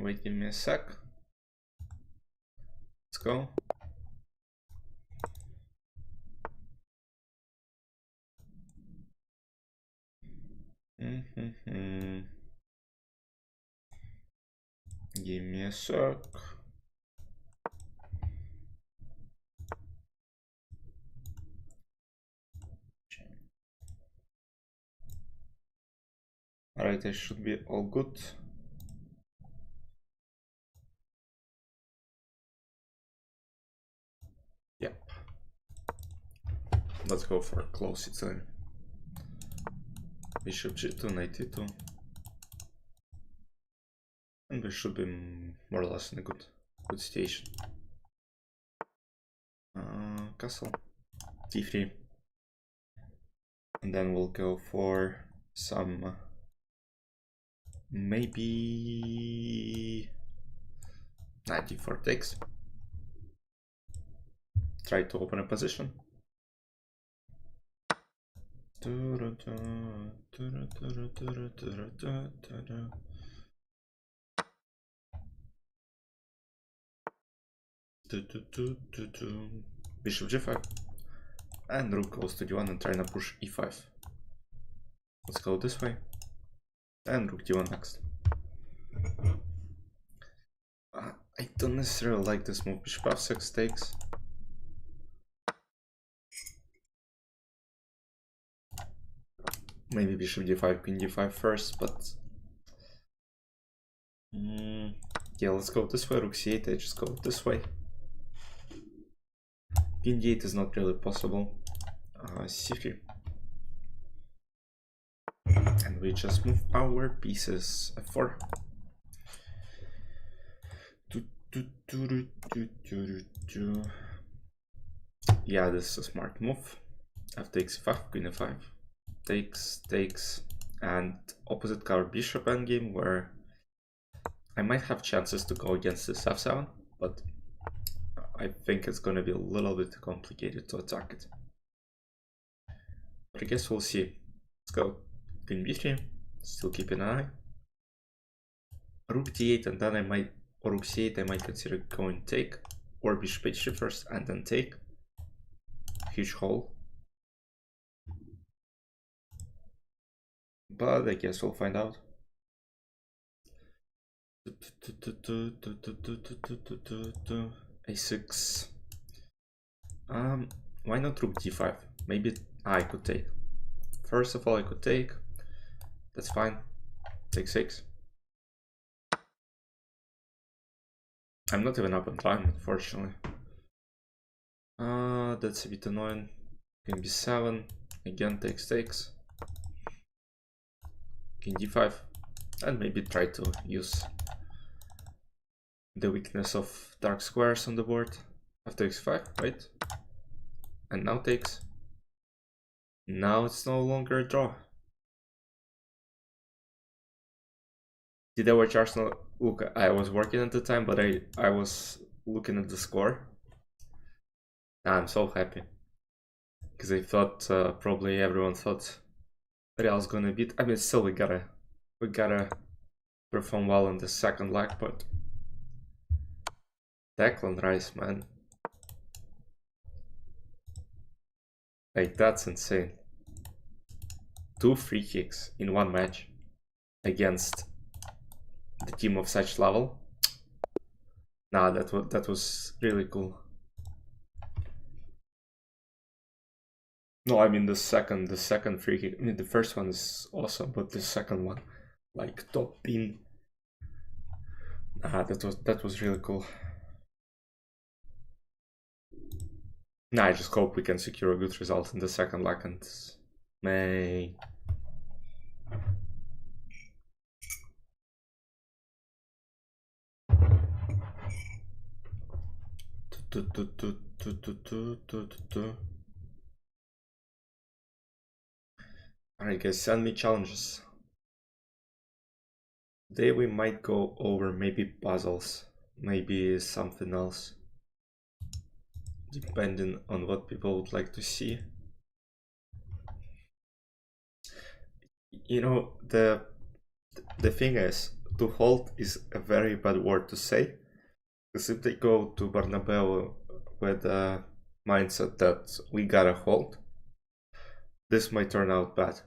Wait, give me a sec. Let's go. Give me a sec. Alright, I should be all good. Yep. Let's go for a close Italy. Bishop g2, knight e2. And we should be more or less in a good station. Castle. d3. And then we'll go for some maybe knight d4 takes. Try to open a position. Bishop g5. And rook goes to d1 and trying to push e5. Let's go this way. And rook d1 next. I don't necessarily like this move. Bishop f6 takes. Maybe bishop d5, queen d5 first, but yeah, let's go this way. Rook c8, I just go this way. Queen d8 is not really possible. c3. And we just move our pieces. f4. Yeah, this is a smart move. F takes e5, queen e5. Takes, and opposite card bishop endgame, where I might have chances to go against this f7, but I think it's going to be a little bit complicated to attack it. But I guess we'll see. Let's go queen b3, still keeping an eye. Rook d8, and then I might, or rook c8, I might consider going take, or bishop h3 first and then take. Huge hole. But I guess we'll find out. a6. Why not rook d5? Maybe I could take. First of all, I could take. That's fine. Take 6. I'm not even up on time, unfortunately. That's a bit annoying. Queen b7. Again, takes. King d5, and maybe try to use the weakness of dark squares on the board. After x5, right? And now takes. Now it's no longer a draw. Did I watch Arsenal? Look, I was working at the time, but I was looking at the score. I'm so happy. Because I thought, probably everyone thought Real's gonna beat. I mean, still we gotta perform well in the second leg, but Declan Rice, man, like that's insane. 2 free kicks in one match against the team of such level. Nah, that was really cool. No, I mean the second free kick. I mean the first one is awesome, but the second one, like top pin. That was really cool. Nah, I just hope we can secure a good result in the second leg and may. Alright guys, send me challenges. Today we might go over maybe puzzles, maybe something else, depending on what people would like to see. You know, the thing is, to hold is a very bad word to say, because if they go to Bernabeu with a mindset that we gotta hold, this might turn out bad.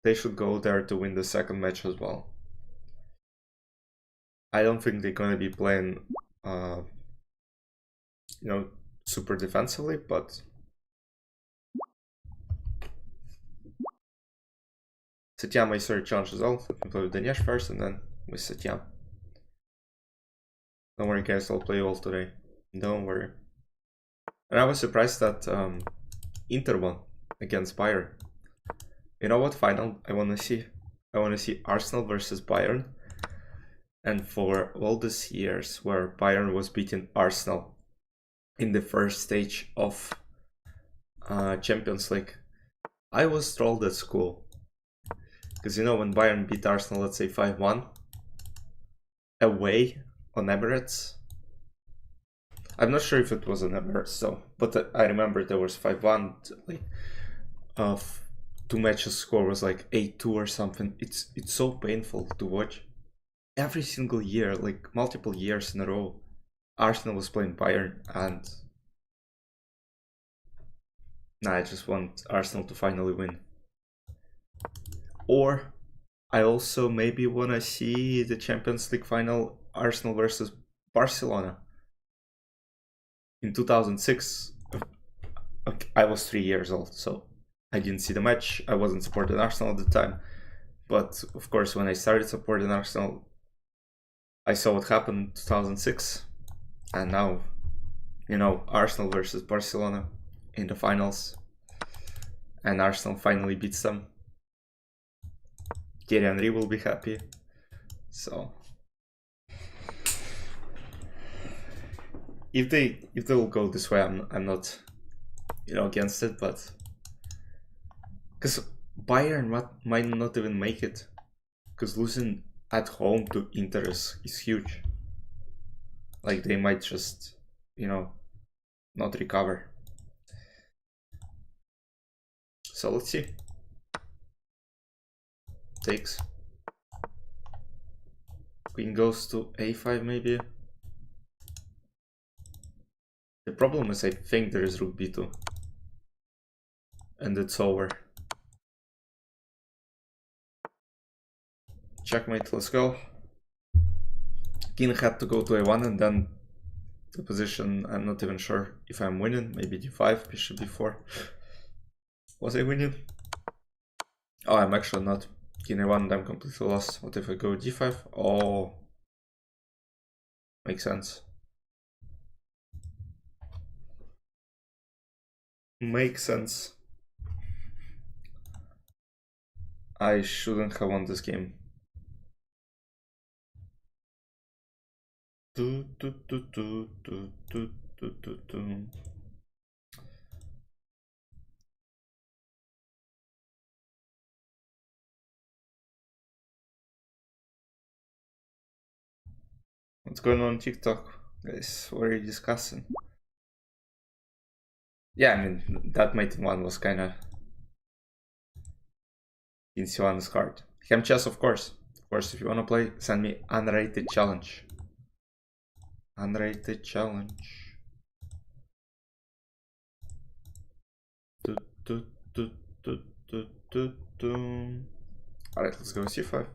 They should go there to win the second match as well. I don't think they're gonna be playing, super defensively, but Setiam may start challenge as well. Let me play with Dinesh first and then with Setiam. Don't worry guys, I'll play all today. Don't worry. And I was surprised that Inter won against Bayern. You know what final I wanna see? I wanna see Arsenal versus Bayern. And for all these years where Bayern was beating Arsenal in the first stage of Champions League, I was trolled at school. Because when Bayern beat Arsenal, let's say 5-1, away on Emirates. I'm not sure if it was on Emirates though, but I remember there was 5-1, like, 2 matches score was like 8-2 or something. It's so painful to watch. Every single year, like multiple years in a row, Arsenal was playing Bayern, and I just want Arsenal to finally win. Or I also maybe want to see the Champions League final, Arsenal versus Barcelona. In 2006, I was 3 years old, so I didn't see the match. I wasn't supporting Arsenal at the time. But of course, when I started supporting Arsenal, I saw what happened in 2006. And now, Arsenal versus Barcelona in the finals. And Arsenal finally beats them. Thierry Henry will be happy. So if they will go this way, I'm not against it, but because Bayern might not even make it, because losing at home to Inter is huge. Like they might just not recover. So let's see. Takes. Queen goes to a5 maybe. The problem is I think there is rook b2. And it's over. Checkmate, let's go. King had to go to a1 and then the position, I'm not even sure if I'm winning. Maybe d5, bishop b4. Was I winning? Oh, I'm actually not. King a1 and I'm completely lost. What if I go d5? Oh, makes sense. Makes sense. I shouldn't have won this game. What's going on TikTok? Guys, what are you discussing? Yeah, I mean, that mate one was kinda in Siwan's card. Ham chess, of course. Of course, if you wanna play, send me unrated challenge. Unrated challenge. Alright, let's go c5.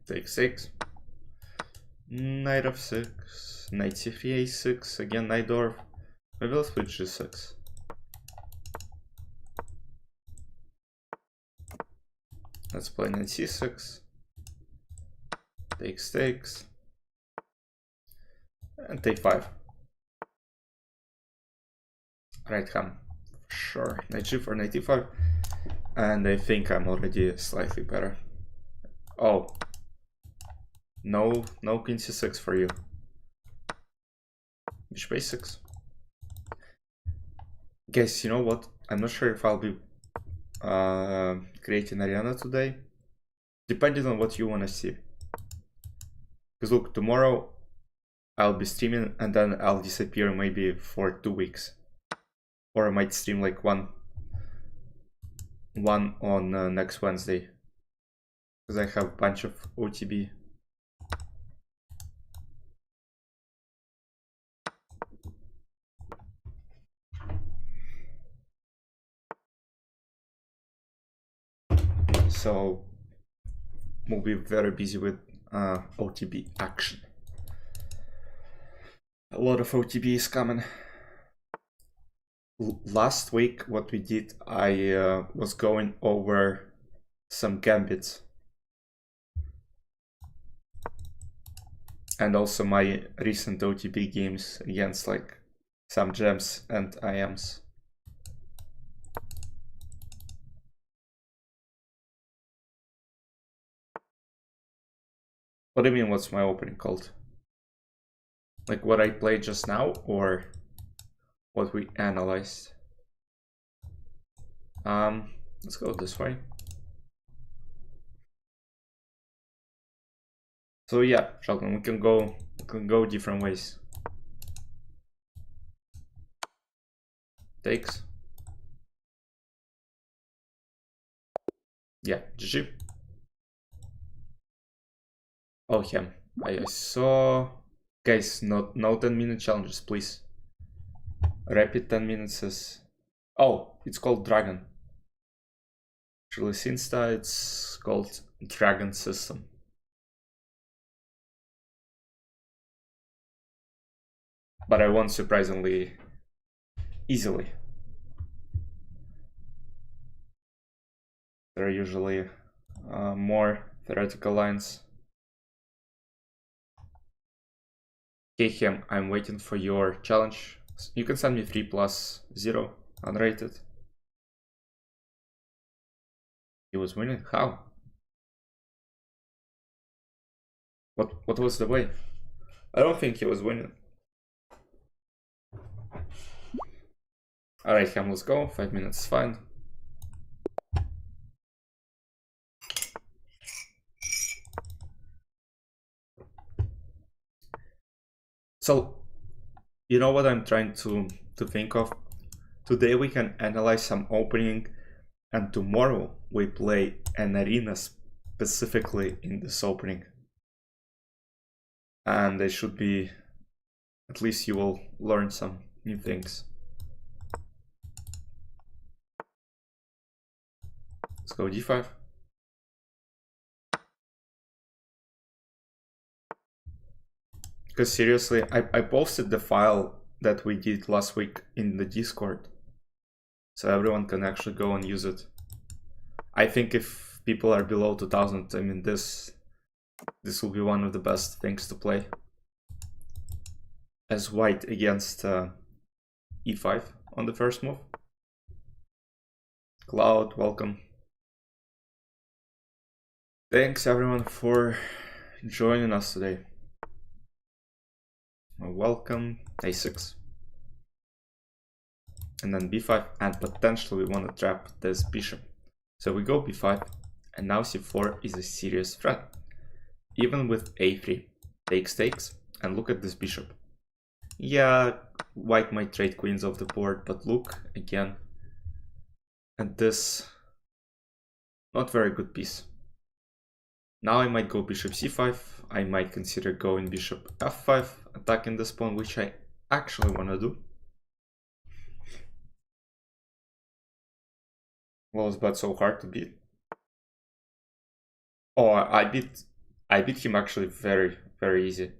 Take 6. Knight f6. Knight c3, a6. Again, knight dwarf. Maybe let's play g6. Let's play knight c6. Takes. And take 5. Right hand. Sure. Knight g4, knight e5. And I think I'm already slightly better. Oh. No queen c6 for you. Bishop a6. Guys, you know what? I'm not sure if I'll be creating Ariana today. Depending on what you want to see. Because look, tomorrow I'll be streaming and then I'll disappear maybe for 2 weeks. Or I might stream like one one on next Wednesday, because I have a bunch of OTB. So we'll be very busy with OTB action. A lot of OTB is coming. Last week, what we did, I was going over some gambits. And also my recent OTB games against like some gems and IMs. What do you mean, what's my opening called? Like what I played just now, or what we analyzed? Let's go this way. So yeah, Sheldon, we can go different ways. Takes. Yeah, GG. Oh, him. I saw. Guys, no 10-minute challenges, please. Rapid 10 minutes is. Oh, it's called Dragon. Actually, Sinsta, it's called Dragon System. But I won surprisingly easily. There are usually more theoretical lines. Okay, Hem, I'm waiting for your challenge. You can send me 3+0 unrated. He was winning? How? What was the way? I don't think he was winning. Alright, Hem, let's go. 5 minutes, fine. So, you know what I'm trying to think of? Today we can analyze some opening, and tomorrow we play an arena specifically in this opening. And they should be, at least you will learn some new things. Let's go d5. Because seriously, I posted the file that we did last week in the Discord, so everyone can actually go and use it. I think if people are below 2000, I mean this will be one of the best things to play. As white against e5 on the first move. Cloud, welcome. Thanks everyone for joining us today. Welcome, a6. And then b5, and potentially we want to trap this bishop. So we go b5, and now c4 is a serious threat. Even with a3, takes, and look at this bishop. Yeah, white might trade queens off the board, but look again at this not very good piece. Now I might go bishop c5, I might consider going bishop f5, attacking this pawn, which I actually want to do. Well, it's but so hard to beat. Oh, I beat him actually very, very easy.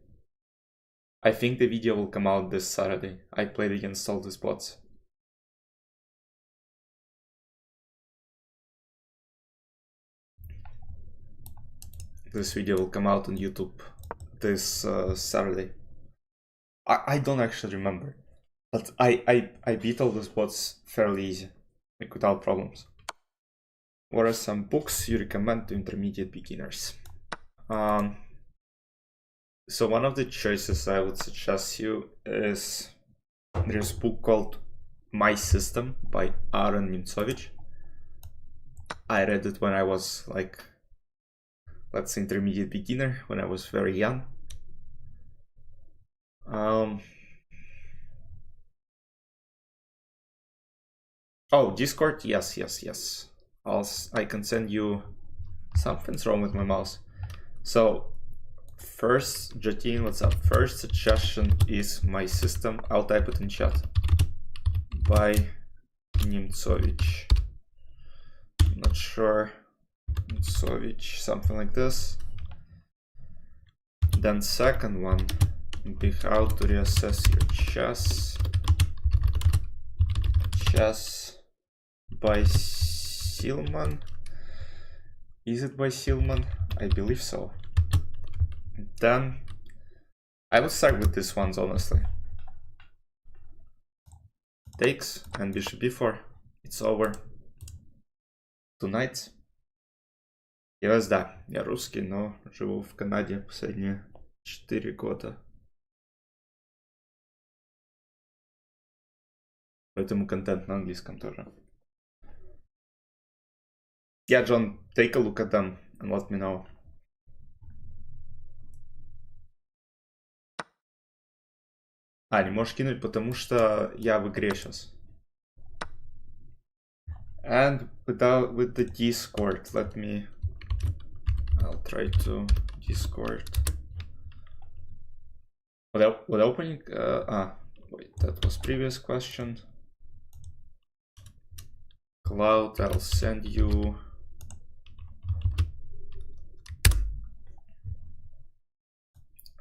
I think the video will come out this Saturday. I played against all the spots. This video will come out on YouTube this Saturday. I don't actually remember, but I beat all the spots fairly easy, like without problems. What are some books you recommend to intermediate beginners? So one of the choices I would suggest you is there's a book called My System by Aaron Nimcovich. I read it when I was like, let's say, intermediate beginner, when I was very young. Oh, Discord, yes. I can send you. Something's wrong with my mouse. So first, Jatine, what's up? First suggestion is my system. I'll type it in chat. By Nimtsovich. Not sure. Nimtsovich, something like this. Then second one, be how to reassess your chess. Chess by Silman. Is it by Silman? I believe so. Then I would start with these ones, honestly. Takes and bishop b4. It's over. Tonight. Yes, да. Я русский, но живу в Канаде последние 4 года. Поэтому контент на английском тоже. Yeah, John, take a look at them and let me know. А, не можешь кинуть, потому что я в игре сейчас. And with the Discord, I'll try to Discord. What opening? Wait, that was previous question. Cloud, I'll send you.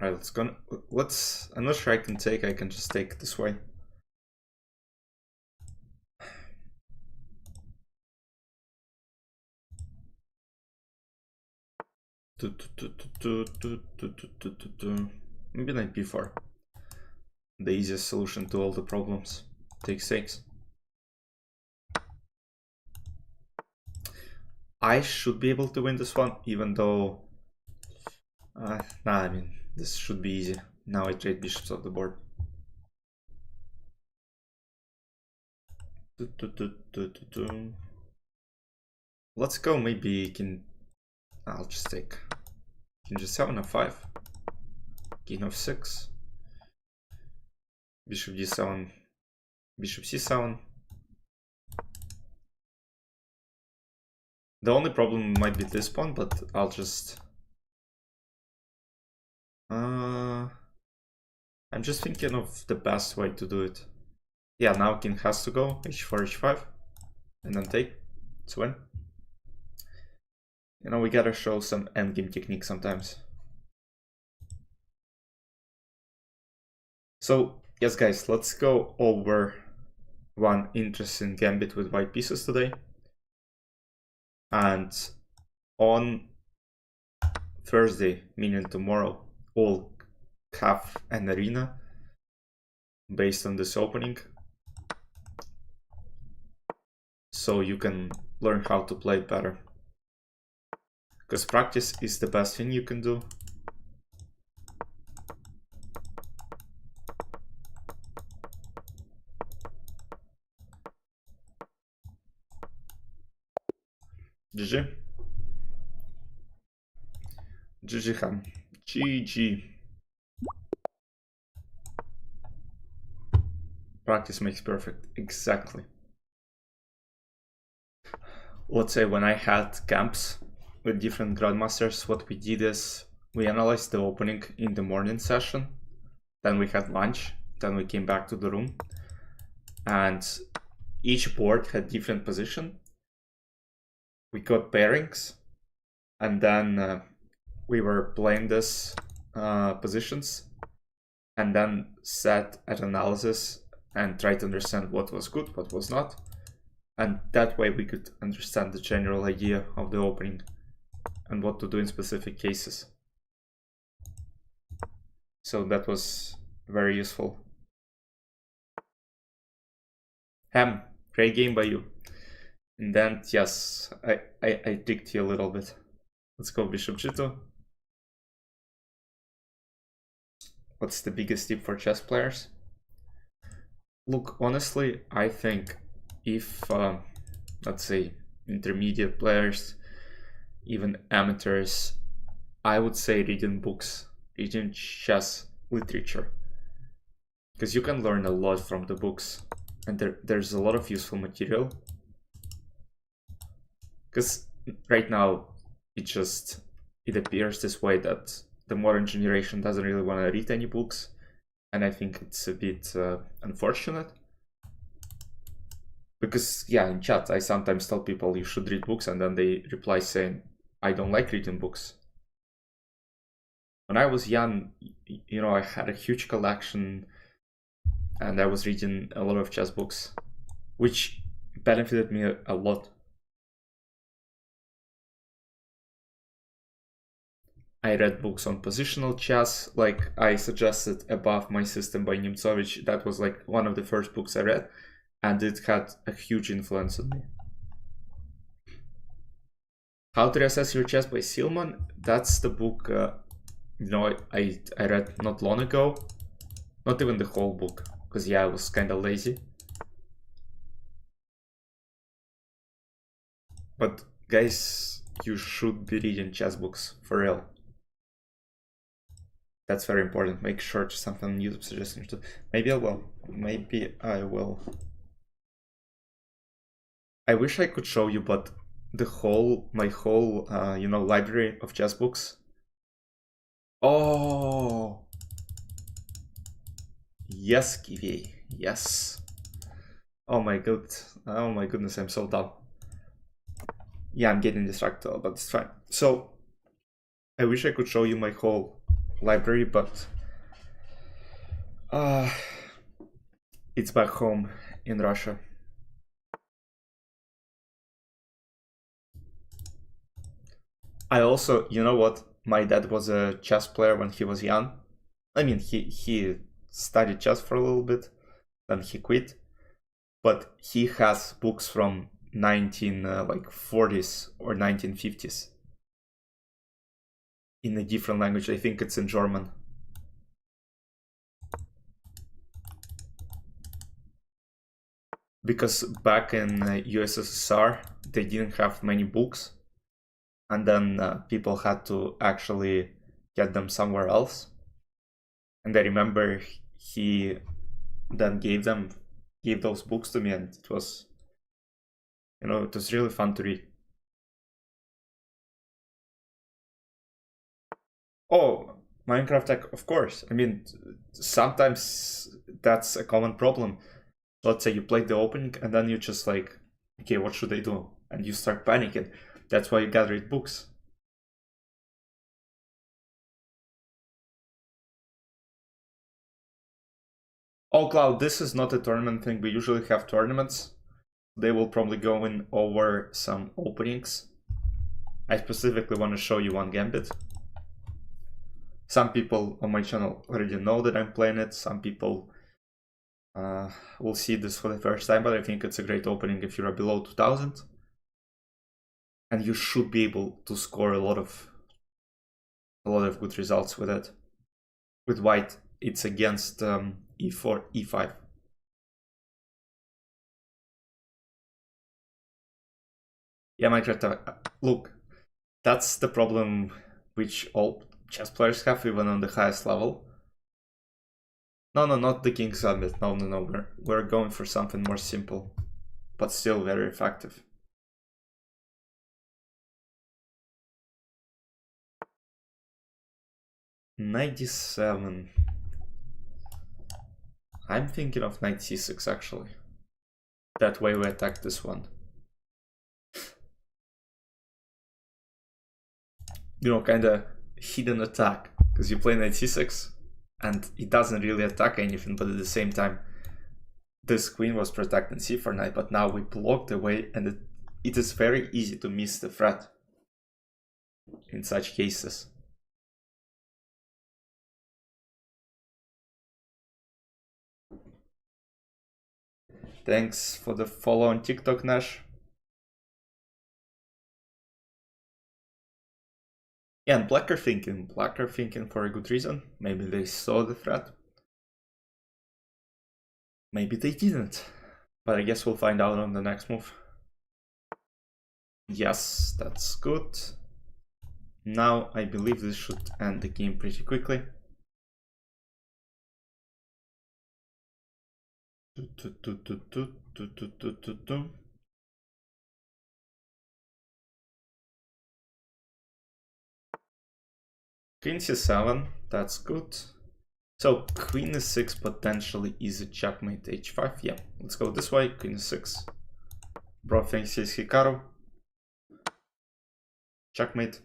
Alright, I'm not sure I can just take it this way. Maybe knight b4. The easiest solution to all the problems. Take 6. I should be able to win this one, even though nah, I mean, this should be easy. Now I trade bishops off the board. Let's go, maybe king. I'll just take king g7 f5, king f6, bishop d7, bishop c7. The only problem might be this pawn, but I'll just I'm just thinking of the best way to do it. Yeah, now king has to go h4 h5 and then take to win. You know, we gotta show some endgame technique sometimes. So yes guys, let's go over one interesting gambit with white pieces today. And on Thursday, meaning tomorrow, we'll have an arena based on this opening, so you can learn how to play better, because practice is the best thing you can do. GG. GG ham. GG. Practice makes perfect. Exactly. Let's say when I had camps with different grandmasters, what we did is we analyzed the opening in the morning session, then we had lunch, then we came back to the room, and each board had different position. We got pairings, and then we were playing this positions, and then sat at analysis and try to understand what was good, what was not, and that way we could understand the general idea of the opening and what to do in specific cases. So that was very useful. Ham, great game by you. And then, yes, I tricked you a little bit. Let's go bishop g2. What's the biggest tip for chess players? Look, honestly, I think if, let's say, intermediate players, even amateurs, I would say reading books, reading chess literature, because you can learn a lot from the books, and there's a lot of useful material. Because right now it appears this way that the modern generation doesn't really want to read any books, and I think it's a bit unfortunate. Because yeah, in chat I sometimes tell people you should read books, and then they reply saying I don't like reading books. When I was young, you know, I had a huge collection and I was reading a lot of chess books, which benefited me a lot. I read books on positional chess, like I suggested Above My System by Nemtsovich. That was like one of the first books I read, and it had a huge influence on me. How to Reassess Your Chess by Silman. That's the book, you know, I read not long ago. Not even the whole book, because yeah, I was kind of lazy. But guys, you should be reading chess books, for real. That's very important. Make sure to something on YouTube suggestions too. Maybe I will. Maybe I will. I wish I could show you, but my whole, you know, library of chess books. Oh, yes, Kiwi, yes. Oh my goodness, I'm so dumb. Yeah, I'm getting distracted, but it's fine. So, I wish I could show you my whole library, but it's back home in Russia. I also, you know what? My dad was a chess player when he was young. I mean, he studied chess for a little bit, then he quit. But he has books from 40s or 1950s in a different language. I think it's in German. Because back in USSR, they didn't have many books, and then people had to actually get them somewhere else. And I remember he then gave those books to me, and it was, you know, it was really fun to read. Oh, Minecraft, of course. I mean, sometimes that's a common problem. Let's say you play the opening and then you just like, okay, what should I do? And you start panicking. That's why you gotta read books. Oh, Cloud, this is not a tournament thing. We usually have tournaments. They will probably go in over some openings. I specifically want to show you one gambit. Some people on my channel already know that I'm playing it. Some people will see this for the first time, but I think it's a great opening if you're below 2000. And you should be able to score a lot of good results with it. With white, it's against e4, e5. Yeah, Minecraft, look, that's the problem which all chess players have, even on the highest level. No, not the King's Gambit. No. We're going for something more simple, but still very effective. '97. I'm thinking of knight c6 actually. That way we attack this one. You know, kind of hidden attack, because you play knight c6 and it doesn't really attack anything, but at the same time this queen was protecting c4 knight, but now we blocked the way, and it is very easy to miss the threat in such cases. Thanks for the follow on TikTok, Nash. Yeah, and black are thinking for a good reason. Maybe they saw the threat. Maybe they didn't. But I guess we'll find out on the next move. Yes, that's good. Now I believe this should end the game pretty quickly. Queen c7, that's good. So queen e6 potentially is a checkmate h5. Yeah, let's go this way. Queen e6. Bro thinks he's Hikaru. Checkmate.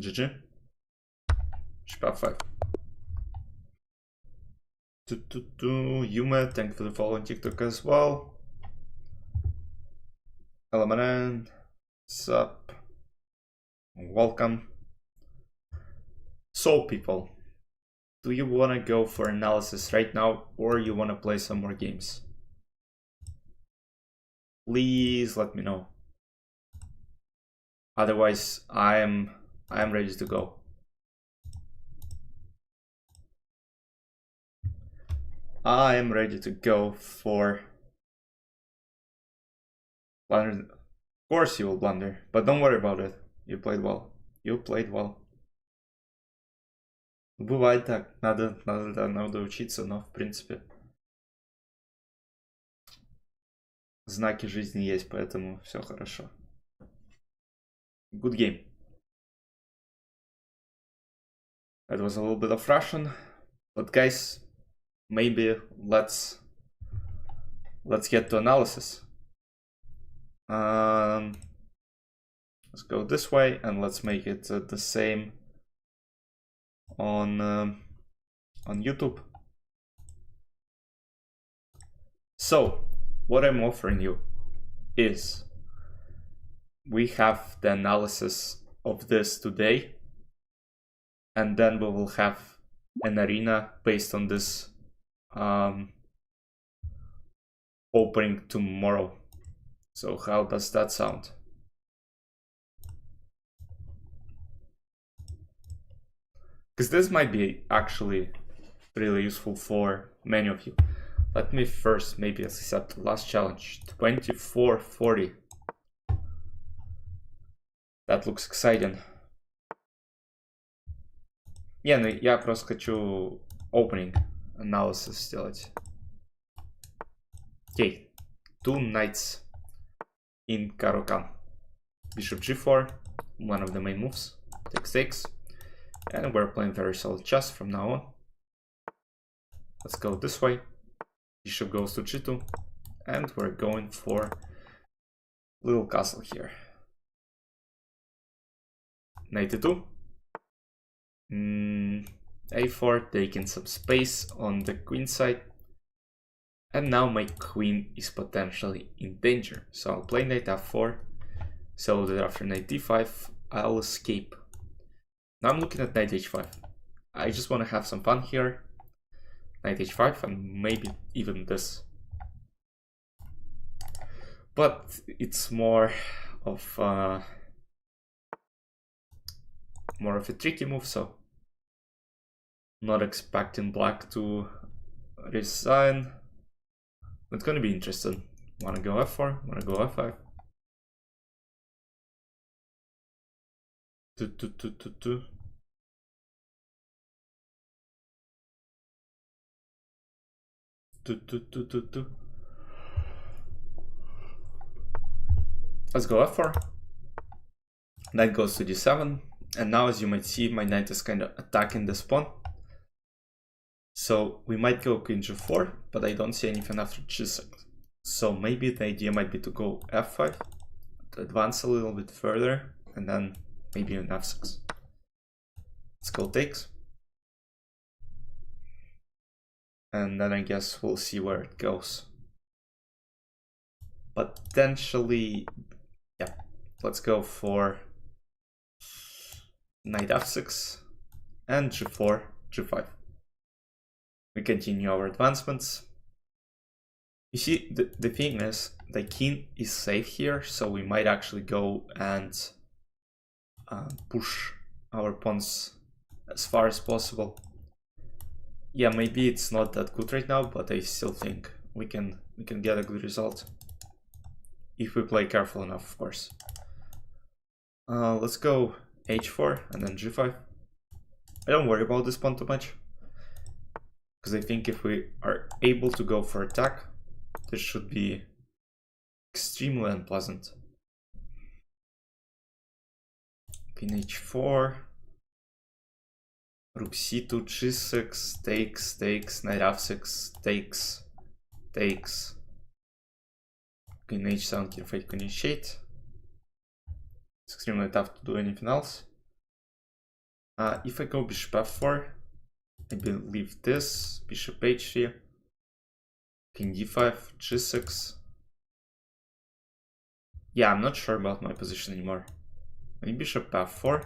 GG. Bishop 5. Yume, thank you for the follow on TikTok as well. Hello, man. Sup? Welcome. So, people, do you want to go for analysis right now, or you want to play some more games? Please let me know. Otherwise, I am ready to go. I am ready to go for blunder. Of course you will blunder, but don't worry about it. You played well. You played well. Бывает так. Надо учиться, но в принципе знаки жизни есть, поэтому все хорошо. Good game. That was a little bit of Russian, but guys, maybe let's get to analysis. Let's go this way and let's make it the same on YouTube. So what I'm offering you is we have the analysis of this today, and then we will have an arena based on this opening tomorrow. So how does that sound? Because this might be actually really useful for many of you. Let me first maybe accept the last challenge. 2440. That looks exciting. Не, ну я просто хочу opening analysis сделать. Okay, 2 knights in Caro-Kann. Bishop g4, one of the main moves. Takes 6. And we're playing very solid chess from now on. Let's go this way. Bishop goes to g2. And we're going for little castle here. Knight e2. A4, taking some space on the queen side. And now my queen is potentially in danger. So I'll play knight f4, so that after knight d5, I'll escape. Now I'm looking at knight h5. I just want to have some fun here. Knight h5 and maybe even this. But it's more of a tricky move, so not expecting black to resign. It's gonna be interesting. Wanna go f4, wanna go f5. Two. Let's go f4. Knight goes to d7, and now as you might see, my knight is kind of attacking this pawn. So we might go queen g4, but I don't see anything after g6. So maybe the idea might be to go f5, to advance a little bit further, and then maybe an f6. Let's go takes. And then I guess we'll see where it goes. Potentially, yeah, let's go for knight f6 and g4, g5. We continue our advancements. You see, the thing is, the king is safe here, so we might actually go and push our pawns as far as possible. Yeah, maybe it's not that good right now, but I still think we can get a good result if we play careful enough, of course. Let's go h4 and then g5. I don't worry about this pawn too much, because I think if we are able to go for attack, this should be extremely unpleasant. Queen h4. Rook c2, g6, takes, knight f6, takes. Queen h7, king f8, queen h8. It's extremely tough to do anything else. If I go bishop f4, I believe this, bishop h3, king d5, g6. Yeah, I'm not sure about my position anymore. Maybe bishop f4.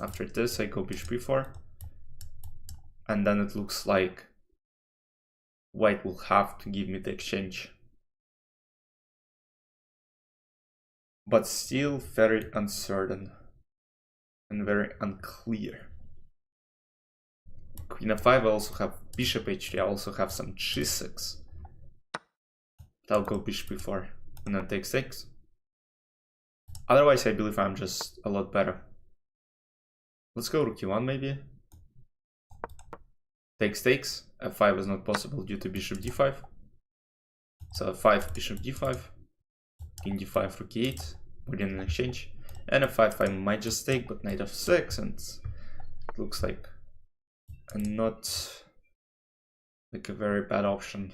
After this, I go bishop b4. And then it looks like white will have to give me the exchange. But still very uncertain and very unclear. Queen f5, I also have bishop h3, I also have some g6. But I'll go bishop b4 and then takes. Otherwise, I believe I'm just a lot better. Let's go rook e1 maybe. Takes. f5 is not possible due to bishop d5. So f5, bishop d5, king d5, rook e8, put in an exchange. And f5 I might just take, but knight f6, and it looks like not like a very bad option.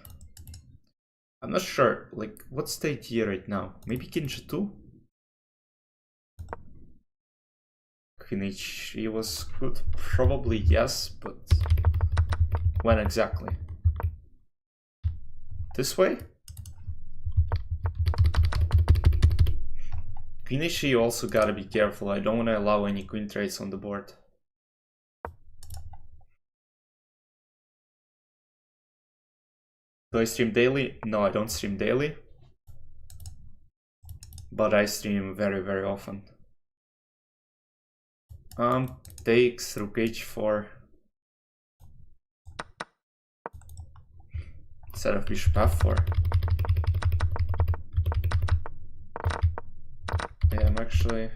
I'm not sure, like, what's the idea right now? Maybe king g2? Queen h3 was good? Probably yes, but when exactly? This way? Queen h3, you also gotta be careful. I don't want to allow any queen trades on the board. Do I stream daily? No, I don't stream daily. But I stream very, very often. Takes, rook h4. Instead of bishop f4. Yeah, I'm actually...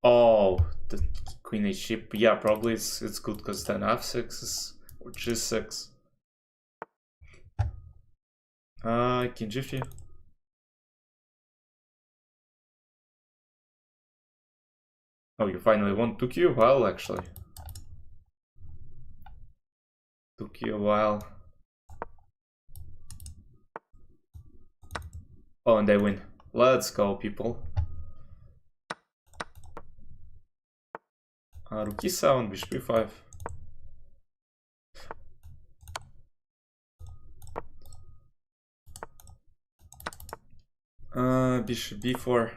Oh, the queen h3. Yeah, probably it's good because then f6 is... or g6. King g3. Oh, you finally won. Took you a while, actually. Took you a while. Oh, and they win. Let's go, people. Rook e7, bishop e5. Bishop b4.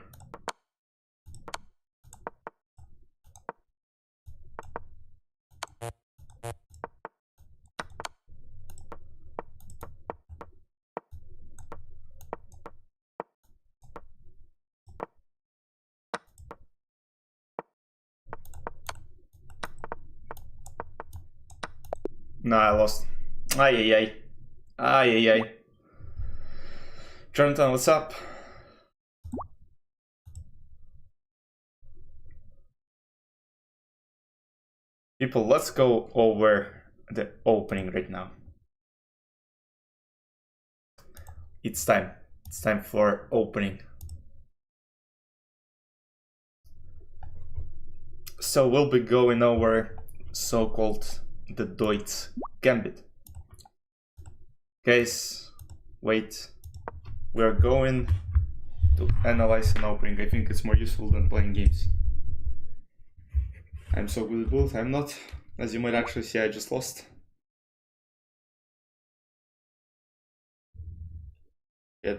Nah, I lost. Ay. Jonathan, what's up? People, let's go over the opening right now. It's time. It's time for opening. So we'll be going over so-called the Deutsch gambit. Guys, wait. We're going to analyze an opening. I think it's more useful than playing games. I'm so good at both. I'm not. As you might actually see, I just lost. Yeah.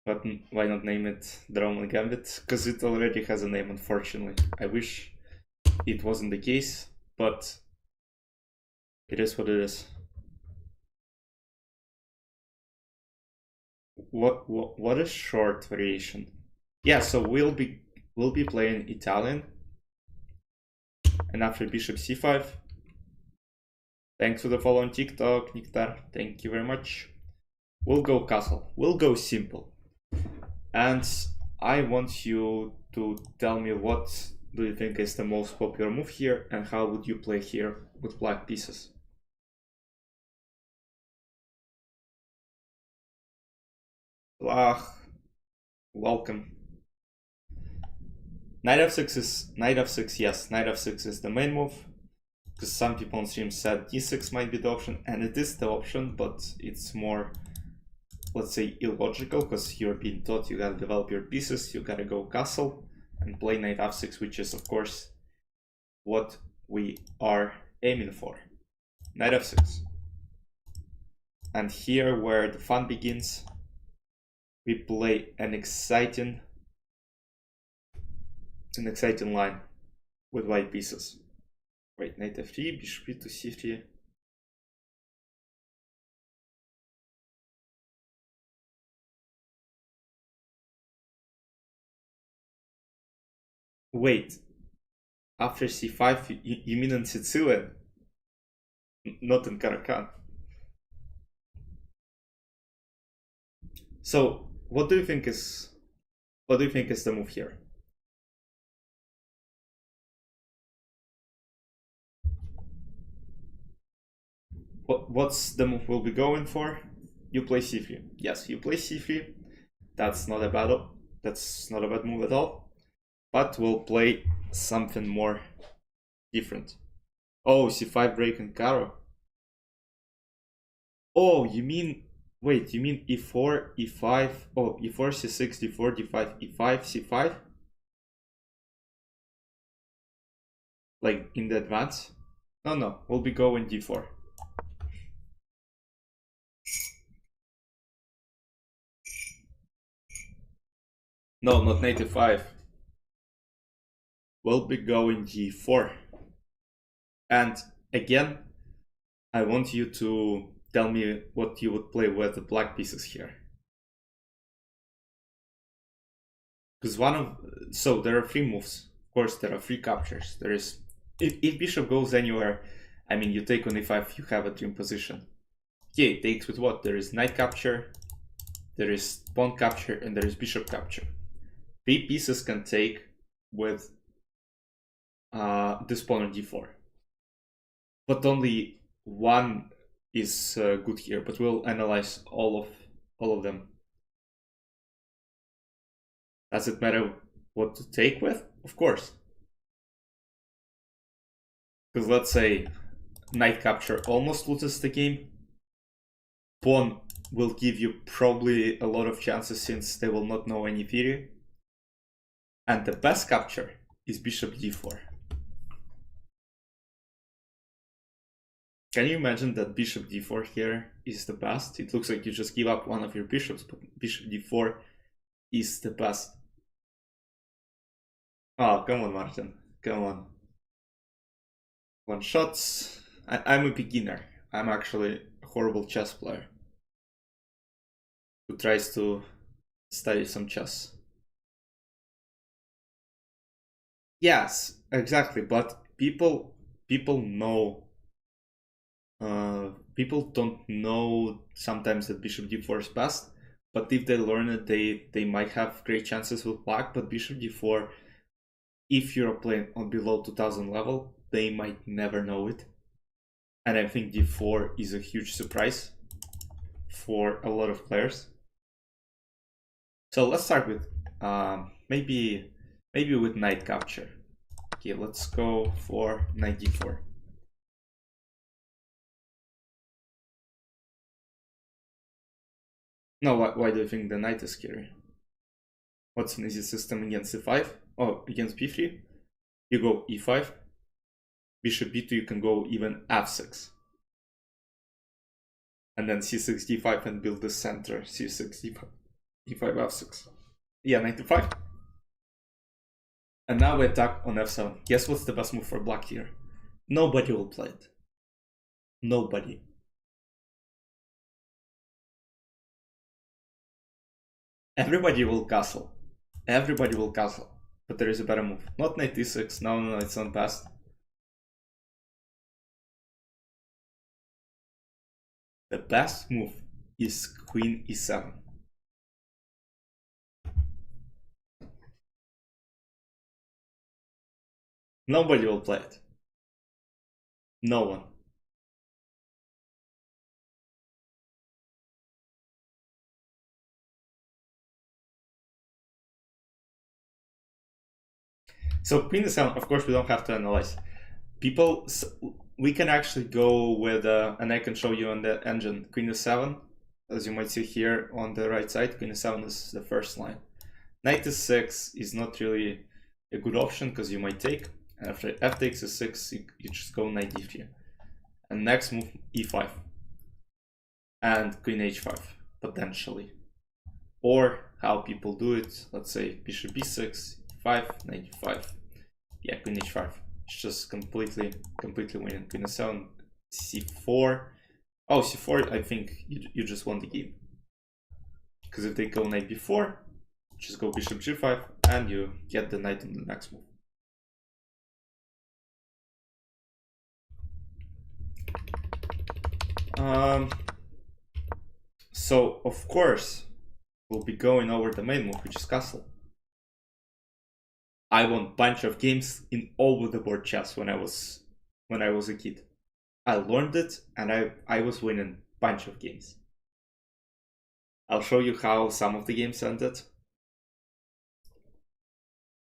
But why not name it the Roman Gambit? Because it already has a name, unfortunately. I wish it wasn't the case, but it is what it is. What a short variation. Yeah, so we'll be playing Italian. And after bishop c5. Thanks for the follow on TikTok, Niktar. Thank you very much. We'll go castle. We'll go simple. And I want you to tell me what do you think is the most popular move here and how would you play here with black pieces. welcome. Knight f6, yes, knight f6 is the main move. Because some people on stream said d6 might be the option, and it is the option, but it's more, let's say, illogical, because you're being taught you gotta develop your pieces, you gotta go castle and play knight f6, which is of course what we are aiming for. Knight f6. And here where the fun begins, we play an exciting line with white pieces. Wait, knight f3, bishop to c3. Wait, after c5, you mean in Sicilian? Not in Caracan. So, what do you think is the move here? What's the move we'll be going for? You play c3. Yes, you play c3. That's not a bad move at all. But we'll play something more different. Oh, c5 break and caro. Oh, you mean, wait, you mean e4, e5, oh, e4, c6, d4, d5, e5, c5? Like in the advance? No, we'll be going d4. No, not knight e5. We'll be going g4. And again, I want you to tell me what you would play with the black pieces here. Because so there are 3 moves. Of course, there are 3 captures. There is, if bishop goes anywhere, I mean, you take on e5, you have a dream position. Yeah, it takes with what? There is knight capture, there is pawn capture, and there is bishop capture. 3 pieces can take with this pawn on d4. But only one is good here, but we'll analyze all of them. Does it matter what to take with? Of course. Because let's say knight capture almost loses the game. Pawn will give you probably a lot of chances since they will not know any theory. And the best capture is bishop d4. Can you imagine that bishop d4 here is the best? It looks like you just give up one of your bishops, but bishop d4 is the best. Oh, come on, Martin. Come on. One shots. I'm a beginner. I'm actually a horrible chess player who tries to study some chess. Yes, exactly. But people know. People don't know sometimes that bishop d4 is best. But if they learn it, they might have great chances with black. But bishop d4, if you're playing on below 2000 level, they might never know it. And I think d4 is a huge surprise for a lot of players. So let's start with maybe with knight capture. Okay, let's go for knight d4. No, why do you think the knight is scary? What's an easy system against e5? Oh, against b3? You go e5, bishop b2, you can go even f6. And then c6, d5 and build the center, c6, d5, e5, f6. Yeah, knight e5. And now we attack on f7. Guess what's the best move for black here? Nobody will play it. Nobody. Everybody will castle. Everybody will castle. But there is a better move. Not knight d6. No, it's not best. The best move is queen e7. Nobody will play it. No one. So queen e7, of course, we don't have to analyze. People, we can actually go with, and I can show you on the engine, queen e7, as you might see here on the right side. Queen e7 is the first line. Knight e6 is not really a good option because you might take. And after f takes e6, you just go knight d3. And next move e5. And queen h5, potentially. Or how people do it, let's say bishop b6, 5, knight e5. Yeah, queen h5. It's just completely winning. Queen e7, c4. Oh, c4, I think you just won the game. Because if they go knight b4, just go bishop g5, and you get the knight on the next move. So, of course, we'll be going over the main move, which is castle. I won a bunch of games in over the board chess when I was a kid. I learned it, and I was winning a bunch of games. I'll show you how some of the games ended.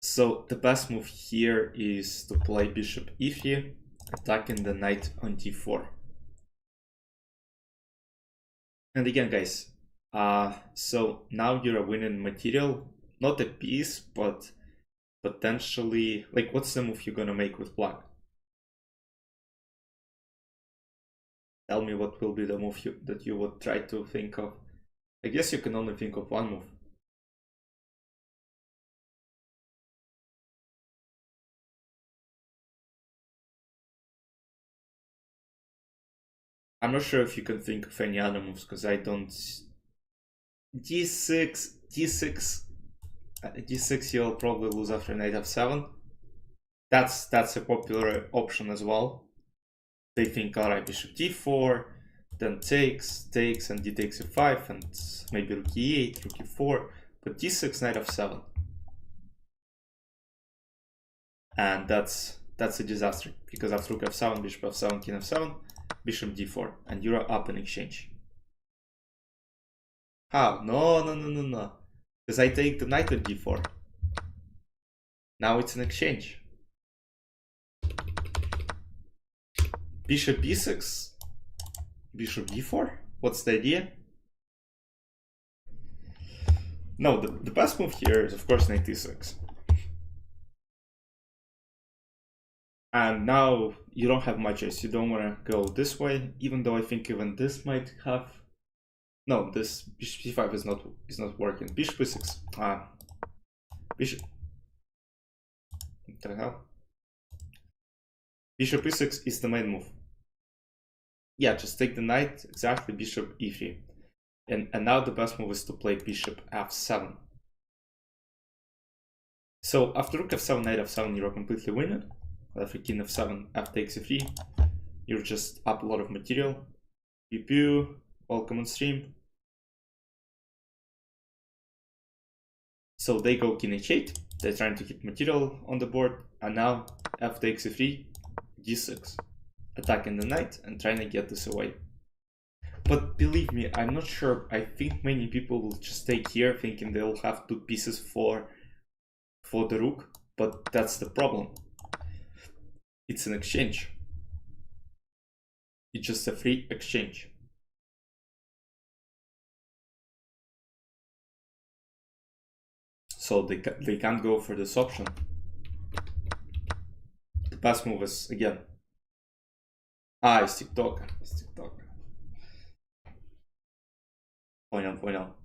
So the best move here is to play bishop e3, attacking the knight on d4. And again, guys, so now you're winning material, not a piece, but potentially, like, what's the move you're gonna make with black? Tell me what will be the move that you would try to think of. I guess you can only think of one move. I'm not sure if you can think of any other moves, because I don't. D6, you'll probably lose after knight f7. That's a popular option as well. They think, alright, bishop d4, then takes, and d takes e5, and maybe rook e8, rook e4, but d6, knight f7. And that's a disaster, because after rook f7, bishop f7, king f7, bishop d4, and you're up in exchange. How? No. Because I take the knight with d4. Now it's an exchange. Bishop b6, bishop d4. What's the idea? No, the best move here is, of course, knight e6. And now you don't have much choice. You don't want to go this way, even though I think even this might have. No, this bishop c5 is not working. Bishop e6. Bishop. What the hell? Bishop e6 is the main move. Yeah, just take the knight. Exactly. Bishop e3. And now the best move is to play bishop f7. So after rook f7, knight f7, you're completely winning. After king f7, f takes e3, you're just up a lot of material. Pew pew, welcome on stream. So they go king h8, they're trying to keep material on the board, and now f takes e3, d6, attacking the knight and trying to get this away. But believe me, I'm not sure. I think many people will just take here thinking they'll have two pieces for the rook, but that's the problem. It's an exchange. It's just a free exchange. So they can't go for this option. The best move is, again, it's TikTok. Point out.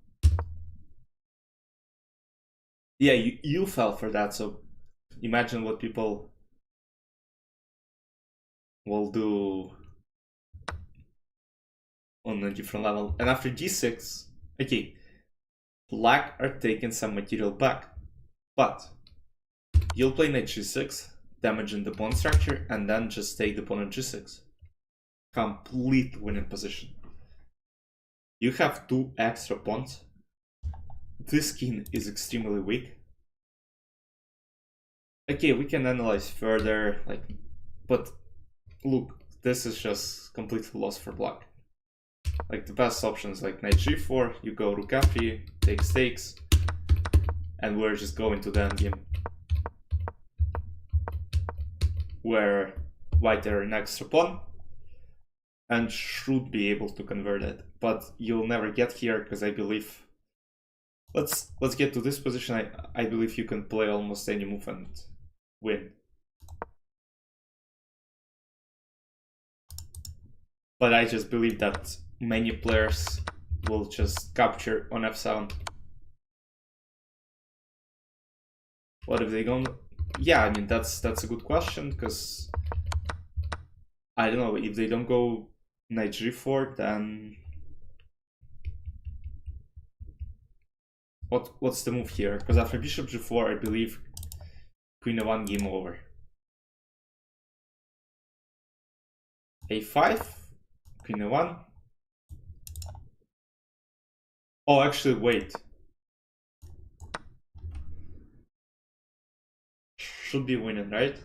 Yeah, you fell for that, so imagine what people will do on a different level. And after g6, okay, black are taking some material back, but you'll play knight g6, damaging the pawn structure, and then just take the pawn on g6. Complete winning position. You have two extra pawns. This king is extremely weak. Okay, we can analyze further, but look, this is just completely lost for black. Like, the best options, like knight g4, you go rook f3, takes, and we're just going to the endgame. where white are an extra pawn and should be able to convert it, but you'll never get here because I believe let's get to this position. I believe you can play almost any move and win. But I just believe that many players will just capture on f7. What if they don't? Yeah, I mean that's a good question, because I don't know, if they don't go knight g4, then what's the move here? Because after bishop g4, I believe queen e1, game over. a5, queen e1. Oh, actually, wait. Should be winning, right?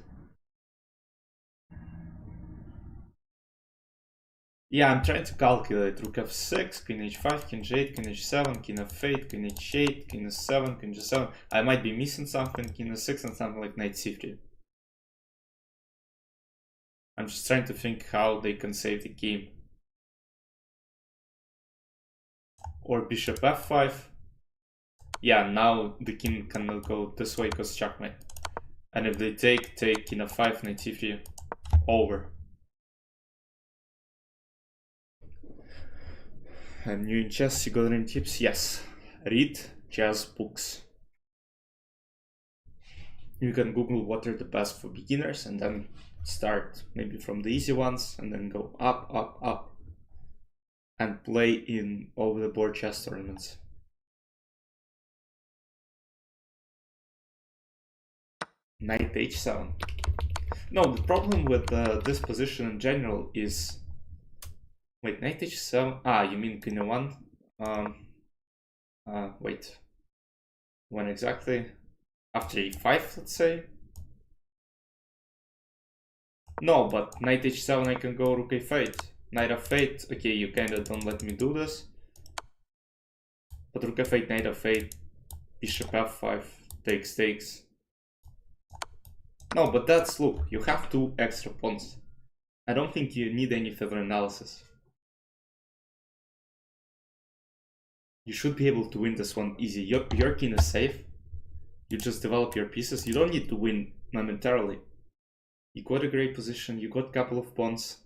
Yeah, I'm trying to calculate. Rook f6, queen h5, king g8, king h7, king f8, queen h8, king s7, king g7. I might be missing something, king s6, and something like knight c3. I'm just trying to think how they can save the game. Or bishop f5. Yeah, now the king cannot go this way because checkmate. And if they take king f5, knight c3, over. I'm new in chess, you got any tips? Yes. Read chess books. You can Google what are the best for beginners and then start maybe from the easy ones and then go up, up, up. And play in over the board chess tournaments. Knight h7. No, the problem with this position in general is... Wait, knight h7? Ah, you mean queen e1? Wait. When exactly? After e5, let's say? No, but knight h7 I can go rook a8. Knight f8, okay, you kinda don't let me do this. But rook f8, knight f8, bishop f5, takes. No, but that's, look, you have 2 extra pawns. I don't think you need any further analysis. You should be able to win this one easy. Your king is safe. You just develop your pieces. You don't need to win momentarily. You got a great position. You got a couple of pawns.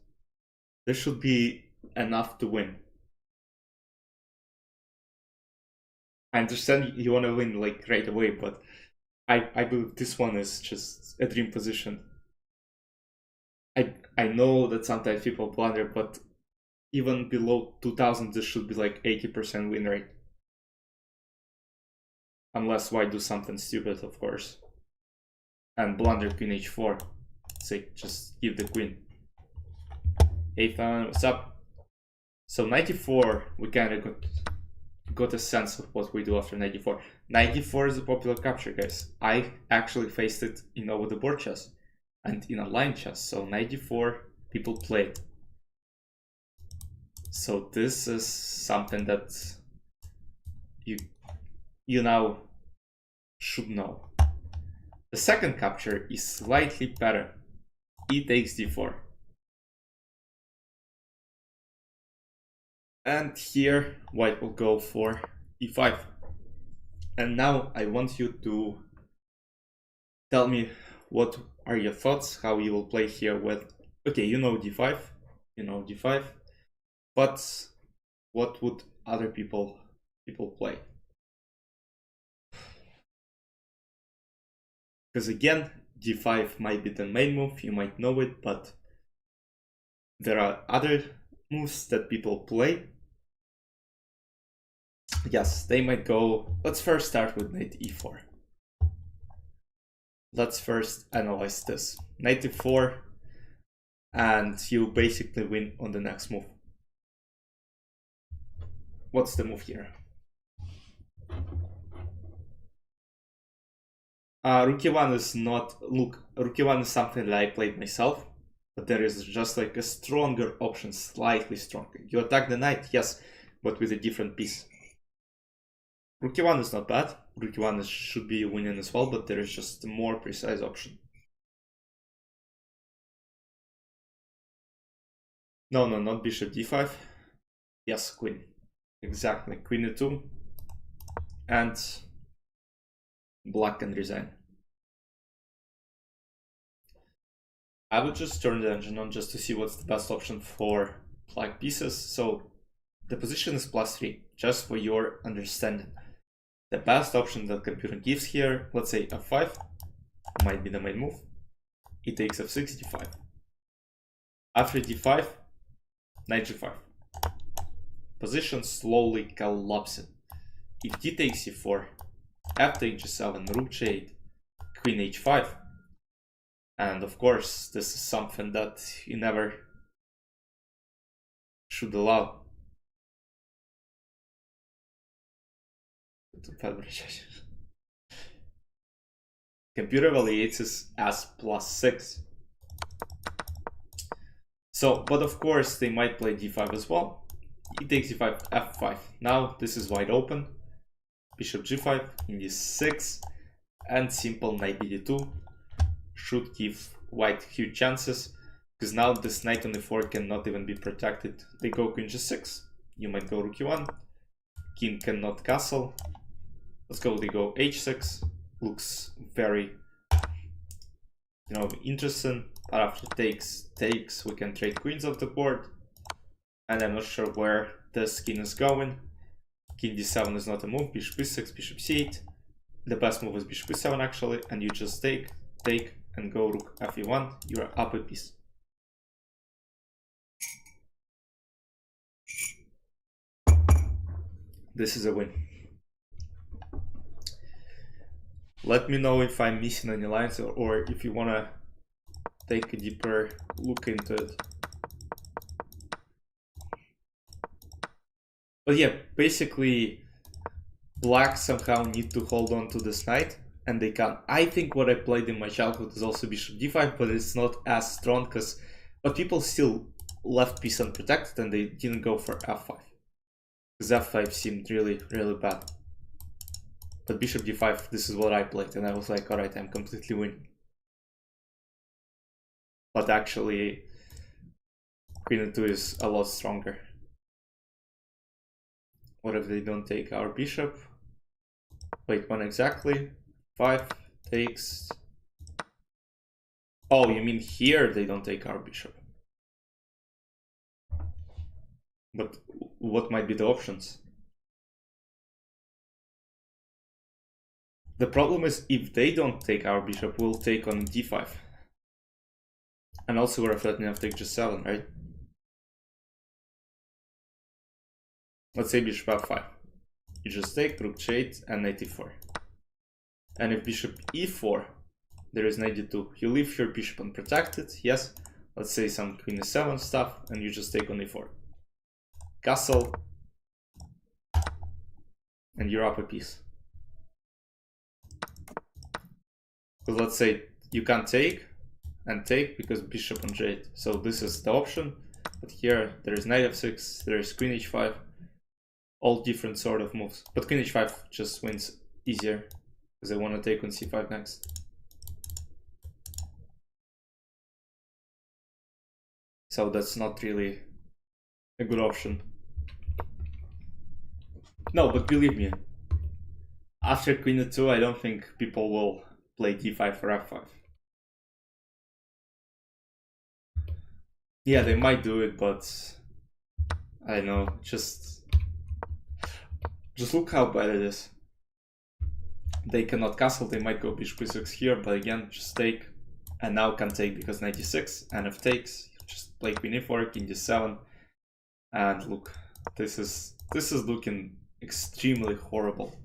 This should be enough to win. I understand you want to win like right away, but I believe this one is just a dream position. I know that sometimes people blunder, but even below 2000 this should be like 80% win rate. Unless white do something stupid, of course. And blunder queen h4. Say, just give the queen. Hey fam, what's up? So 94, we kind of got a sense of what we do after 94. 94 is a popular capture, guys. I actually faced it in over the board chess and in online chess. So 94 people play. So this is something that you now should know. The second capture is slightly better. E takes d4. And here white will go for e5. And now I want you to tell me what are your thoughts, how you will play here with, okay, you know d5, but what would other people play? Because again, d5 might be the main move, you might know it, but there are other moves that people play. Yes, they might go. Let's first start with knight e4. Let's first analyze this. Knight e4, and you basically win on the next move. What's the move here? Rook e1 is not, look, Rook e1 is something that I played myself, but there is just like a stronger option, slightly stronger. You attack the knight, yes, but with a different piece. Rook e1 is not bad, Rook e1 should be winning as well, but there is just a more precise option. No, not bishop d5. Yes, queen. Exactly, queen e2. And black can resign. I would just turn the engine on just to see what's the best option for black pieces. So the position is +3, just for your understanding. The best option that computer gives here, let's say f5, might be the main move. It takes f6, d5. After d5, knight g5. Position slowly collapsing. If d takes e4, f takes g7, rook g8, queen h5, and of course this is something that you never should allow. Computer evaluates this as +6. So, but of course they might play d5 as well. E takes d5, f5. Now this is wide open. Bishop g5, in d6, and simple knight d2 should give white huge chances, because now this knight on e4 cannot even be protected. They go queen g6, you might go rook e1, king cannot castle. Let's go, they go h6, looks very, interesting. But after takes, we can trade queens off the board, and I'm not sure where this king is going. King d7 is not a move, bishop b6, bishop c8. The best move is bishop b7 actually, and you just take, and go rook fe1, you're up a piece. This is a win. Let me know if I'm missing any lines, or if you want to take a deeper look into it. But yeah, basically black somehow need to hold on to this knight, and they can. I think what I played in my childhood is also bishop d5, but it's not as strong, but people still left piece unprotected and they didn't go for f5, because f5 seemed really bad. But bishop d5, this is what I played, and I was like, alright, I'm completely winning. But actually queen e2 is a lot stronger. What if they don't take our bishop? Wait, when exactly? 5 takes. Oh, you mean here they don't take our bishop? But what might be the options? The problem is, if they don't take our bishop, we'll take on d5. And also we're threatening f take g7, right? Let's say bishop f5. You just take rook g8 and knight e4. And if bishop e4, there is knight d2. You leave your bishop unprotected, yes. Let's say some queen e7 stuff, and you just take on e4. Castle. And you're up a piece. Because let's say you can't take and take because bishop on g8. So this is the option. But here there is knight f6, there is queen h5. All different sort of moves. But queen h5 just wins easier, because I want to take on c5 next. So that's not really a good option. No, but believe me, after queen e2, I don't think people will play d5 for f5. Yeah, they might do it, but I don't know, just look how bad it is. They cannot castle, they might go bishop e6 here, but again, just take, and now can take because knight e6, and if takes, just play queen e4, king d7, and look, this is looking extremely horrible.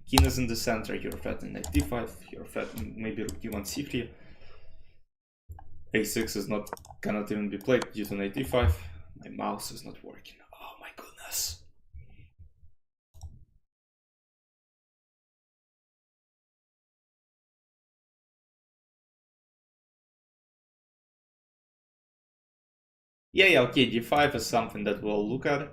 King is in the center, you're threatening knight d5, you're threatening maybe rook d1 c3. a6 cannot even be played due to knight d5. My mouse is not working. Oh my goodness. Yeah, okay, d5 is something that we'll look at.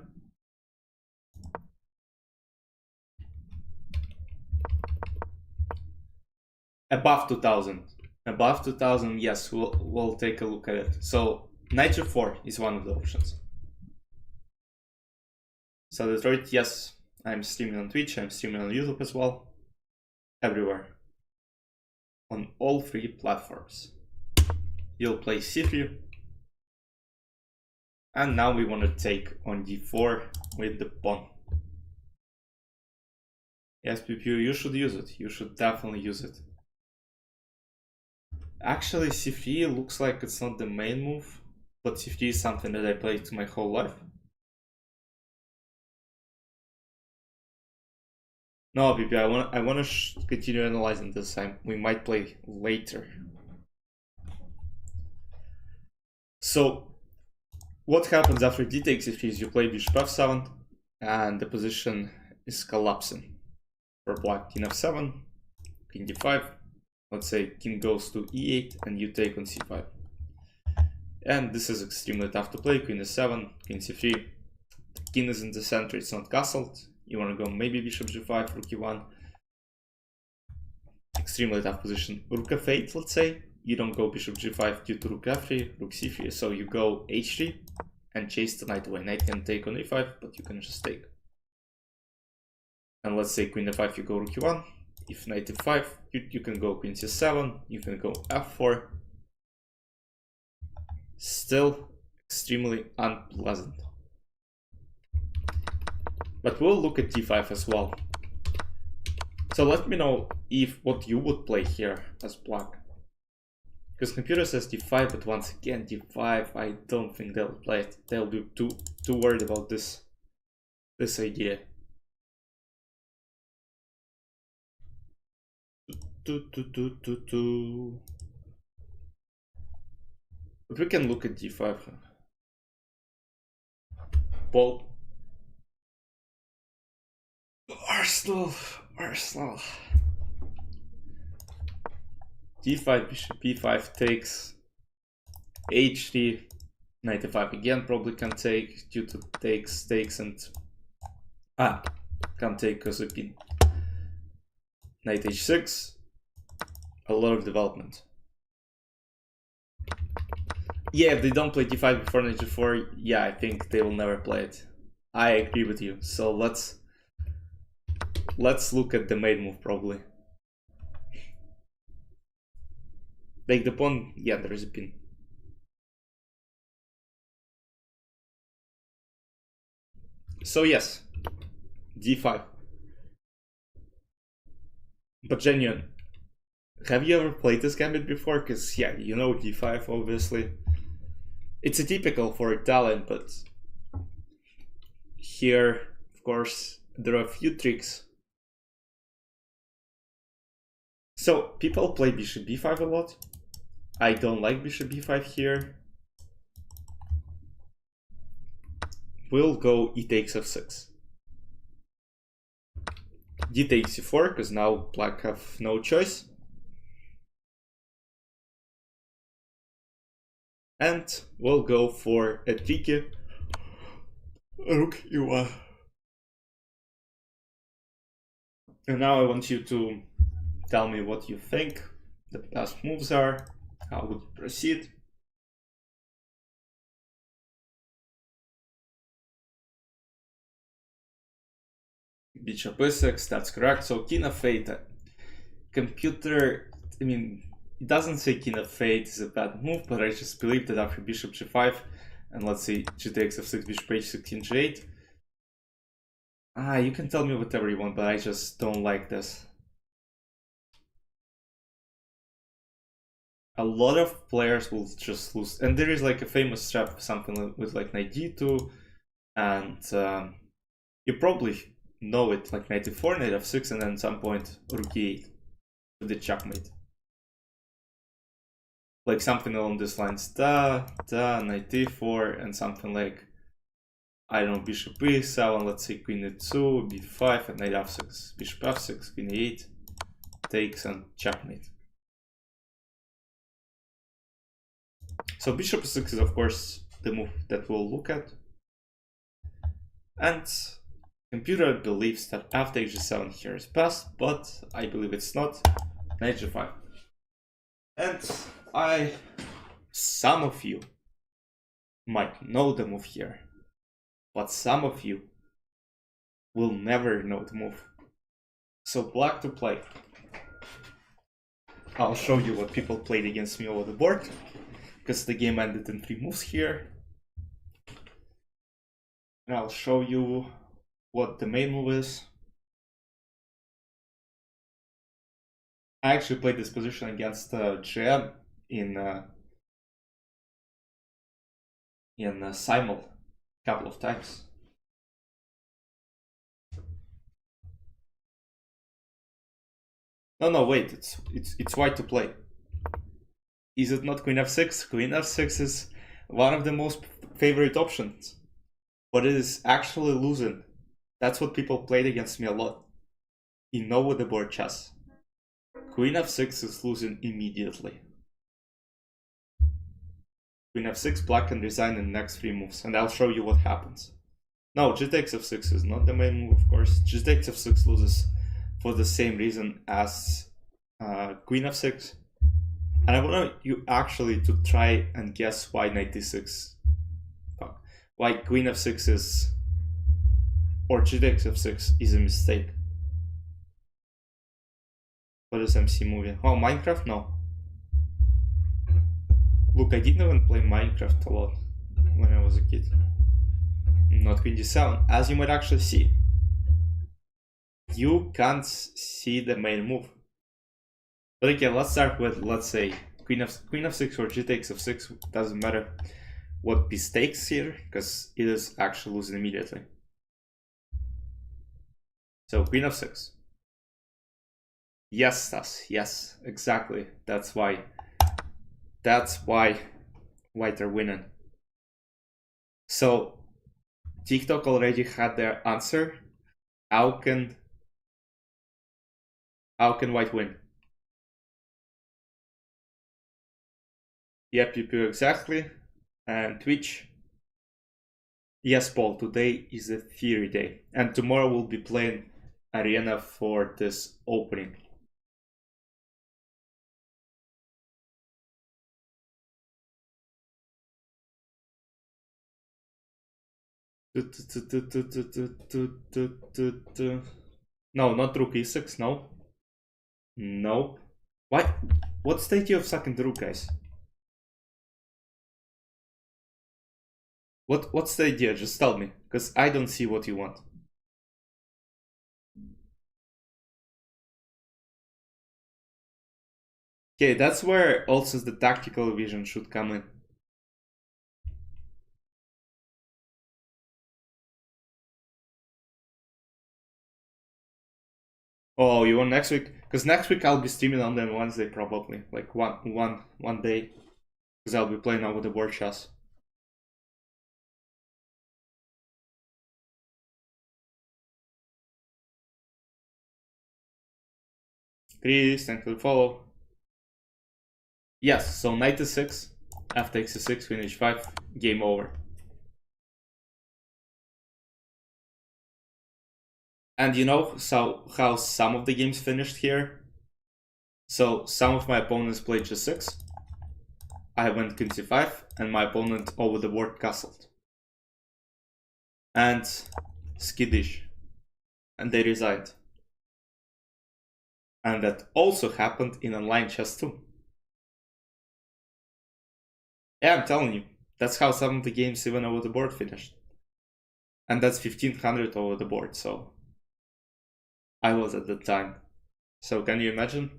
Above 2000. Above 2000, yes, we'll take a look at it. So knight g4 is one of the options. So Detroit, yes, I'm streaming on Twitch, I'm streaming on YouTube as well. Everywhere. On all three platforms. You'll play c3. And now we want to take on d4 with the pawn. Yes, PPU, you should use it. You should definitely use it. Actually, c3 looks like it's not the main move, but c3 is something that I played my whole life. No, PPU, I want to continue analyzing this time. We might play later. So, what happens after d takes c3 is you play bishop f7, and the position is collapsing. For black, king f7, king d5. Let's say king goes to e8 and you take on c5. And this is extremely tough to play. Queen e7, king c3. The king is in the center, it's not castled. You want to go maybe bishop g5, rook e1. Extremely tough position. Rook f8, let's say. You don't go bishop g5 due to rook f3, rook c3. So you go h3 and chase the knight away. Knight can take on e5, but you can just take. And let's say queen f5, you go rook e1. If knight e5, you can go queen c7, you can go f4. Still extremely unpleasant. But we'll look at d5 as well. So let me know if what you would play here as black. Because computer says d5, but once again d5, I don't think they'll play it. They'll be too worried about this idea. But we can look at d5. Paul. Arsenal. d5, bishop b5 takes. h3, knight f5 again probably can take due to takes and can't take because of pin. Knight h6. A lot of development. Yeah, if they don't play d5 before knight g4, yeah, I think they will never play it. I agree with you. So let's look at the main move probably. Like the pawn, yeah, there is a pin. So yes, d5. But genuine. Have you ever played this gambit before? Because, yeah, you know d5, obviously. It's atypical for Italian, but here, of course, there are a few tricks. So, people play bishop b5 a lot. I don't like bishop b5 here. We'll go e takes f6. D takes c4, because now black have no choice. And we'll go for a tricky rook e1. And now I want you to tell me what you think the best moves are, how would you proceed. Bishop e6, that's correct. So king f8, computer, I mean, it doesn't say king f8 is a bad move, but I just believe that after bishop g5, and let's say g takes f6, bishop h6, king g8. You can tell me whatever you want, but I just don't like this. A lot of players will just lose, and there is like a famous trap, something with like knight d2, and you probably know it, like knight e4, knight f6, and then at some point rook e8 with the checkmate. Like something along these lines, knight e4, and something like, I don't know, bishop e7, let's say queen e2, b5, and knight f6, bishop f6, queen e8, takes and checkmate. So bishop e6 is of course the move that we'll look at. And computer believes that f takes g7 here is best, but I believe it's not. Knight g5. And some of you might know the move here, but some of you will never know the move. So black to play. I'll show you what people played against me over the board, because the game ended in 3 moves here. And I'll show you what the main move is. I actually played this position against GM in Simul a couple of times. No, wait, it's white to play. Is it not queen f6? Queen f6 is one of the most favorite options, but it is actually losing. That's what people played against me a lot in over the board chess. Queen f6 is losing immediately. Queen f6, black can resign in the next 3 moves, and I'll show you what happens. No, g takes f6 is not the main move, of course. G takes f6 loses for the same reason as queen f6. And I want you actually to try and guess why knight d6, why queen f6 is, or g takes f6 is a mistake. What is MC movie? Oh, Minecraft? No. Look, I didn't even play Minecraft a lot when I was a kid. Not queen d7, as you might actually see. You can't see the main move. But okay, let's start with, let's say, queen f6 or g takes f6, doesn't matter what piece takes here, because it is actually losing immediately. So queen f6. Yes, Stas, yes, exactly. That's why white are winning. So TikTok already had their answer. How can white win? Yep, exactly. And Twitch. Yes, Paul, today is a theory day. And tomorrow we'll be playing Arena for this opening. No, not rook e6, no. No. Why? What's the idea of sucking the rook, guys? What's the idea? Just tell me, because I don't see what you want. Okay, that's where also the tactical vision should come in. Oh, you want next week? Because next week I'll be streaming on them Wednesday probably, like one day, because I'll be playing over the board chess. Chris, thanks for the follow. Yes, so knight e6, f takes e6, queen h5, game over. And you know how some of the games finished here? So some of my opponents played g6, I went queen c5, and my opponent over the board castled. And skittish. And they resigned. And that also happened in online chess too. Yeah, I'm telling you, that's how some of the games even over the board finished. And that's 1500 over the board, so I was at the time. So can you imagine?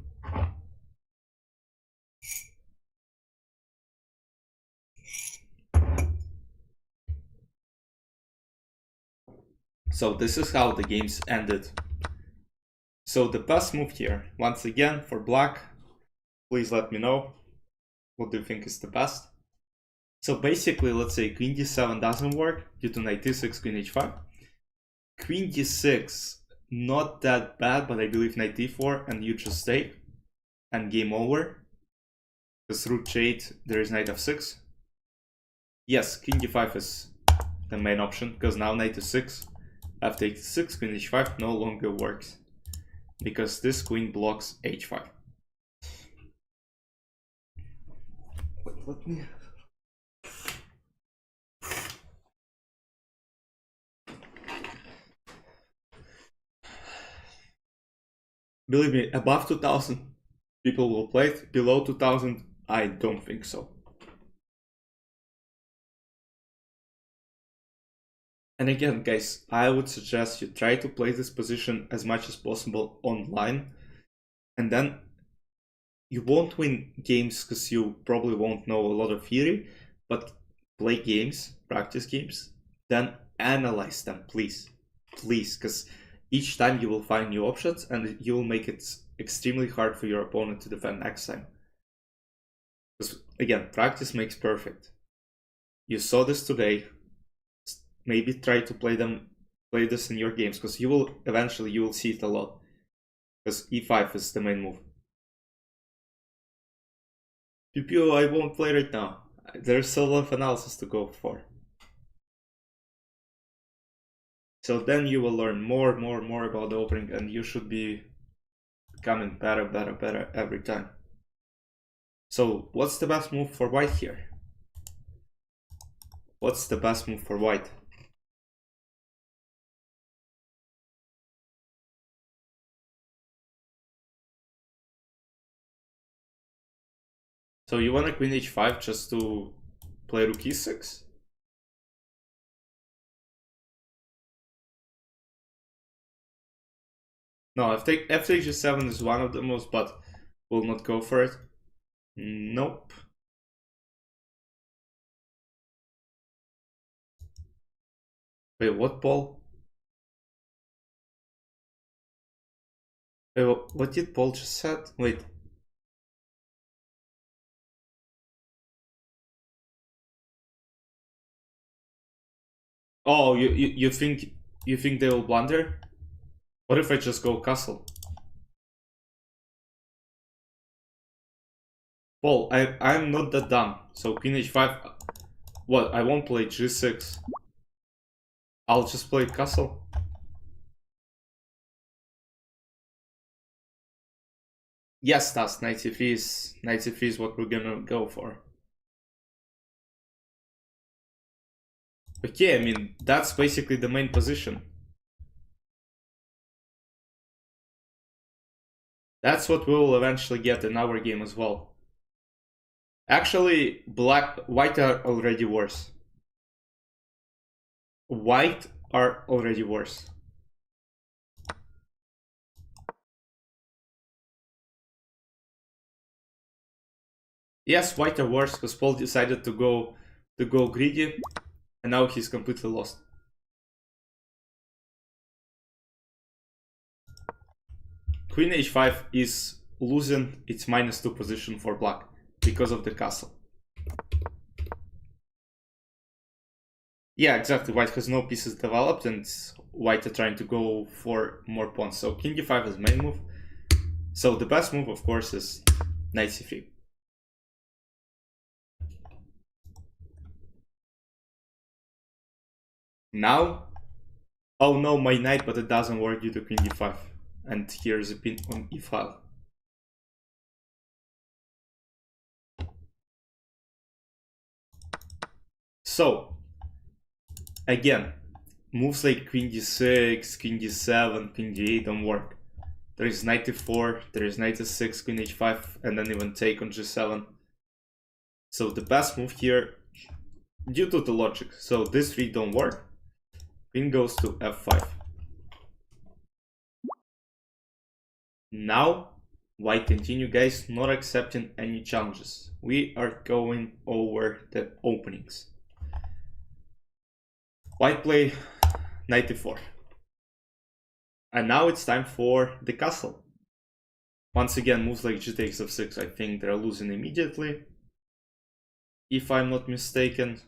So this is how the games ended. So the best move here, once again, for black, please let me know. What do you think is the best? So basically, let's say queen d7 doesn't work due to knight d6, queen h5. Queen d6, not that bad, but I believe knight d4 and you just stay. And game over. Because rook j8, there is knight f6. Yes, king d5 is the main option, because now knight e6, f takes 6, queen h5 no longer works. Because this queen blocks h5. let me... Believe me, above 2000 people will play it. Below 2000, I don't think so. And again, guys, I would suggest you try to play this position as much as possible online. And then you won't win games because you probably won't know a lot of theory, but play games, practice games, then analyze them, please. Please, because each time you will find new options and you will make it extremely hard for your opponent to defend next time. Because again, practice makes perfect. You saw this today. Maybe try to play this in your games, because you will eventually see it a lot. Because e5 is the main move. Pew pew, I won't play right now. There's still a lot of analysis to go for. So then you will learn more about the opening, and you should be becoming better every time. So what's the best move for white here? What's the best move for white? So you want to queen h5 just to play rook e6? No, f takes g7 is one of the moves, but we'll not go for it. Nope. Wait, what, Paul? Wait, what did Paul just said? Wait. Oh, you think they will blunder? What if I just go castle? Paul, I'm not that dumb. So queen h5. What? I won't play g6. I'll just play castle. Yes, that's knight c3 is what we're gonna go for. Okay, I mean, that's basically the main position. That's what we will eventually get in our game as well. Actually, white are already worse. White are already worse. Yes, white are worse because Paul decided to go greedy, and now he's completely lost. Queen h5 is losing its -2 position for black because of the castle. Yeah, exactly. White has no pieces developed, and white are trying to go for more pawns. So king d5 is main move. So the best move, of course, is knight c3. Now, oh no, my knight, but it doesn't work due to queen d5. And here's a pin on e file. So, again, moves like queen d6, queen d7, queen d8 don't work. There is knight e4, there is knight e6, queen h5, and then even take on g7. So the best move here, due to the logic, so this three don't work, queen goes to f5. Now, white continue, guys, not accepting any challenges. We are going over the openings. White play knight e4. And now it's time for the castle. Once again, moves like g takes f6, I think they're losing immediately. If I'm not mistaken.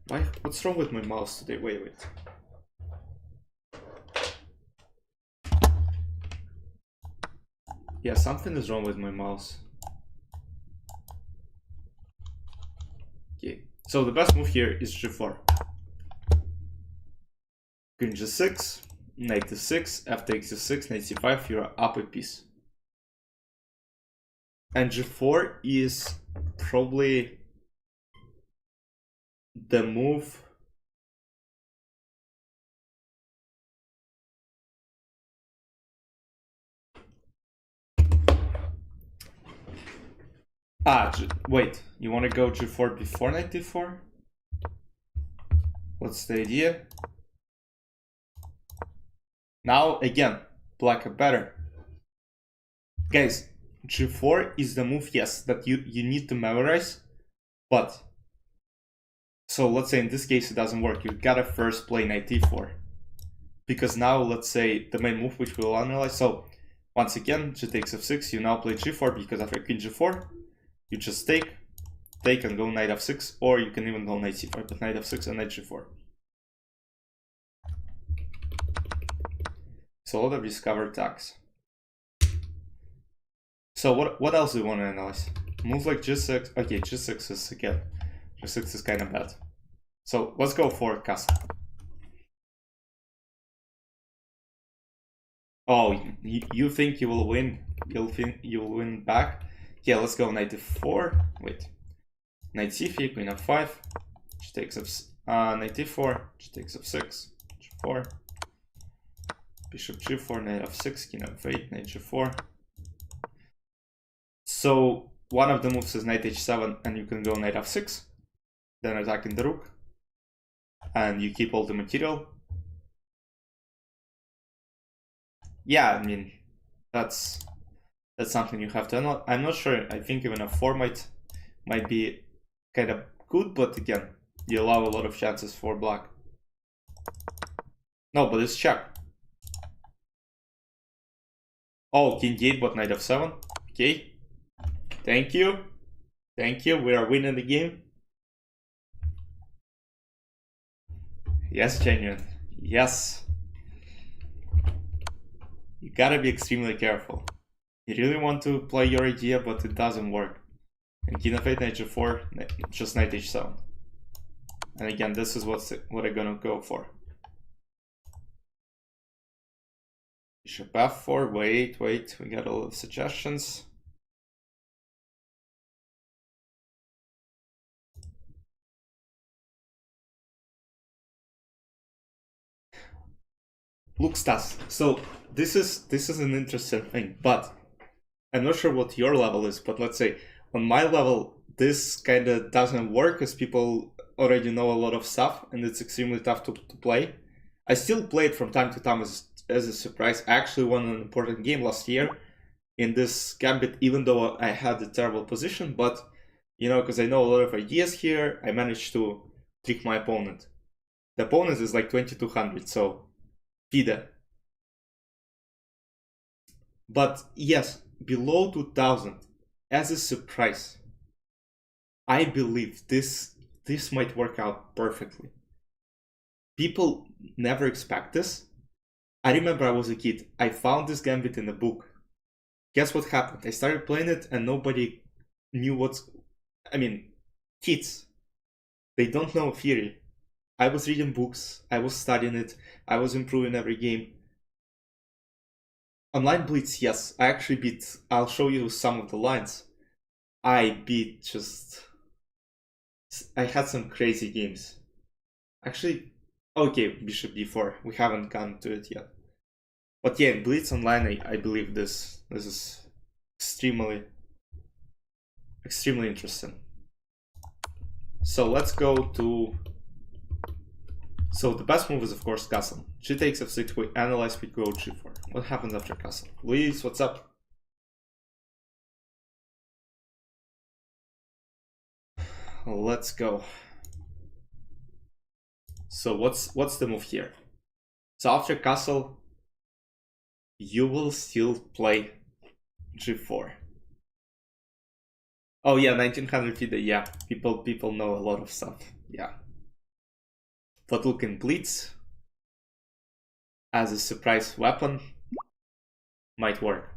What's wrong with my mouse today? Wait. Yeah, something is wrong with my mouse. Okay, so the best move here is g4. Queen g6, knight e6, f takes e6, knight c5, you're up a piece. And g4 is probably the move. Wait, you want to go g4 before knight d4? What's the idea? Now, again, black are better. Guys, g4 is the move, yes, that you need to memorize, but... So let's say in this case it doesn't work. You gotta first play knight d4. Because now, let's say, the main move which we'll analyze. So, once again, g takes f6, you now play g4 because after queen g4, you just take and go knight f6, or you can even go knight c5, but knight f6 and knight g4. So a lot of discovered attacks. So what else do you want to analyze? Moves like g6. Okay, g6 is again. g6 is kind of bad. So let's go for castle. Oh, you think you will win? You'll think you will win back? Yeah, let's go knight d4. Wait, knight c3, queen f5. She takes knight d4. She takes f6. g4. Bishop g4, knight f6, king f8, knight g4. So one of the moves is knight h7, and you can go knight f6, then attacking the rook, and you keep all the material. Yeah, I mean, that's something you have to analyze. I'm not sure. I think even f4 might be kind of good, but again, you allow a lot of chances for black. No, but it's check. Oh, king d8, but knight f7. Okay. Thank you. Thank you. We are winning the game. Yes, genuine. Yes. You gotta be extremely careful. You really want to play your idea, but it doesn't work. And king f8, knight g4, just knight h7. And again, this is what I'm gonna go for. Bishop f4. Wait. We got a lot of suggestions. Look, Stas. So this is an interesting thing, but I'm not sure what your level is. But let's say on my level, this kind of doesn't work because people already know a lot of stuff, and it's extremely tough to play. I still play it from time to time as a surprise. I actually won an important game last year in this gambit, even though I had a terrible position. But you know, because I know a lot of ideas here, I managed to trick my opponent. The opponent is like 2200, so. But yes, below 2000 as a surprise, I believe this might work out perfectly. People never expect this. I remember I was a kid. I found this gambit in a book. Guess what happened? I started playing it and nobody knew kids. They don't know theory. I was reading books, I was studying it, I was improving every game. Online Blitz, yes, I actually beat, I'll show you some of the lines. I had some crazy games. Actually, okay, Bishop d4, we haven't gone to it yet. But yeah, Blitz Online, I believe this is extremely interesting. So let's go to... So the best move is of course castle. G takes f6, we analyze, we go g4. What happens after castle? Luis, what's up? Let's go. So what's the move here? So after castle, you will still play g4. Oh yeah, 1900 FIDE, yeah. People know a lot of stuff, yeah. But look, in Blitz, as a surprise weapon, might work.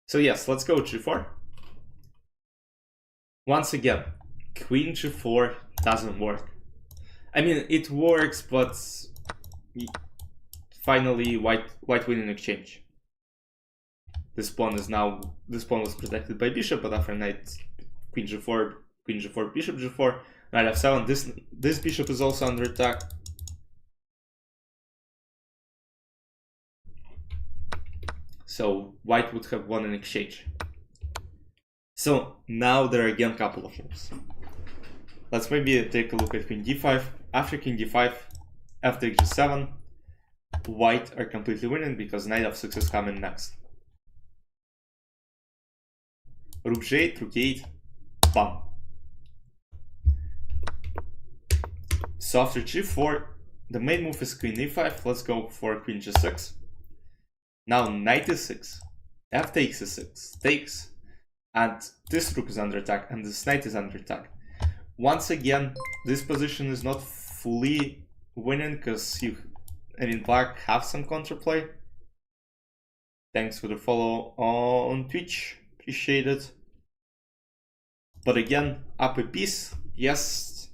So yes, let's go g4. Once again, queen g4 doesn't work. I mean, it works, but finally white winning exchange. This pawn was protected by bishop, but after knight, queen g4, bishop g4, knight f7. This bishop is also under attack. So white would have won an exchange. So now there are again a couple of moves. Let's maybe take a look at queen d5. After king d5, f takes g7. White are completely winning because knight f6 is coming next. Rook g8, rook e8, bam. So after g4, the main move is queen e5. Let's go for queen g6. Now knight e6, f takes e6, takes, and this rook is under attack, and this knight is under attack. Once again, this position is not fully winning because black have some counterplay. Thanks for the follow on Twitch, appreciate it. But again, up a piece. Yes,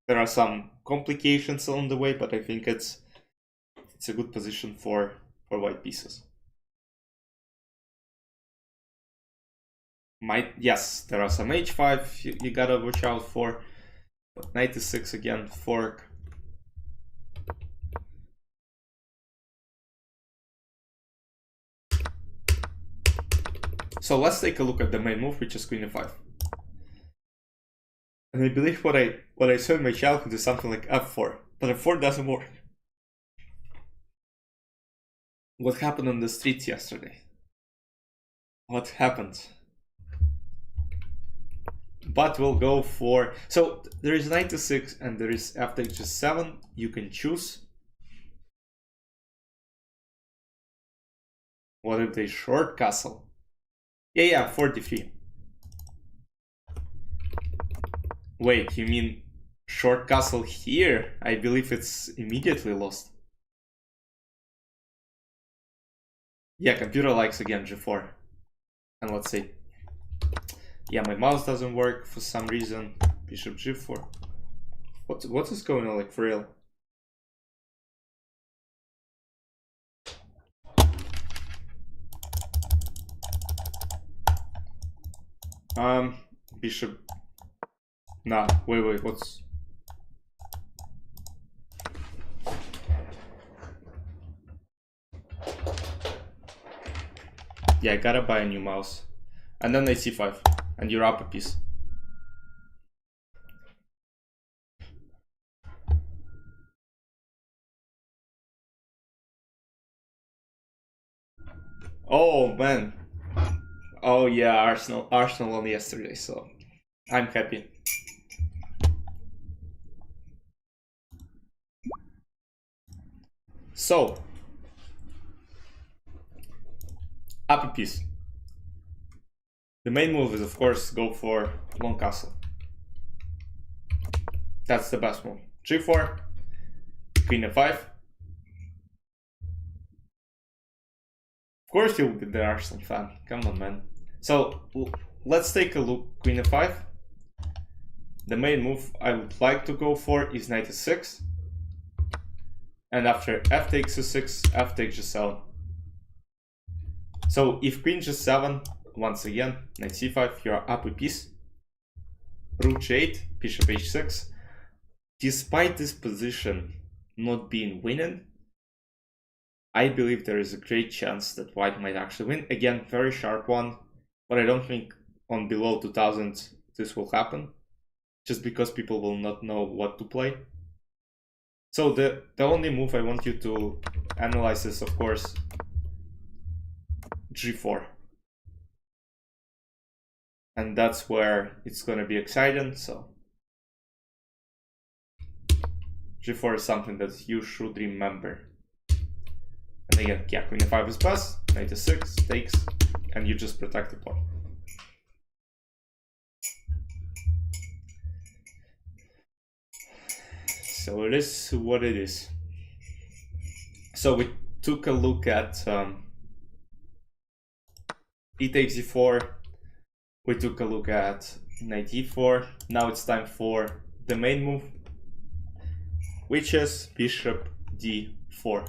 there are some complications on the way, but I think it's a good position for white pieces. Yes, there are some h5 you gotta watch out for, but knight e6 again, fork. So let's take a look at the main move, which is queen e5. And I believe what I saw in my childhood is something like f4, but f4 doesn't work. What happened on the streets yesterday? What happened? But we'll go for, so there is knight e6 and there is f takes g7. You can choose. What if they short castle? Yeah, 43. Wait, you mean short castle here? I believe it's immediately lost. Yeah, computer likes again g4. And let's say, yeah, my mouse doesn't work for some reason. Bishop g4. What is going on, like, for real? Bishop. Nah, wait, what's... Yeah, I gotta buy a new mouse. And then knight c5. And you're up a piece. Oh, man. Oh, yeah, Arsenal won yesterday, so I'm happy. So, up a piece. The main move is, of course, go for long castle. That's the best move. g4, queen f5. Of course you'll be the Arsenal fan. Come on, man. So, let's take a look. Queen f5. The main move I would like to go for is knight e6. And after f takes e6, f takes g7. So if queen g7, once again, knight c5, you're up a piece. Rook g8, bishop h6. Despite this position not being winning, I believe there is a great chance that white might actually win. Again, very sharp one, but I don't think on below 2000 this will happen, just because people will not know what to play. So the only move I want you to analyze is, of course, g4. And that's where it's going to be exciting. So g4 is something that you should remember. And again, yeah, queen f5 is best, knight e6 takes, and you just protect the pawn. So it is what it is. So we took a look at e takes e4. We took a look at knight e4. Now it's time for the main move, which is bishop d5. 4.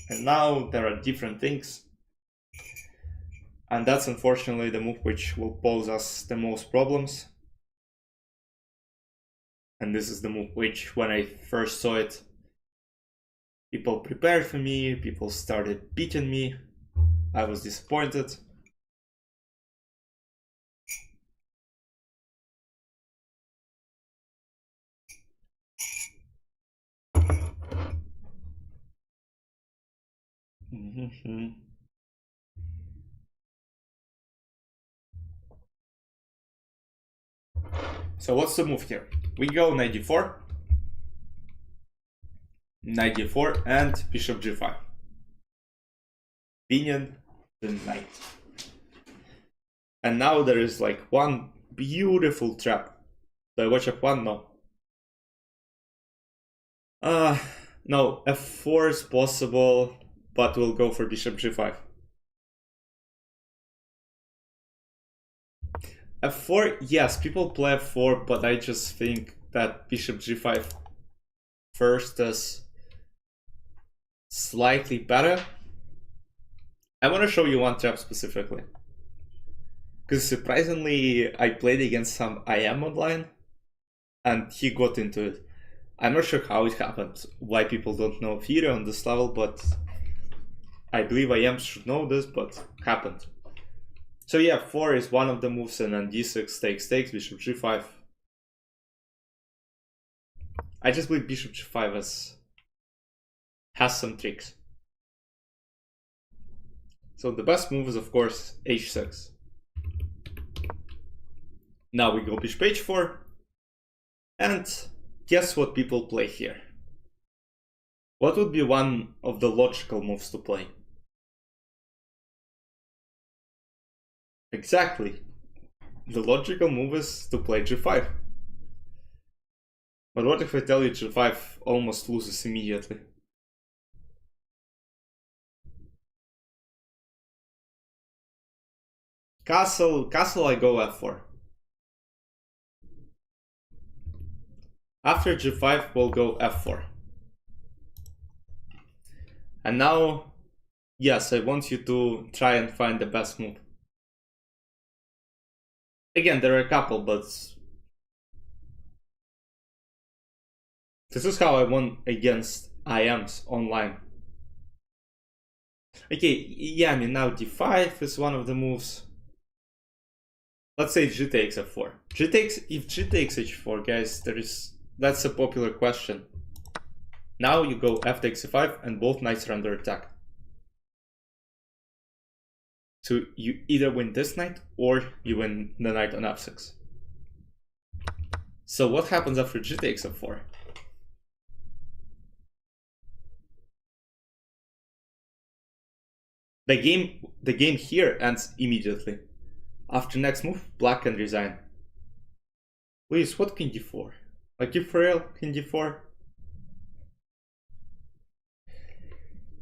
And now there are different things. And that's unfortunately the move which will pose us the most problems. And this is the move which, when I first saw it, people prepared for me, people started beating me. I was disappointed. So what's the move here? We go knight d4, knight d4, and bishop g5. Pinion the knight. And now there is like one beautiful trap. Do I watch f1? No. No, f4 is possible, but we'll go for bishop g5. f4, yes, people play f4, but I just think that bishop g5 first is slightly better. I want to show you one trap specifically, because surprisingly I played against some IM online and he got into it. I'm not sure how it happened, why people don't know theory on this level, but I believe IMs should know this, but happened. So yeah, 4 is one of the moves, and then d6 takes, bishop g5. I just believe bishop g5 has some tricks. So the best move is of course h6. Now we go bishop h4, and guess what people play here? What would be one of the logical moves to play? Exactly. The logical move is to play g5. But what if I tell you g5 almost loses immediately? Castle, I go f4. After g5, we'll go f4. And now, yes, I want you to try and find the best move. Again, there are a couple, but this is how I won against IMs online. Okay, yeah, I mean now d5 is one of the moves. Let's say g takes f4. If g takes h4, guys, that's a popular question. Now you go f takes e5 and both knights are under attack. So you either win this knight or you win the knight on f6. So what happens after g takes f4? The game here ends immediately. After next move, black can resign. Please, what king d4? Like if for real, king d4?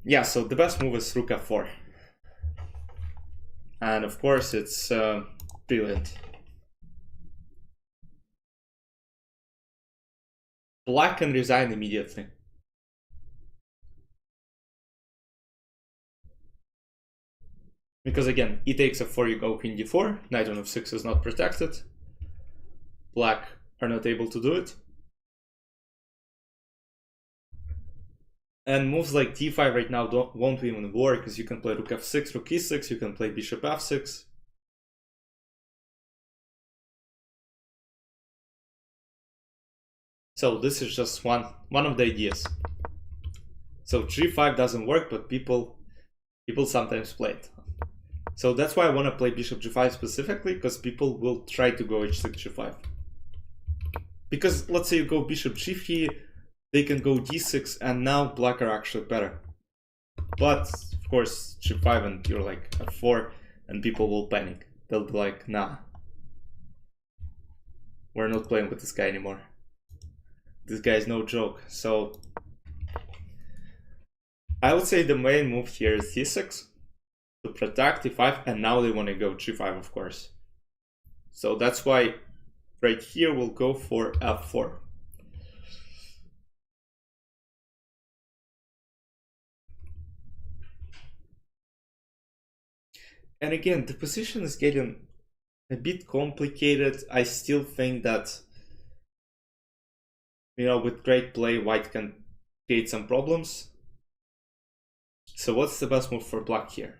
Yeah, so the best move is rook f4. And of course it's brilliant. Black can resign immediately. Because again, e takes f4, you go queen d4, knight on f6 is not protected. Black are not able to do it. And moves like d5 right now won't even work, because you can play rook f6, rook e6, you can play bishop f6. So this is just one of the ideas. So g5 doesn't work, but people sometimes play it. So that's why I want to play bishop g5 specifically, because people will try to go h6 g5. Because let's say you go bishop g3, they can go d6, and now black are actually better. But of course g5 and you're like f4, and people will panic. They'll be like, nah, we're not playing with this guy anymore. This guy is no joke. So I would say the main move here is d6 to protect e5, and now they want to go g5, of course. So that's why right here we'll go for f4. And again, the position is getting a bit complicated. I still think that, you know, with great play, white can create some problems. So what's the best move for black here?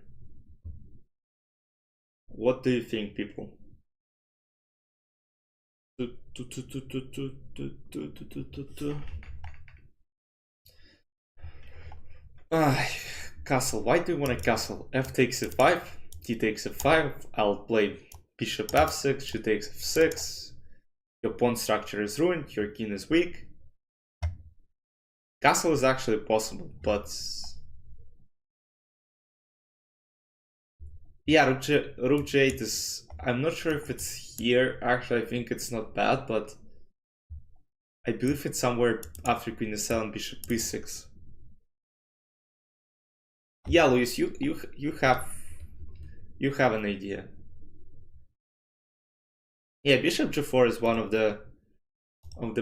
What do you think, people? Castle. Why do you want a castle? F takes f5, d takes f5. I'll play bishop f6, she takes f6. Your pawn structure is ruined, your king is weak. Castle is actually possible, but yeah, rook g8 is. I'm not sure if it's here. Actually, I think it's not bad, but I believe it's somewhere after queen e7, bishop b6. Yeah, Luis, you have an idea. Yeah, bishop g4 is one of the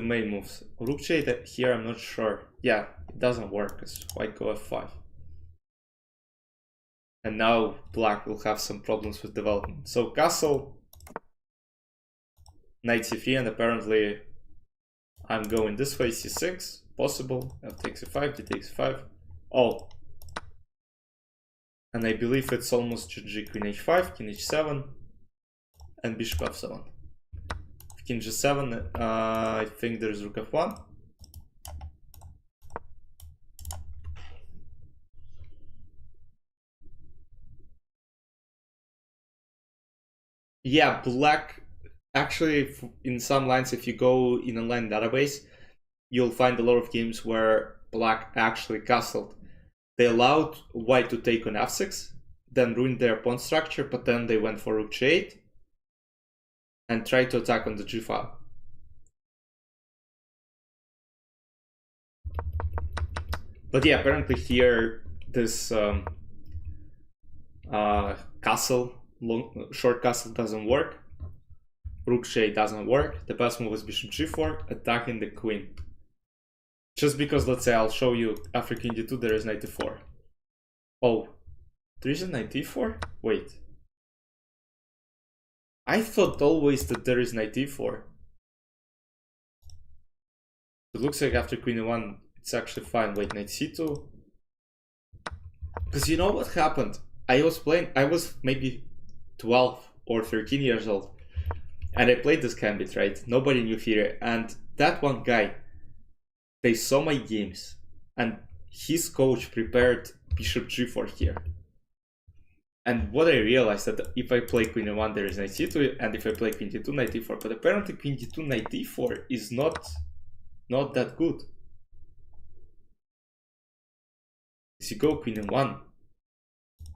main moves. Rook g8 here, I'm not sure. Yeah, it doesn't work because white go f5. And now black will have some problems with development. So castle, knight c3, and apparently I'm going this way, c6, possible. F takes e5, d takes e5. Oh. And I believe it's almost GG, queen h5, king h7, and bishop f7. King g7, I think there's rook f1. Yeah, black, actually, in some lines, if you go in a line database, you'll find a lot of games where black actually castled. They allowed white to take on f6, then ruined their pawn structure, but then they went for rook g8 and tried to attack on the g file. But yeah, apparently here this castle, short castle doesn't work. Rook g8 doesn't work. The best move is bishop g4, attacking the queen. Just because, let's say, I'll show you after king d2 there is knight e4. Oh, there is a knight e4? Wait. I thought always that there is knight e4. It looks like after queen e1 it's actually fine. Wait, knight c2. Because you know what happened? I was maybe 12 or 13 years old. And I played this gambit, right? Nobody knew theory. And that one guy, they saw my games. And his coach prepared bishop g4 here. And what I realized that if I play queen e1, there is knight c2, and if I play queen d2, knight e4. But apparently queen d2, knight e4 is not that good. So you go queen e1.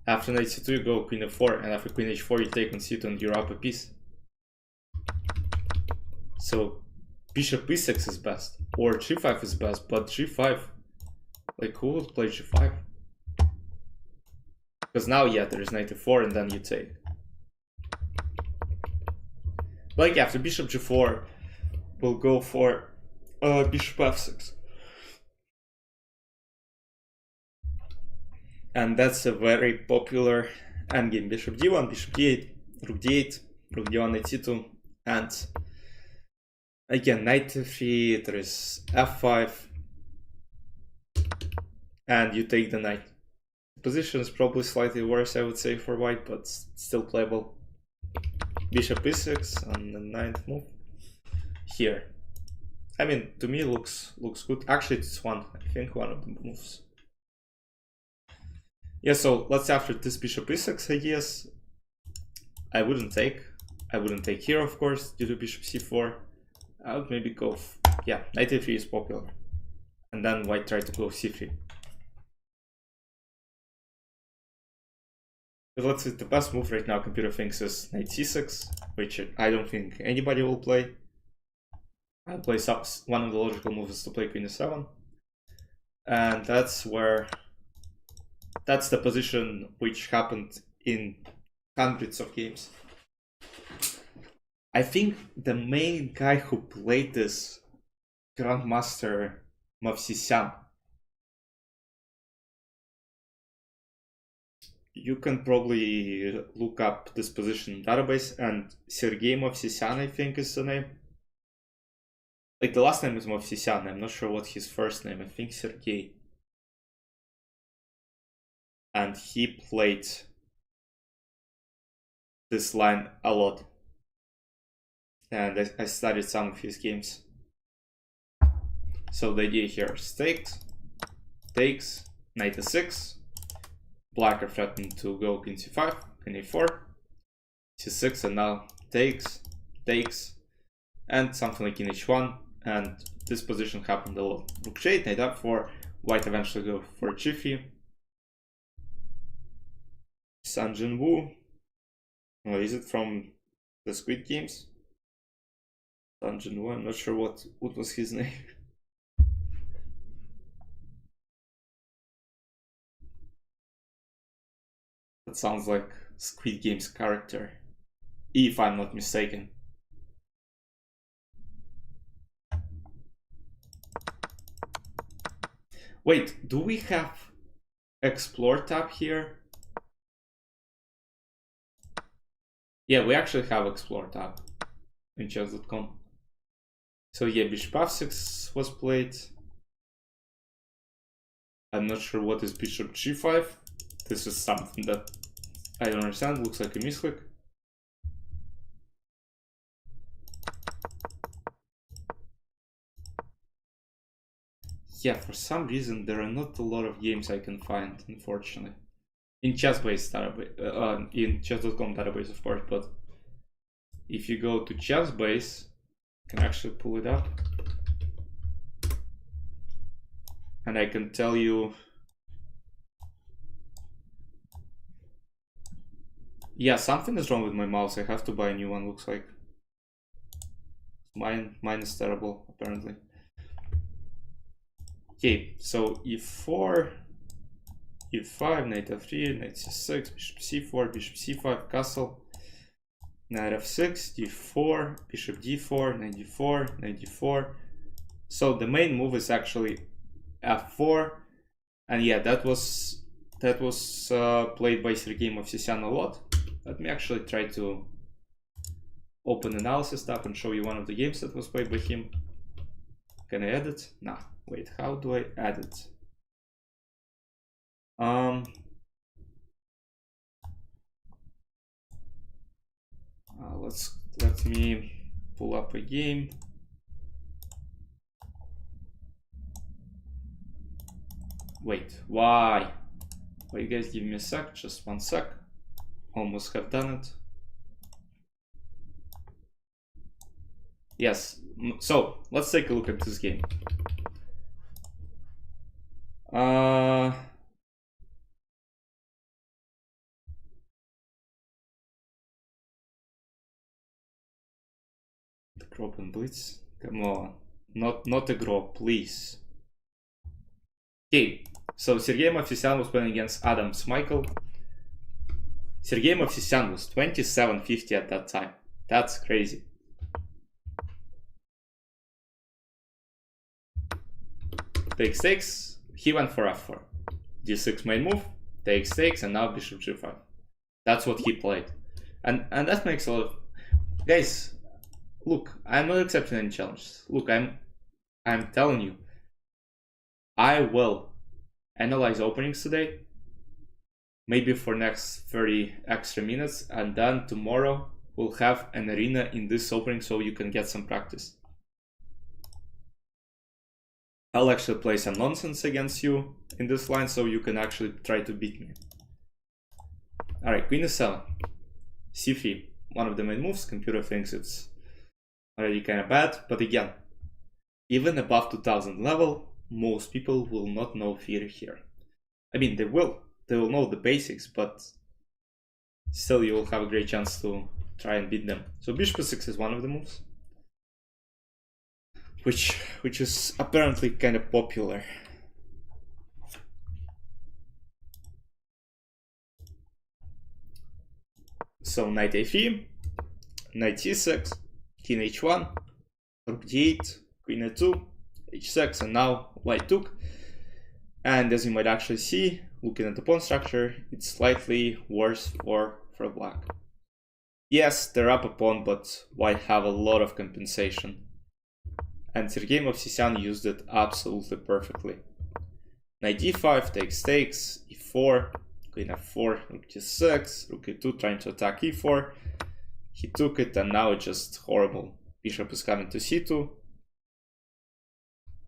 After knight c2, you go queen e4, and after queen h4, you take on c2 and you're up a piece. So bishop e6 is best, or g5 is best, but g5, like who would play g5? Because now, yeah, there's knight e4 and then you take. Like after bishop g4, we'll go for bishop f6. And that's a very popular endgame. Bishop d1, bishop d8, rook d8, rook d1, knight c2, and again, knight f3, there is f5, and you take the knight. The position is probably slightly worse, I would say, for white, but still playable. Bishop e6 on the ninth move. Here. I mean, to me, looks good. Actually, it's one of the moves. Yeah, so let's say after this bishop e6, I guess I wouldn't take. I wouldn't take here, of course, due to bishop c4. I would maybe go, yeah, knight a3 is popular. And then white tried to go c3. But let's say the best move right now, computer thinks, is knight c6, which I don't think anybody will play. I'll play one of the logical moves is to play queen e7. And that's the position which happened in hundreds of games. I think the main guy who played this, grandmaster Mavsisyan, you can probably look up this position database, and Sergei Movsisyan, I think, is the name. Like, the last name is Movsisyan. I'm not sure what his first name. I think Sergei. And he played this line a lot. And I studied some of his games. So the idea here is takes, knight e6. Black are threatened to go king c5, king a4, c6, and now takes, and something like king h1. And this position happened a lot. Rook h8, knight f4, white eventually go for g3. Sun Jinwoo. Oh, is it from the Squid Games? Sun Jinwoo, I'm not sure what was his name. That sounds like Squid Games character, if I'm not mistaken. Wait, do we have Explore tab here? Yeah, we actually have Explore tab in chess.com. So yeah, bishop f6 was played. I'm not sure what is bishop g5. This is something that I don't understand. Looks like a misclick. Yeah, for some reason there are not a lot of games I can find, unfortunately. In chess-based database, in chess.com database, of course, but if you go to chess-base, you can actually pull it up. And I can tell you, yeah, something is wrong with my mouse. I have to buy a new one, looks like. Mine is terrible, apparently. Okay, so e4, e5, knight f3, knight c6, bishop c4, bishop c5, castle, knight f6, d4, bishop d4, knight d4, knight d4. So the main move is actually f4, and yeah, that was played by Sergei Movsisyan a lot. Let me actually try to open analysis tab and show you one of the games that was played by him. Can I edit? Nah, wait, how do I edit? Let me pull up a game. Wait, why? Wait, guys, give me a sec, just one sec. Almost have done it. Yes, so let's take a look at this game. The Grop and Blitz. Come on, not a Grop, please. Okay, so Sergei Movsisyan was playing against Adam Michael. Sergei Movsisyan was 2750 at that time. That's crazy. Takes, he went for f4. d6 main move, takes, and now bishop g5. That's what he played. And that makes a lot of... Guys, look, I'm not accepting any challenges. Look, I'm telling you, I will analyze openings today, maybe for next 30 extra minutes, and then tomorrow we'll have an arena in this opening so you can get some practice. I'll actually play some nonsense against you in this line so you can actually try to beat me. Alright, queen e7, c3, one of the main moves. Computer thinks it's already kind of bad, but again, even above 2000 level, most people will not know theory here. I mean, they will know the basics, but still you will have a great chance to try and beat them. So bishop e6 is one of the moves, which is apparently kind of popular. So knight a3, knight c6, king h1, rook d8, queen a2, h6, and now white took. And as you might actually see, looking at the pawn structure, it's slightly worse for black. Yes, they're up a pawn, but white have a lot of compensation. And Sergei Movsisyan used it absolutely perfectly. Knight d5 takes, e4, queen f4, rook g6, rook e2 trying to attack e4. He took it and now it's just horrible. Bishop is coming to c2.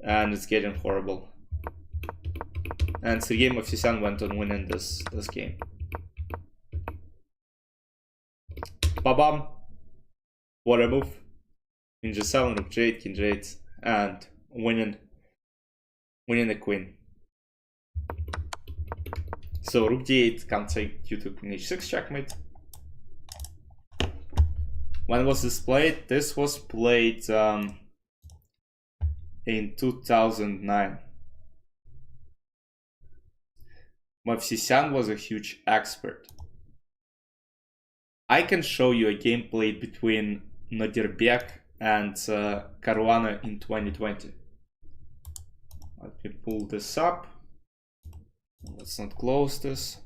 And it's getting horrible. And Sergei Movsisyan went on winning this game. Ba-bam! What a move. King g7, rook g8, king g8, and winning the queen. So rook d8 can't take due to queen h6 checkmate. When was this played? This was played in 2009. Movsisyan was a huge expert. I can show you a game played between Nodirbek and Caruana in 2020. Let me pull this up. Let's not close this.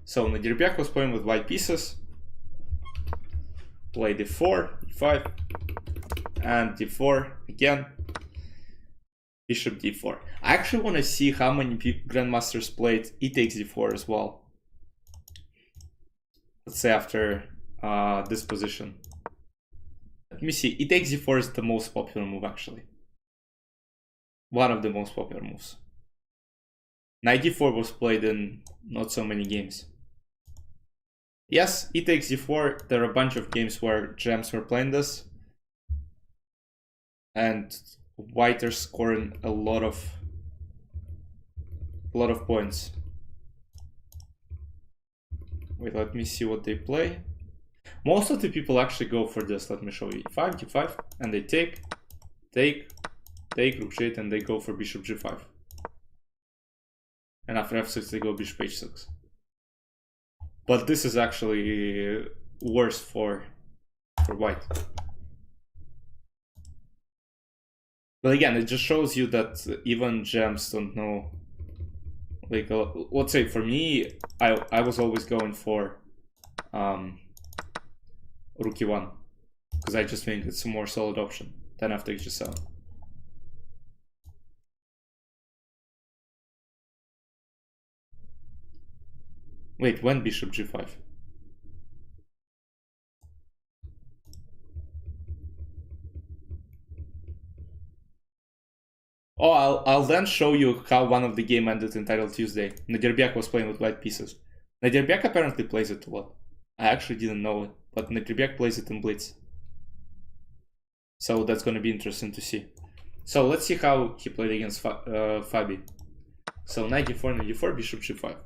So Nodirbek was playing with white pieces. Play d4, e5, and d4 again. Bishop d4. I actually want to see how many grandmasters played e takes d4 as well. Let's say after this position. Let me see. E takes d4 is the most popular move actually. One of the most popular moves. Knight d4 was played in not so many games. Yes, e takes d4. There are a bunch of games where gems were playing this. And white are scoring a lot of points. Wait, let me see what they play. Most of the people actually go for this. Let me show you. E5, d5, and they take, rook g8, and they go for bishop g5. And after f6, they go bishop h6. But this is actually worse for white. But again, it just shows you that even gems don't know. Like, let's say for me, I was always going for rook e1 because I just think it's a more solid option than after h7. Wait, when bishop g5? Oh, I'll then show you how one of the game ended in Title Tuesday. Nodirbek was playing with white pieces. Nodirbek apparently plays it a lot. I actually didn't know it, but Nodirbek plays it in Blitz. So that's going to be interesting to see. So let's see how he played against Fabi. So knight d4, knight d4, bishop g5.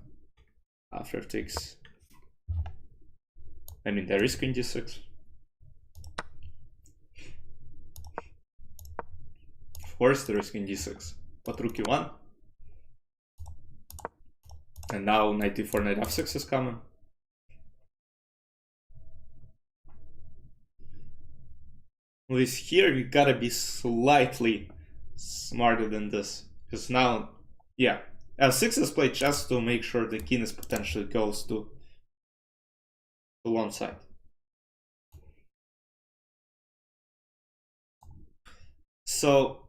After takes. I mean, there is queen d6. Of course, there is queen d6, but rook e1. And now knight d4, knight f6 is coming. With here, you gotta be slightly smarter than this. Because now, yeah, f6 is played just to make sure the king is potentially goes to one side. So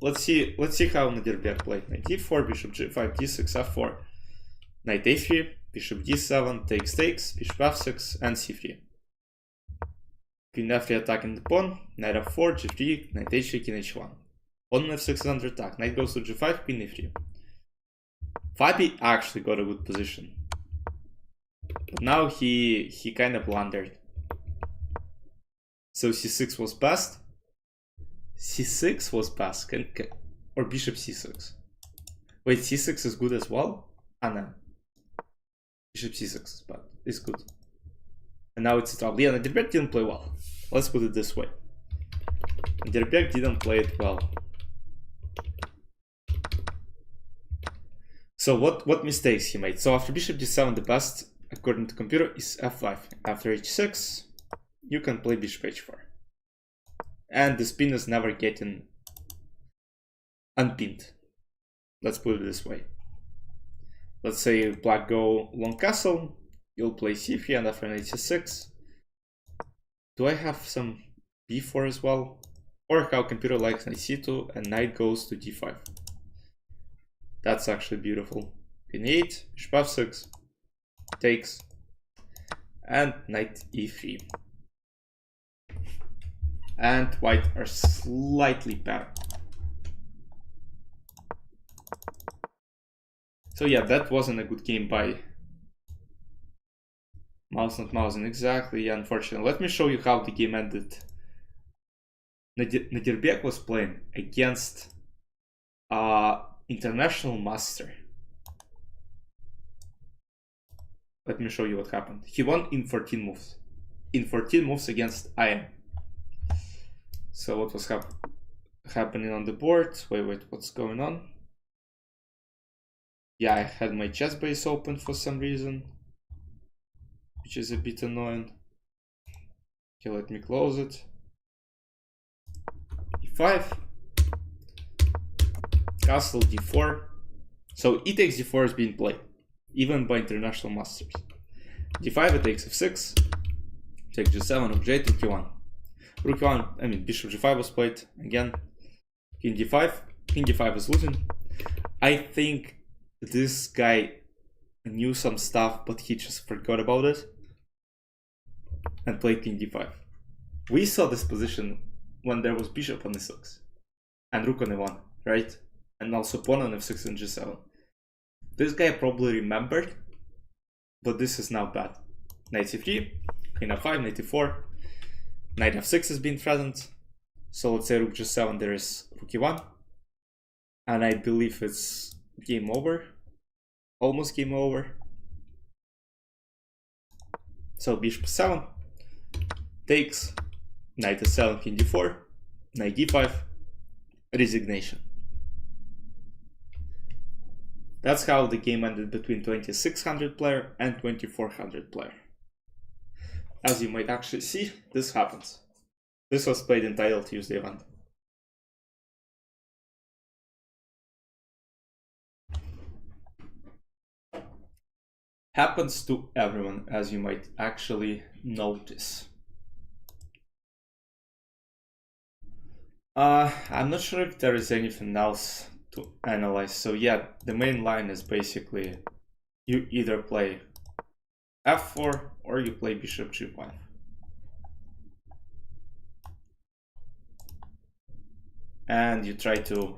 let's see how Nodirbek played. Knight d4, bishop g5, d6, f4, knight a3, bishop d7, takes, bishop f6, and c3. Queen f3 attacking the pawn, knight f4, g3, knight h3, king h1. Pawn f6 is under attack, knight goes to g5, queen e3. Fabi actually got a good position. But now he kind of blundered. So c6 was best. c6 was best, or bishop c6. Wait, c6 is good as well? Ah, no. Bishop c6 is bad. It's good. And now it's trouble. Yeah, Nodirbek didn't play well. Let's put it this way. Nodirbek didn't play it well. So what mistakes he made? So after bishop d7, the best, according to computer, is f5. After h6, you can play bishop h4. And the spin is never getting unpinned. Let's put it this way. Let's say black go long castle, you'll play c3 and after knight c6. Do I have some b4 as well? Or how computer likes knight c2 and knight goes to d5. That's actually beautiful. Queen 8, bishop f6, takes, and knight e3. And white are slightly better. So yeah, that wasn't a good game by Mouse Not Mousing, exactly, unfortunately. Let me show you how the game ended. Nadirbek was playing against international master. Let me show you what happened. He won in 14 moves. In 14 moves against IM. So what was happening on the board? Wait, what's going on? Yeah, I had my chess base open for some reason, which is a bit annoying. Okay, let me close it. e5, castle d4. So e takes d4 is being played, even by international masters. d5, it takes f6, take g7, rook j, rook e1. Rook e1, I mean bishop g5 was played again. King d5, king d5 is losing. I think this guy knew some stuff, but he just forgot about it and played king d5. We saw this position when there was bishop on e6 and rook on e1, right? And also pawn on f6 and g7. This guy probably remembered, but this is now bad. Knight c3, queen f5, knight e4, knight f6 is being threatened. So let's say rook g7, there is rook e1, and I believe it's game over, almost game over. So bishop 7 takes, knight f7, king d4, knight d5, resignation. That's how the game ended between 2600 player and 2400 player. As you might actually see, this happens. This was played in Title Tuesday event. Happens to everyone, as you might actually notice. I'm not sure if there is anything else to analyze. So yeah, the main line is basically you either play f4 or you play bishop g5. And you try to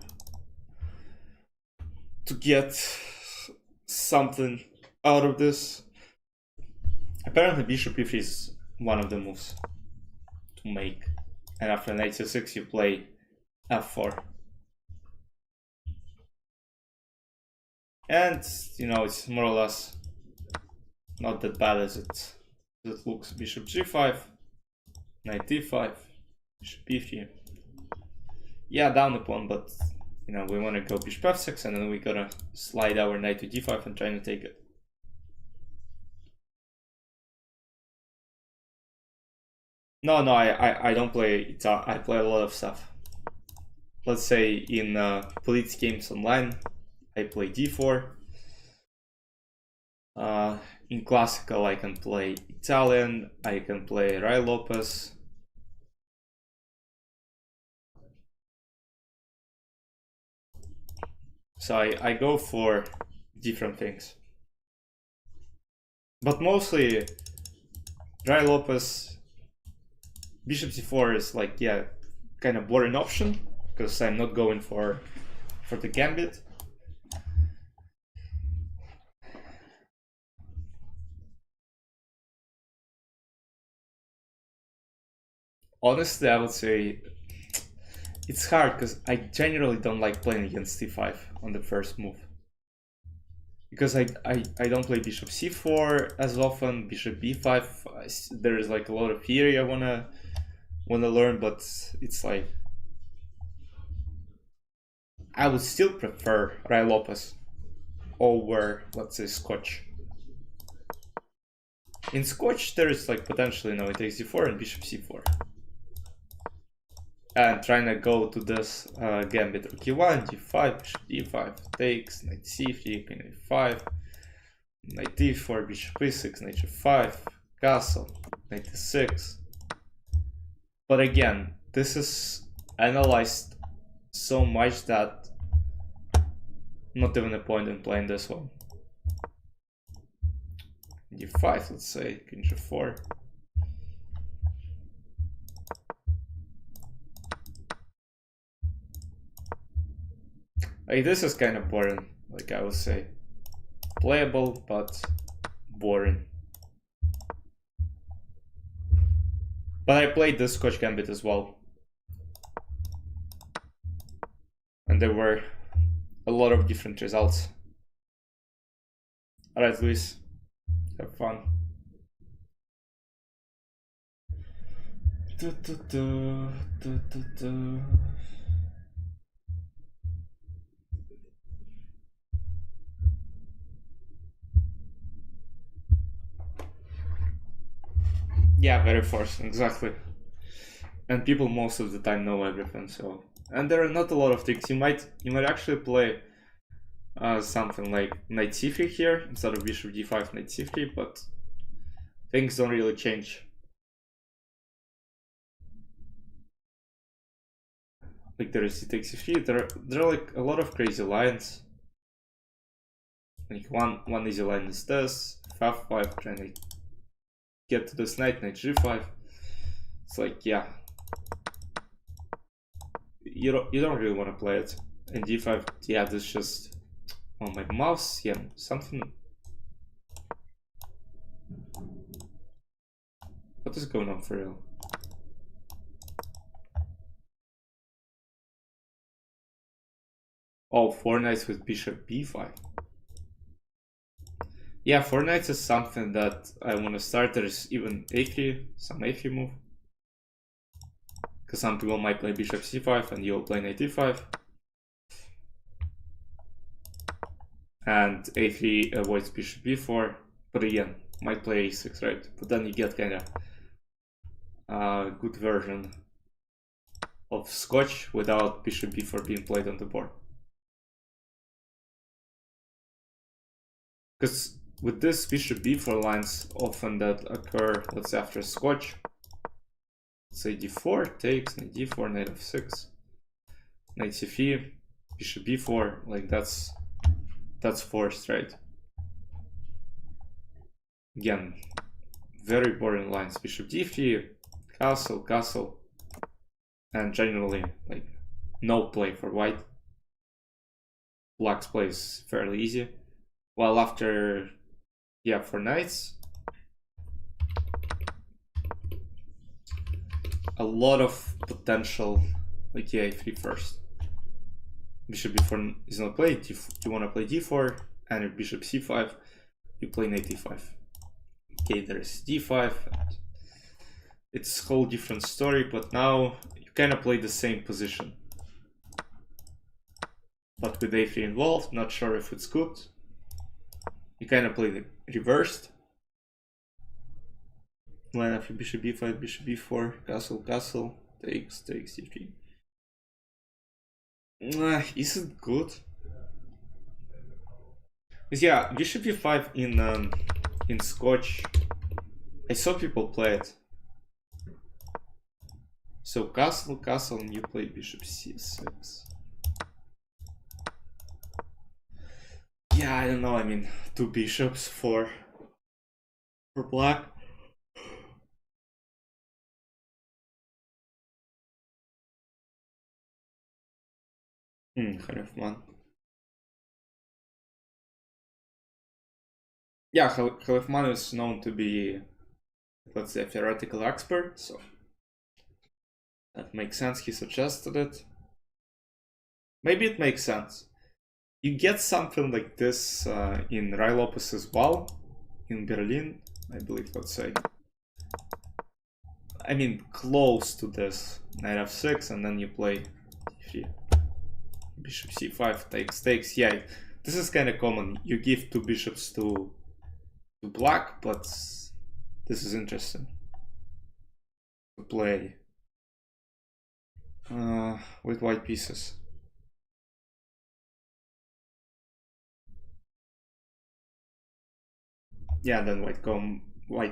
get something out of this. Apparently bishop e3 is one of the moves to make. And after knight c6 you play f4. And you know, it's more or less not that bad as it looks. Bishop g5, knight d5, bishop e3. Yeah, down the pawn, but you know, we want to go bishop f6 and then we gotta slide our knight to d5 and try to take it. No, I don't play I play a lot of stuff. Let's say in police games online, I play d4. In classical, I can play Italian, I can play Rai Lopez. So I go for different things. But mostly Rai Lopez, bishop c4 is like, yeah, kind of boring option because I'm not going for the gambit. Honestly, I would say it's hard because I generally don't like playing against c5 on the first move. Because I don't play bishop c4 as often, bishop b5. There is like a lot of theory I wanna learn, but it's like I would still prefer Rai Lopez over, let's say, Scotch. In Scotch, there is like potentially, you know, it takes d4 and bishop c4. and trying to go to this gambit. Rook e1, g5, bishop d5, takes, knight c3, queen a5, knight d4, bishop e6, knight g5, castle, knight d6. But again, this is analyzed so much that not even a point in playing this one. d5, let's say, queen g4. Like, this is kind of boring, like I would say. Playable, but boring. But I played the Scotch gambit as well. And there were a lot of different results. Alright, Luis, have fun. Yeah, very forced, exactly. And people most of the time know everything, so. And there are not a lot of tricks. You might actually play something like knight c3 here instead of bishop d5, knight c3, but things don't really change. Like there is c takes c3. There are like a lot of crazy lines. Like one easy line is this, f5, trying to get to this knight g5. It's like, yeah, you don't really want to play it. And d5, yeah, this just on my mouse, yeah, something. What is going on for real? Oh, 4 knights with bishop b5. Yeah, 4 knights is something that I want to start. There's even a3, some a3 move. Because some people might play bishop c5 and you'll play knight e5. And a3 avoids bishop b4. But again, might play a6, right? But then you get kind of a good version of Scotch without bishop b4 being played on the board. Because with this bishop b4 lines often that occur, let's say after Scotch, let's say d4 takes, knight d4, knight f6, knight c3, bishop b4, like that's forced, right? Again, very boring lines. Bishop d3, castle, castle, and generally like no play for white. Black's play is fairly easy. While after, yeah, for knights, a lot of potential, like yeah, a3 first. Bishop b4 is not played. You want to play d4, and if bishop c5, you play knight d5. Okay, there's d5. And it's a whole different story, but now you kind of play the same position. But with a3 involved, not sure if it's good. You kind of play the reversed. Line after bishop b5, bishop b4, castle, castle, takes, takes, d3. Is it good? Because yeah, bishop e5 in Scotch, I saw people play it. So castle, castle, and you play bishop c6. Yeah, I don't know. I mean, 2 bishops for black. Khalifman. Yeah, Khalifman is known to be, let's say, a theoretical expert, so that makes sense. He suggested it. Maybe it makes sense. You get something like this in Rai Lopez as well, in Berlin, I believe, let's say. I mean, close to this. Knight f6, and then you play d3. Bishop c5 takes, takes. Yeah, this is kind of common. You give 2 bishops to black, but this is interesting to play. with white pieces. Yeah, then white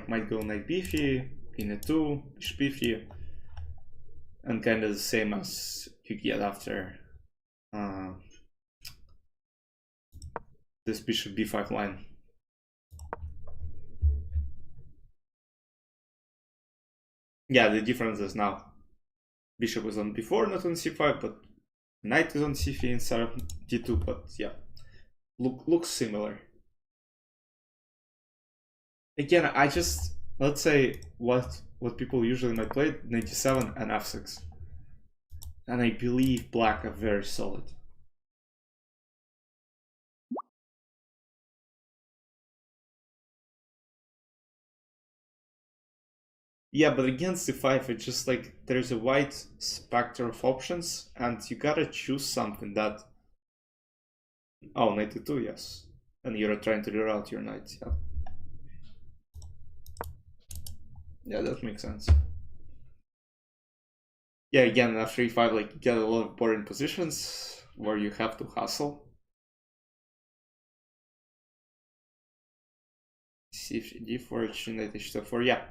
might go knight b3, in a 2, bishop b3, and kind of the same as you get after this bishop b5 line. Yeah, the difference is now bishop is on b4, not on c5, but knight is on c3 instead of d2. But yeah, looks similar. Again, I just, let's say what people usually might play, knight d7 and f6, and I believe black are very solid. Yeah, but against c5, it's just like there's a wide spectrum of options, and you gotta choose something that. Oh, knight d2, yes, and you're trying to reroute your knight. Yeah. Yeah, that makes sense. Yeah, again, after e5, like, you get a lot of boring positions where you have to hustle. C3, d4, h3, knight h4, yeah.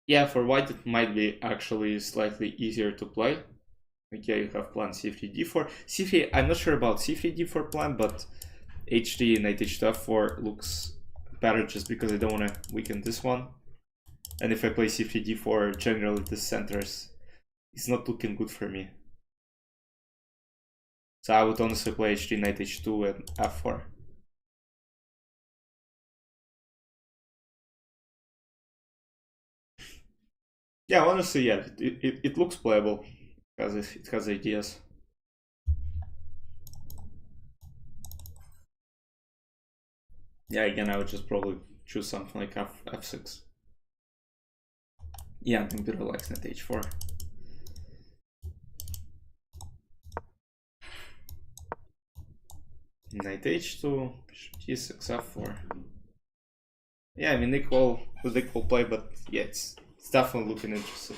Yeah, for white it might be actually slightly easier to play. Okay, you have plan c3, d4. c3, I'm not sure about c3, d4 plan, but h3, knight h2, f4 looks better just because I don't want to weaken this one. And if I play c3, d4, generally the centers is not looking good for me. So I would honestly play h3, knight h2, and f4. Yeah, honestly, yeah, it looks playable because it has ideas. Yeah, again, I would just probably choose something like f6. Yeah, computer likes knight h4. Knight h2, bishop g6, f4. Yeah, I mean, equal play, but yeah, it's definitely looking interesting.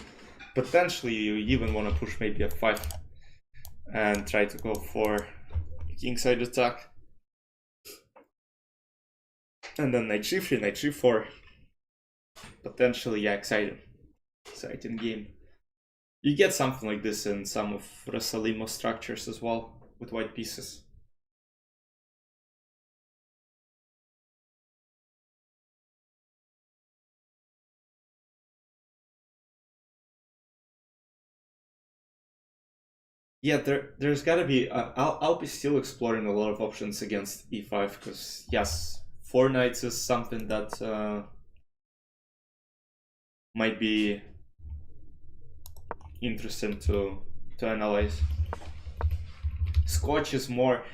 Potentially, you even want to push maybe f5 and try to go for kingside attack. And then knight g3, knight g4. Potentially, yeah, exciting game. You get something like this in some of Rosalimo's structures as well, with white pieces. Yeah, there's gotta be. I'll be still exploring a lot of options against e5 because yes, 4 knights is something that might be interesting to analyze. Scotch is more.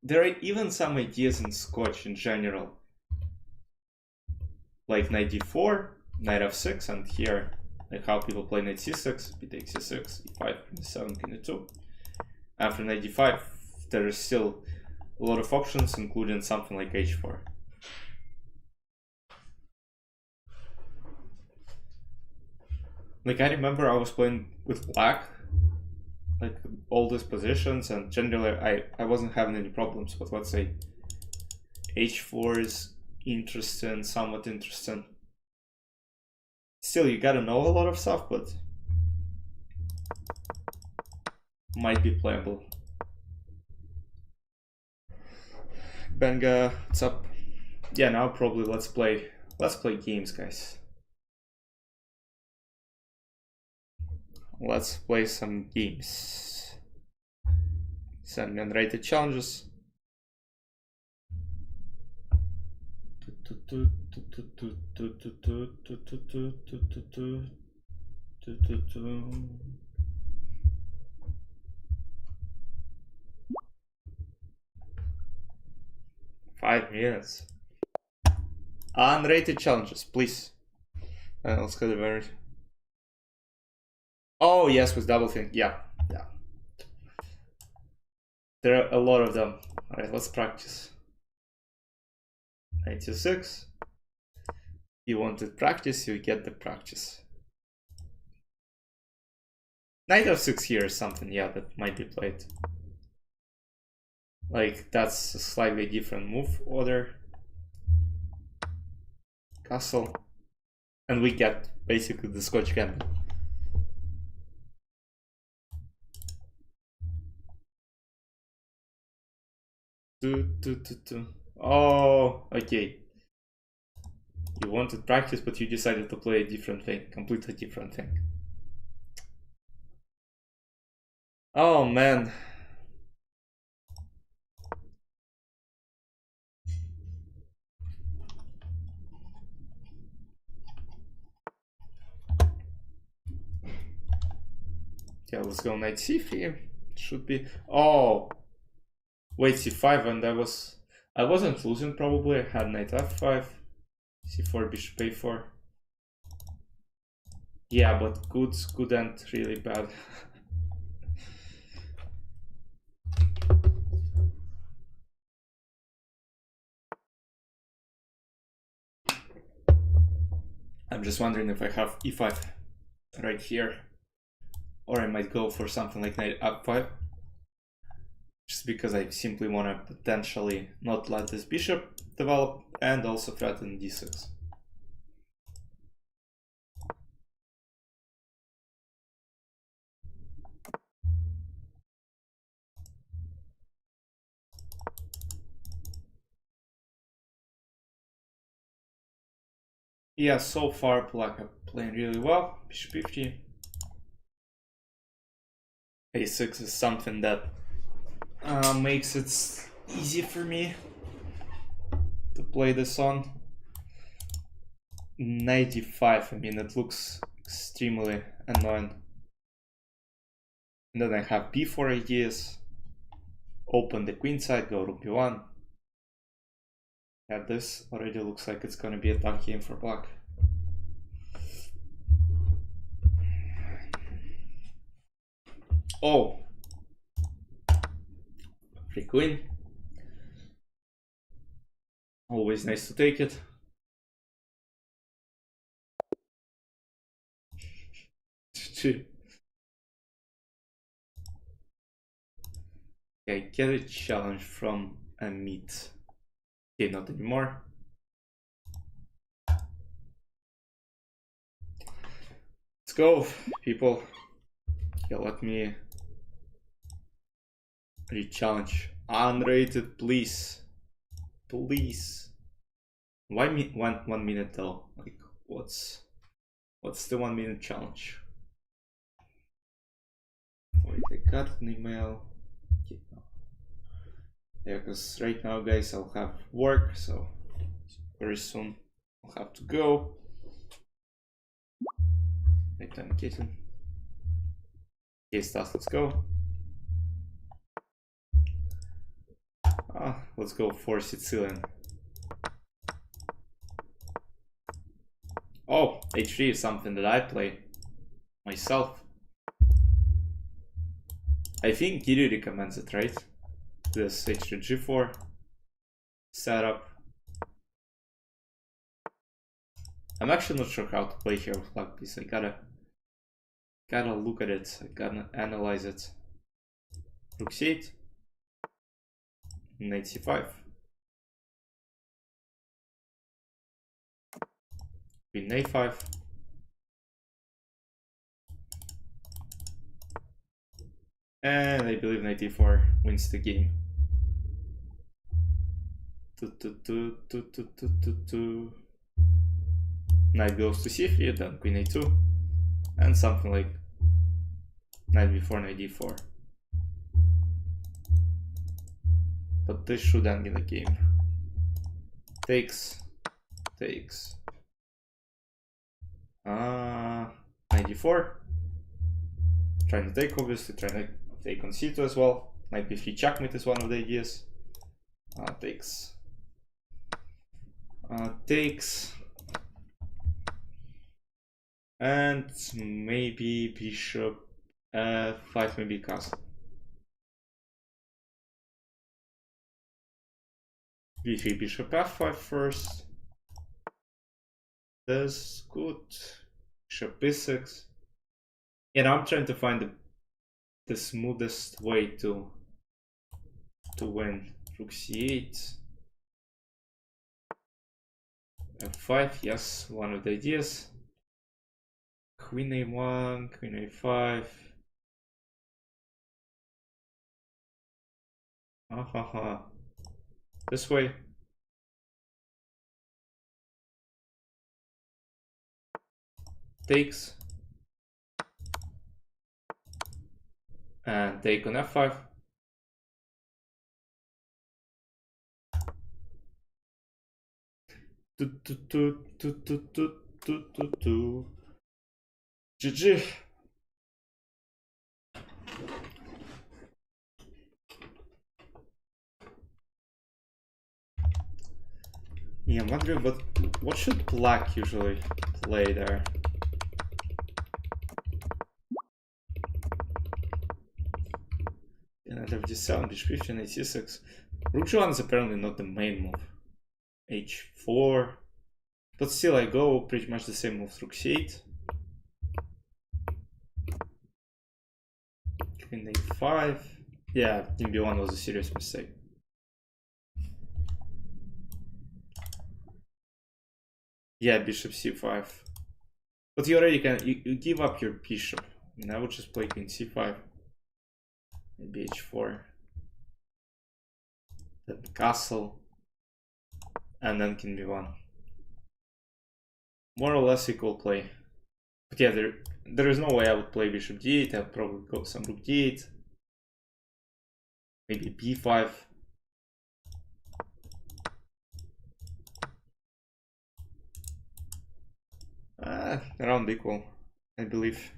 There are even some ideas in Scotch in general, like knight d4, knight f6, and here like how people play knight c6, b takes c6, e5, d7, king e2. After knight d5, there is still a lot of options, including something like h4. Like, I remember I was playing with black, like all these positions, and generally I wasn't having any problems. But let's say h4 is interesting, somewhat interesting. Still, you gotta know a lot of stuff, but might be playable. Benga, what's up? Yeah, now probably let's play games, guys. Let's play some games. Send me unrated challenges. Five minutes. Unrated challenges, please. Let's go to very. Oh yes, with double thing. Yeah. There are a lot of them. Alright, let's practice. 96. You wanted practice, you get the practice. Knight f6 here is something, yeah, that might be played. Like, that's a slightly different move order. Castle. And we get basically the Scotch gambit. Oh, okay. You wanted practice, but you decided to play a different thing, completely different thing. Oh man. Yeah, let's go knight c3. Should be. Oh, wait, c5, and I wasn't losing probably. I had knight f5, c4, bishop a4. Yeah, but good and really bad. I'm just wondering if I have e5 right here, or I might go for something like knight f5, just because I simply want to potentially not let this bishop develop and also threaten d6. Yeah, so far black are playing really well. Bishop e3. a6 is something that makes it easy for me to play this on. 95, I mean, it looks extremely annoying. And then I have b4 ideas. Open the queen side, go rook b1. Yeah, this already looks like it's gonna be a tough game for black. Oh, free queen. Always nice to take it. I get a challenge from a meet. Okay, not anymore. Let's go, people. Yeah, let me re-challenge. Unrated, please. Please. Why me 1 minute though? Like, what's the 1 minute challenge? Wait, I got an email. Okay, no. Yeah, because right now, guys, I'll have work, so very soon I'll have to go. Right, I'm kitten. Okay, Stas, let's go. Let's go for Sicilian. Oh, h3 is something that I play myself. I think Giri recommends it, right? This h3 g4 setup. I'm actually not sure how to play here with black piece. I gotta look at it. I gotta analyze it. Rook c8, knight c5, queen a5, and I believe knight e4 wins the game. Knight goes to c3, then queen a2, and something like knight b4, knight d4. But this should end in the game. Takes. Knight d4. Trying to take, obviously, trying to take on c2 as well. Knight b3 checkmate is one of the ideas. Takes. Takes. And maybe bishop f5, maybe castle. b3, bishop f5 first. That's good. Bishop b6. And I'm trying to find the smoothest way to win. Rook c8, f5. Yes, one of the ideas. Queen a1, queen a5. Haha. This way. Takes. And take on f5. GG. Yeah, I'm wondering what should black usually play there? Knight f7, bishop e5, knight c6. Rook g1 is apparently not the main move. h4. But still I go pretty much the same move. Rook c8. Queen a5. Yeah, king b1 was a serious mistake. Yeah, bishop c5. But you already can you give up your bishop. I mean, I would just play queen c5. Maybe h4. Then castle. And then king b1. More or less equal play. But yeah, there is no way I would play bishop d8. I would probably go some rook d8. Maybe b5. Around equal, I believe.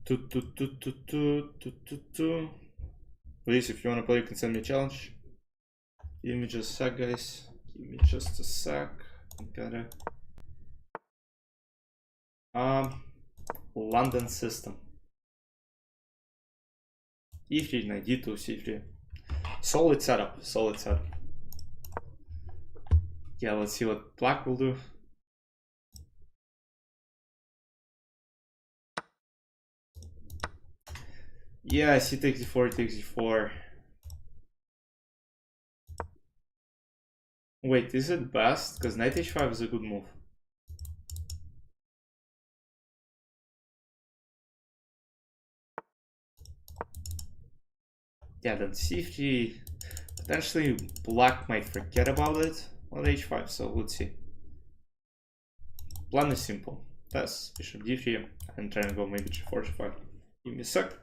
Please, if you want to play, you can send me a challenge. Give me just a sec, guys. Give me just a sec. I gotta. London system. E3, knight d2, c3. Solid setup. Solid setup. Yeah, let's see what black will do. Yeah, c takes d4, takes d4. Wait, is it best? Because knight h5 is a good move. Yeah, then c3. Potentially black might forget about it on h5, so let's see. Plan is simple. Pass bishop d3 and try and go maybe g4, g5. Give me a sec.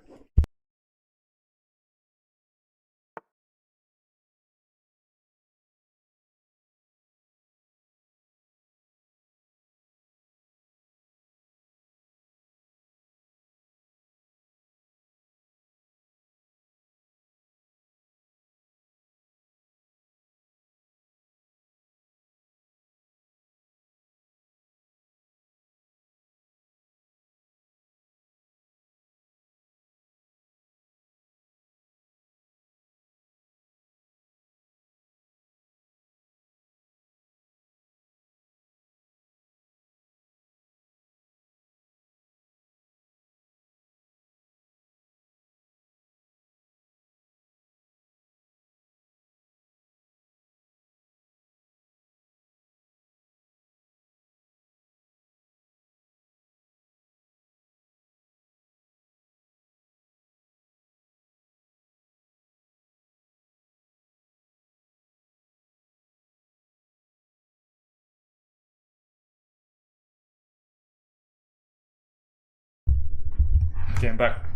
Okay, I'm back.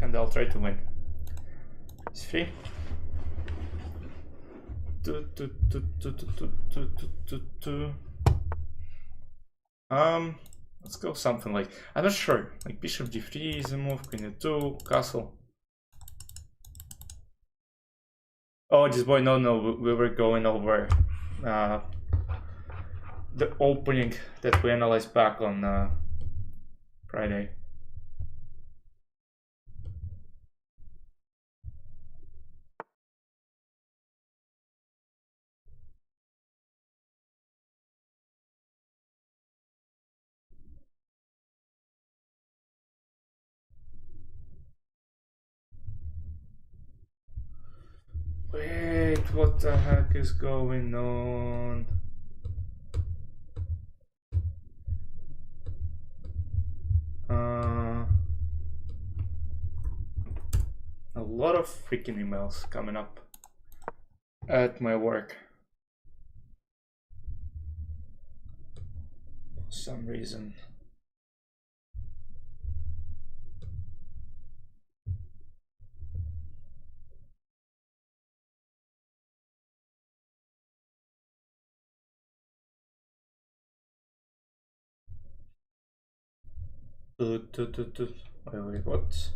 And I'll try to win. It's free. Let's go something like, I'm not sure, like bishop d3 is a move, queen e2, castle. Oh, this boy, no, we were going over the opening that we analyzed back on Friday. Wait, what the heck is going on? A lot of freaking emails coming up at my work for some reason. Wait, what?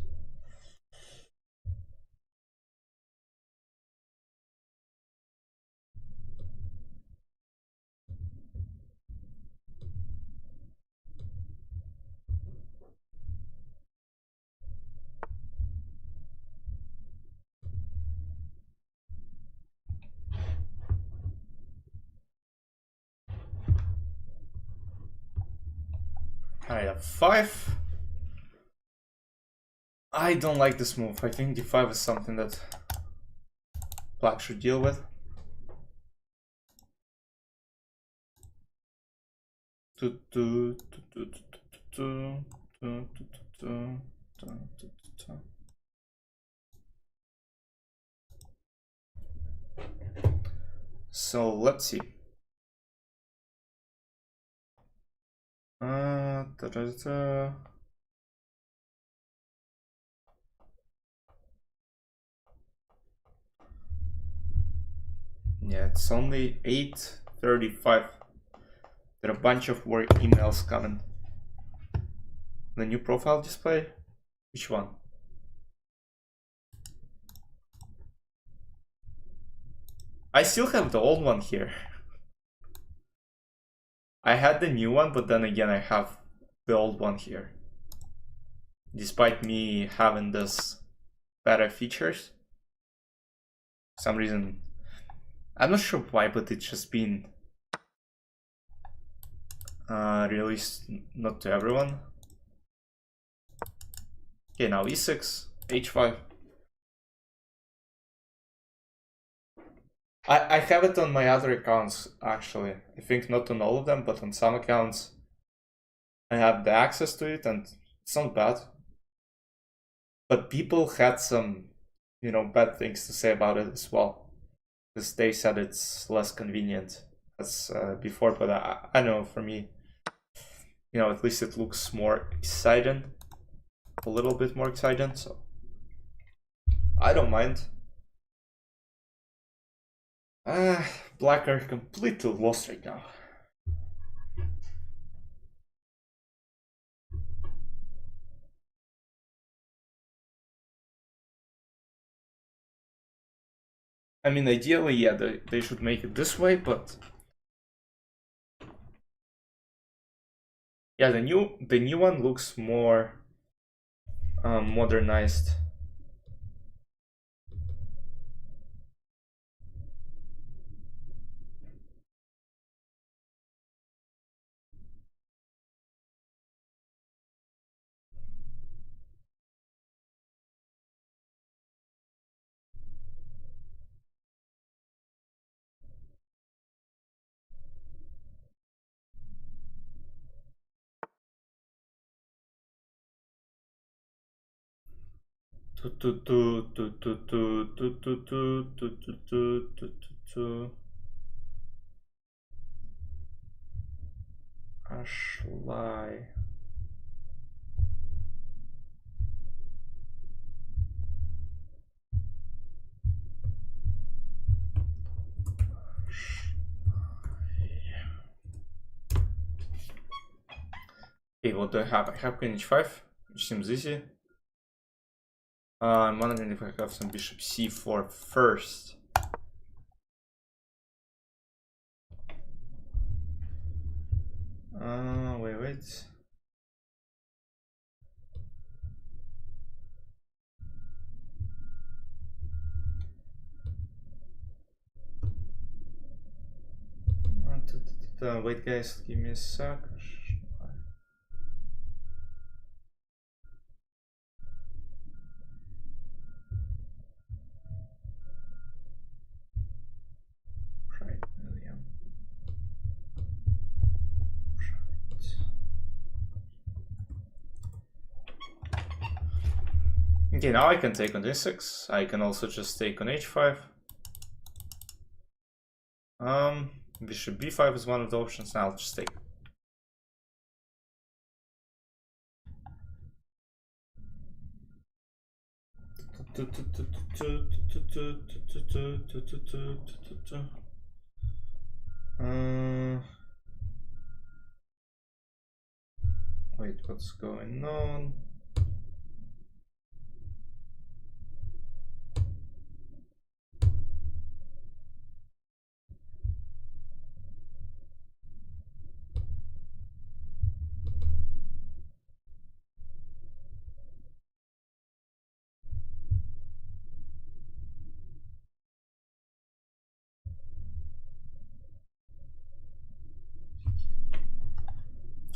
I have 5. I don't like this move. I think d5 is something that black should deal with. So let's see. Yeah, it's only 8:35. There are a bunch of work emails coming. The new profile display? Which one? I still have the old one here. I had the new one, but then again I have the old one here. Despite me having this better features. For some reason, I'm not sure why, but it's just been released not to everyone. Okay, now e6, h5. I have it on my other accounts, actually. I think not on all of them, but on some accounts I have the access to it, and it's not bad. But people had some, bad things to say about it as well. Because they said it's less convenient as before, but I know for me, at least it looks more exciting. A little bit more exciting, so I don't mind. Black are completely lost right now. I mean, ideally, yeah, they should make it this way, but yeah, the new one looks more modernized. Ashley. Okay, what do I have? I have queen h5, which seems easy. I'm wondering if I have some bishop c4 first. Wait. Wait, guys, give me a sec. Okay, now I can take on d6. I can also just take on h5. Bishop b5 is one of the options. Now I'll just take. Wait, what's going on?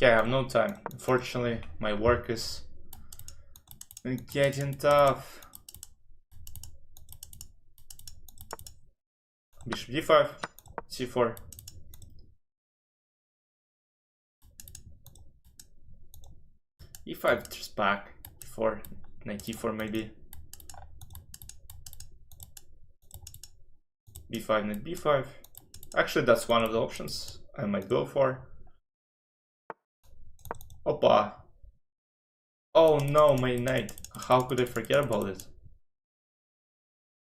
Yeah, I have no time. Unfortunately, my work is getting tough. Bishop d5, c4. e5 just back. e4, knight e4 maybe. b5, knight b5. Actually, that's one of the options I might go for. Opa. Oh no, my knight. How could I forget about it?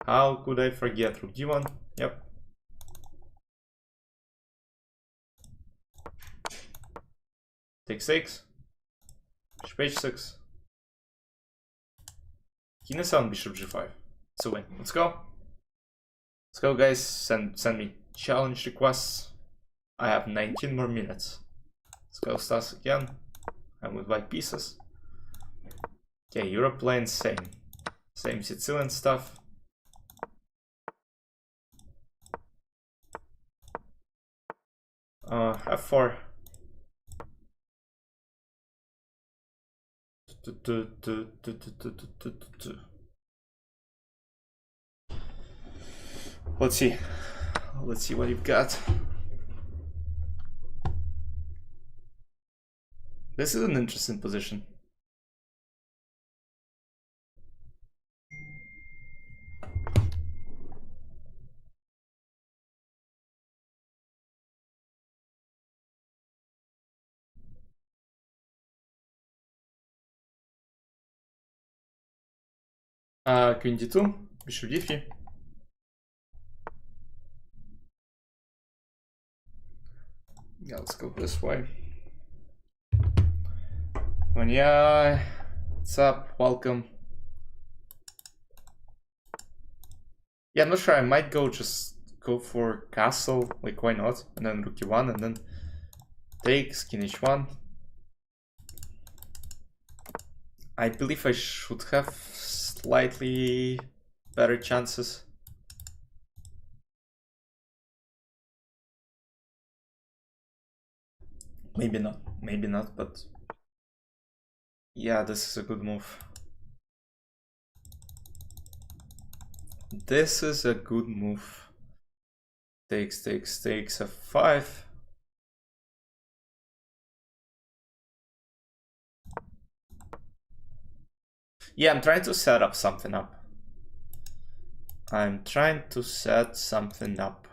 How could I forget? Rook d1. Yep. Take 6. Bishop h6. King s7, bishop g5. It's a win. Let's go. Let's go, guys. Send me challenge requests. I have 19 more minutes. Let's go, Stas, again. I'm with white pieces. Okay, you're playing same Sicilian stuff. F4. Let's see. Let's see what you've got. This is an interesting position. Queen d2, bishop d3. Yeah, let's go this way. Yeah, what's up? Welcome. Yeah, I'm not sure. I might just go for castle. Like, why not? And then rook e1, and then takes king h1. I believe I should have slightly better chances. Maybe not, but yeah, this is a good move. This is a good move. Takes f5. Yeah, I'm trying to set up something up. I'm trying to set something up.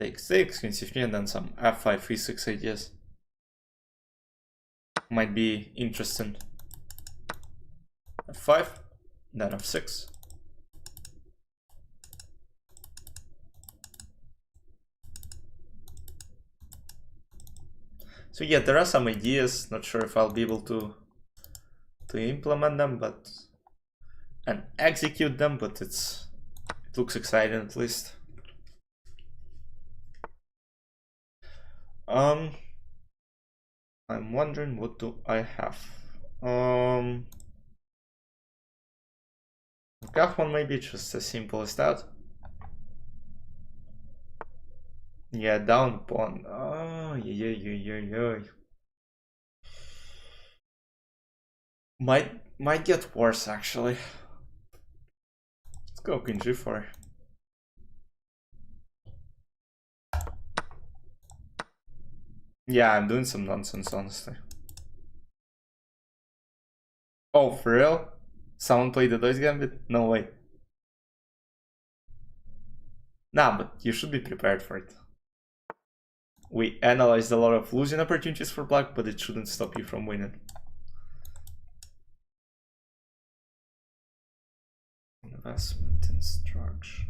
Takes queen c3, and then some f5, e6 ideas. Might be interesting. f5, then f6. So yeah, there are some ideas. Not sure if I'll be able to implement them, but and execute them. But it looks exciting at least. I'm wondering, what do I have? Got one, maybe just as simple as that. Yeah, down pawn. Oh, yeah. Might get worse actually. Let's go queen g4. Yeah, I'm doing some nonsense, honestly. Oh, for real? Someone played the dice gambit? No way. Nah, but you should be prepared for it. We analyzed a lot of losing opportunities for black, but it shouldn't stop you from winning. Investment instructions.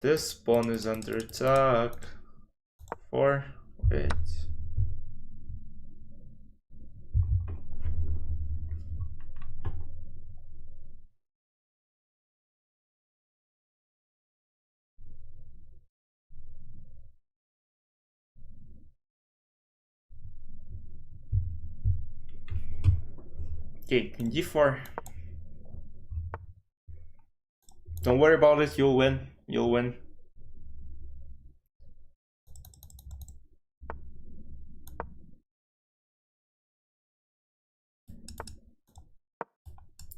This pawn is under attack. 4, 8. Okay, king d4. Don't worry about it, you'll win. You'll win.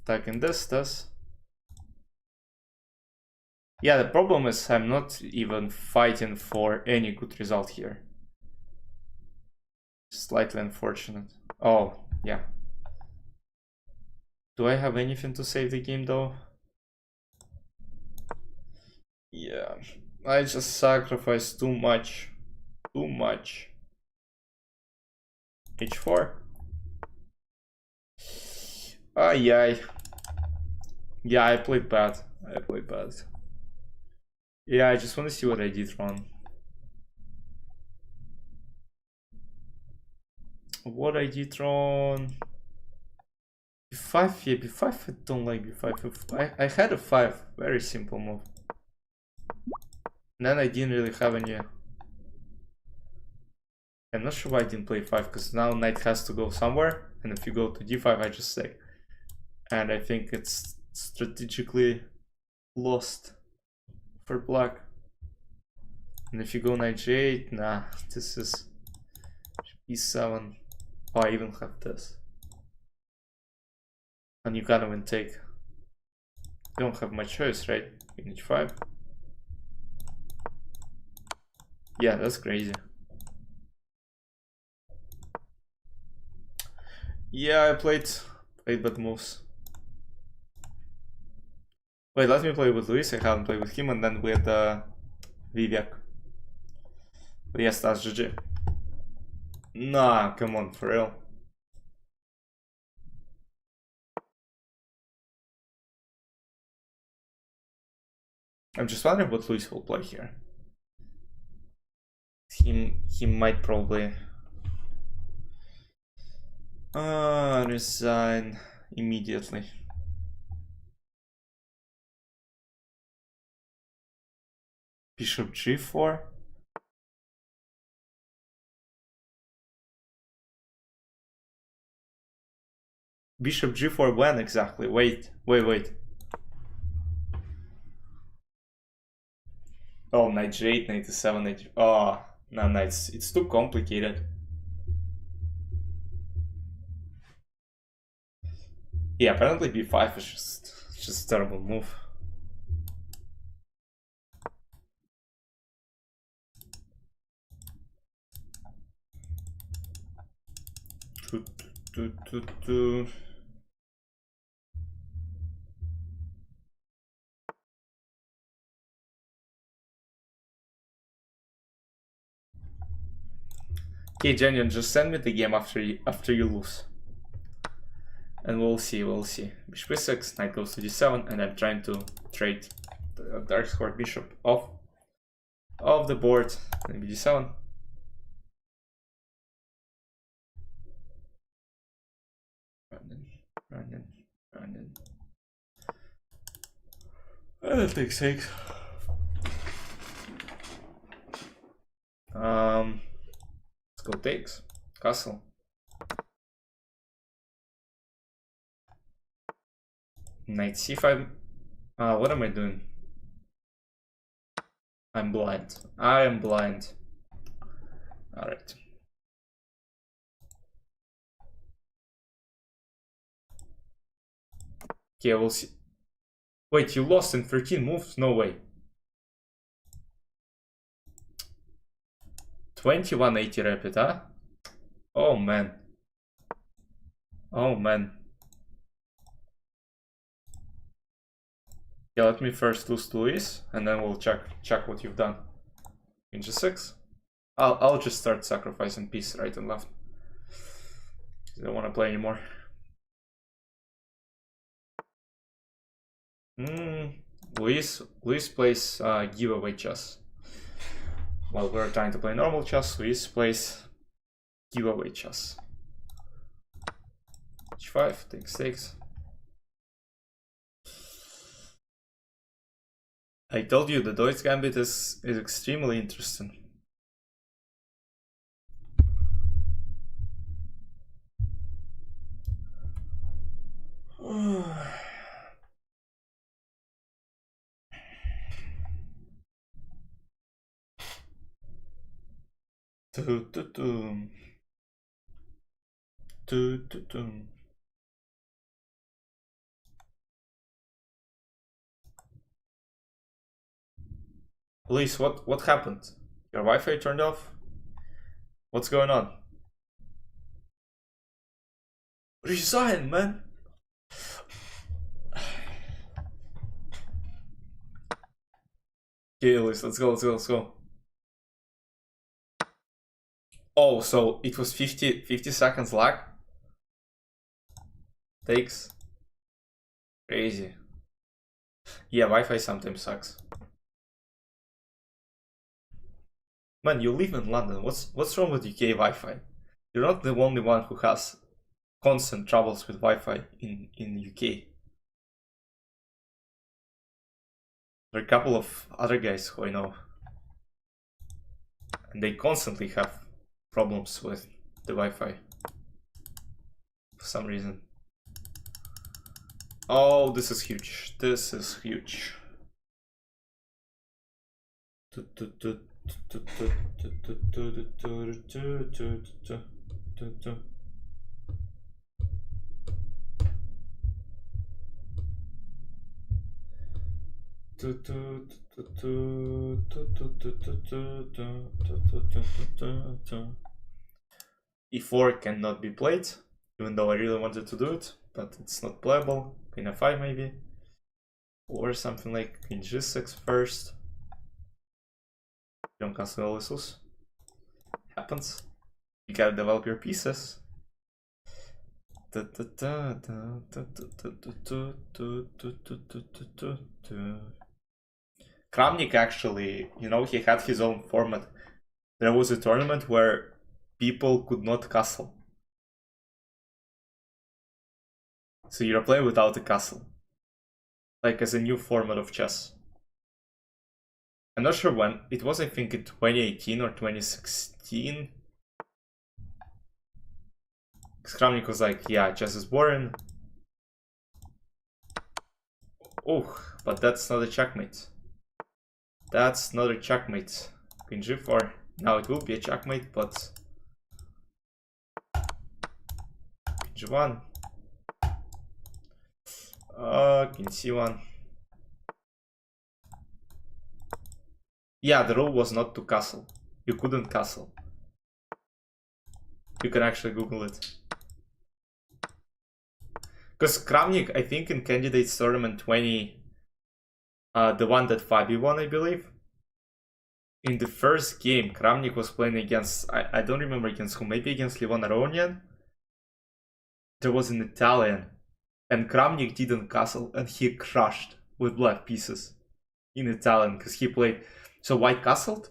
Attacking this. Yeah, the problem is I'm not even fighting for any good result here. Slightly unfortunate. Oh, yeah. Do I have anything to save the game though? Yeah, I just sacrificed too much. Too much. H4. Ay. Yeah, I played bad. Yeah, I just want to see what I did wrong. What I did wrong. B5, yeah, B5, I don't like B5. I had a 5, very simple move. And then I didn't really have any. I'm not sure why I didn't play 5, because now knight has to go somewhere, and if you go to d5, I just stay. And I think it's strategically lost for black. And if you go knight g8, nah, this is b7. Oh, I even have this. And you can't even take. You don't have much choice, right? In h5. Yeah, that's crazy. Yeah, I played bad moves. Wait, let me play with Luis. I haven't played with him, and then with Vivek. But yes, that's GG. Nah, come on, for real. I'm just wondering what Luis will play here. He might probably resign immediately. Bishop g4. Bishop g4 when exactly? Wait. Oh, knight g8, knight e7, knight. Oh, no, it's too complicated. Yeah, apparently b5 is just a terrible move. Okay, Genuine, just send me the game after you lose. And we'll see. Bishop e6, knight goes to d7, and I'm trying to trade the dark square bishop off the board. Maybe d7. Running. That takes 6. Let's go takes. Castle. Knight c5. What am I doing? I'm blind. I am blind. All right. Okay, we'll see. Wait, you lost in 13 moves? No way. 2180 rapid, huh? Oh man. Oh man. Yeah, let me first lose to Luis, and then we'll check what you've done. In G6. I'll just start sacrificing pieces right and left. I don't want to play anymore. Luis plays giveaway chess. While we're trying to play normal chess, Luis plays giveaway chess. H5, takes. I told you the Deutsch gambit is extremely interesting. Luis, what happened? Your Wi-Fi turned off? What's going on? Resign, man! Okay, Luis, let's go. Oh, so it was 50 seconds lag? Takes. Crazy. Yeah, Wi-Fi sometimes sucks. Man, you live in London. What's wrong with UK Wi-Fi? You're not the only one who has constant troubles with Wi-Fi in UK. There are a couple of other guys who I know, and they constantly have problems with the Wi-Fi for some reason. Oh, this is huge. This is huge. E4 cannot be played, even though I really wanted to do it, but it's not playable. Queen f5 maybe, or something like Queen g6 first. Don't castle always lose. Happens. You gotta develop your pieces. Kramnik actually, you know, he had his own format. There was a tournament where people could not castle. So you're playing without a castle. Like as a new format of chess. I'm not sure when. It was, I think, in 2018 or 2016. Kramnik was like, yeah, chess is boring. Oh, but that's not a checkmate. That's not a checkmate. Queen g4. Now it will be a checkmate, but Queen g1. Queen c1. Yeah, the rule was not to castle. You couldn't castle. You can actually Google it. Because Kramnik, I think in Candidates Tournament 20, the one that Fabi won, I believe. In the first game, Kramnik was playing against, I don't remember against who, maybe against Levon Aronian. There was an Italian, and Kramnik didn't castle, and he crushed with black pieces in Italian, because he played, so white castled,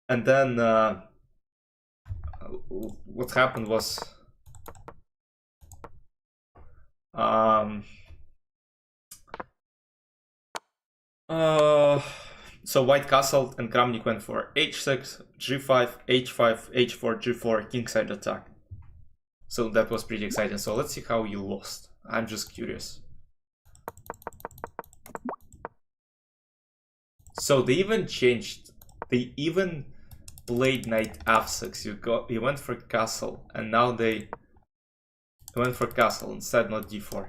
and then what happened was, so white castled and Kramnik went for h6, g5, h5, h4, g4, kingside attack. So that was pretty exciting. So let's see how you lost. I'm just curious. So they even changed. They even played knight f6. You went for castle, and now they went for castle instead, not d4.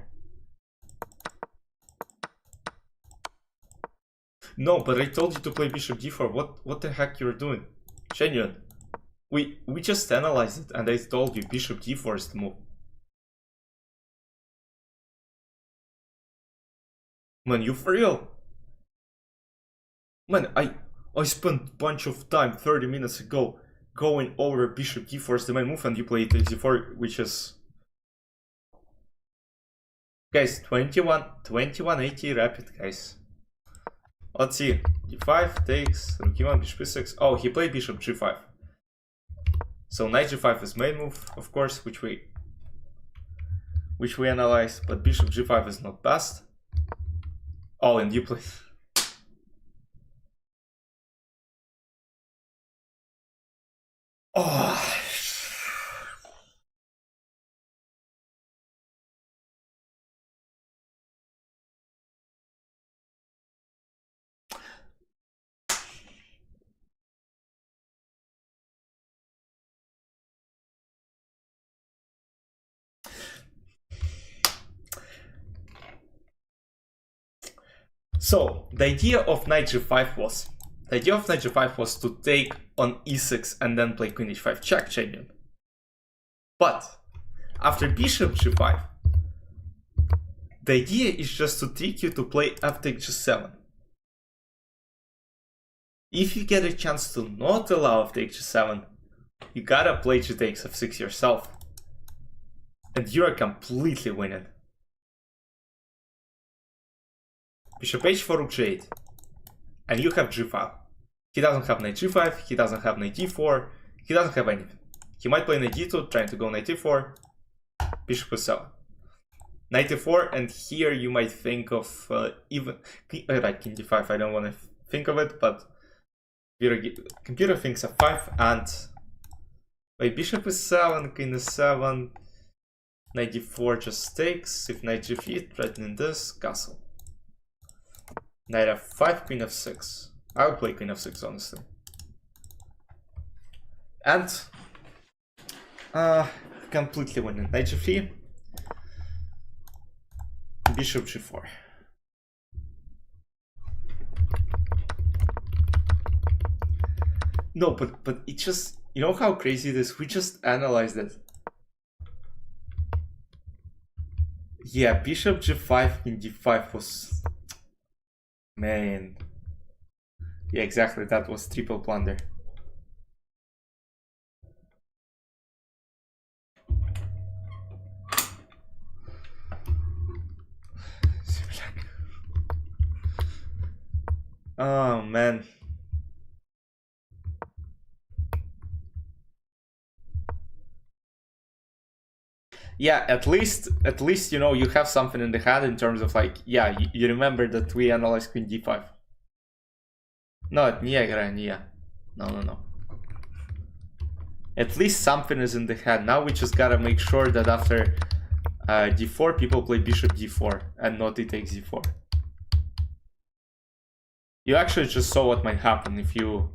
No, but I told you to play bishop d4. What the heck you're doing? Genuine. We just analyzed it, and I told you bishop d4 is the move. Man, you for real? Man, I spent a bunch of time 30 minutes ago going over bishop d4 is the main move, and you played d4, which is... Guys, 2180 rapid, guys. Let's see. d5 takes, rook e1, bishop e6. Oh, he played bishop g5. So knight g5 is main move, of course, which we analyzed, but bishop g5 is not best. Oh, and you play... Oh. So the idea of knight g5 was to take on e6 and then play queen h5 check champion. But after bishop g5, the idea is just to trick you to play f takes g7. If you get a chance to not allow f takes g7, you gotta play g takes f6 yourself, and you're completely winning. Bishop h4, rook g8, and you have g5. He doesn't have knight g5, he doesn't have knight d4, he doesn't have anything. He might play knight d2, trying to go knight e4, bishop e7. Knight e4, and here you might think of even... Right, king d5, I don't want to think of it, but computer thinks f5, and... Wait, bishop e7, queen e7, knight d4 just takes, if knight g3, threatening this, castle. Knight f5, queen f6. I would play queen f6, honestly. And completely winning. Knight g3, bishop g4. No, but it just, you know how crazy it is? We just analyzed it. Yeah, bishop g5 in d5 was... Man. Yeah, exactly, that was triple blunder. Oh man. Yeah, at least you know you have something in the hand in terms of like, yeah, you remember that we analyzed queen d5. No, Nia. No. At least something is in the hand. Now we just gotta make sure that after d4 people play bishop d4 and not e takes d4. You actually just saw what might happen if you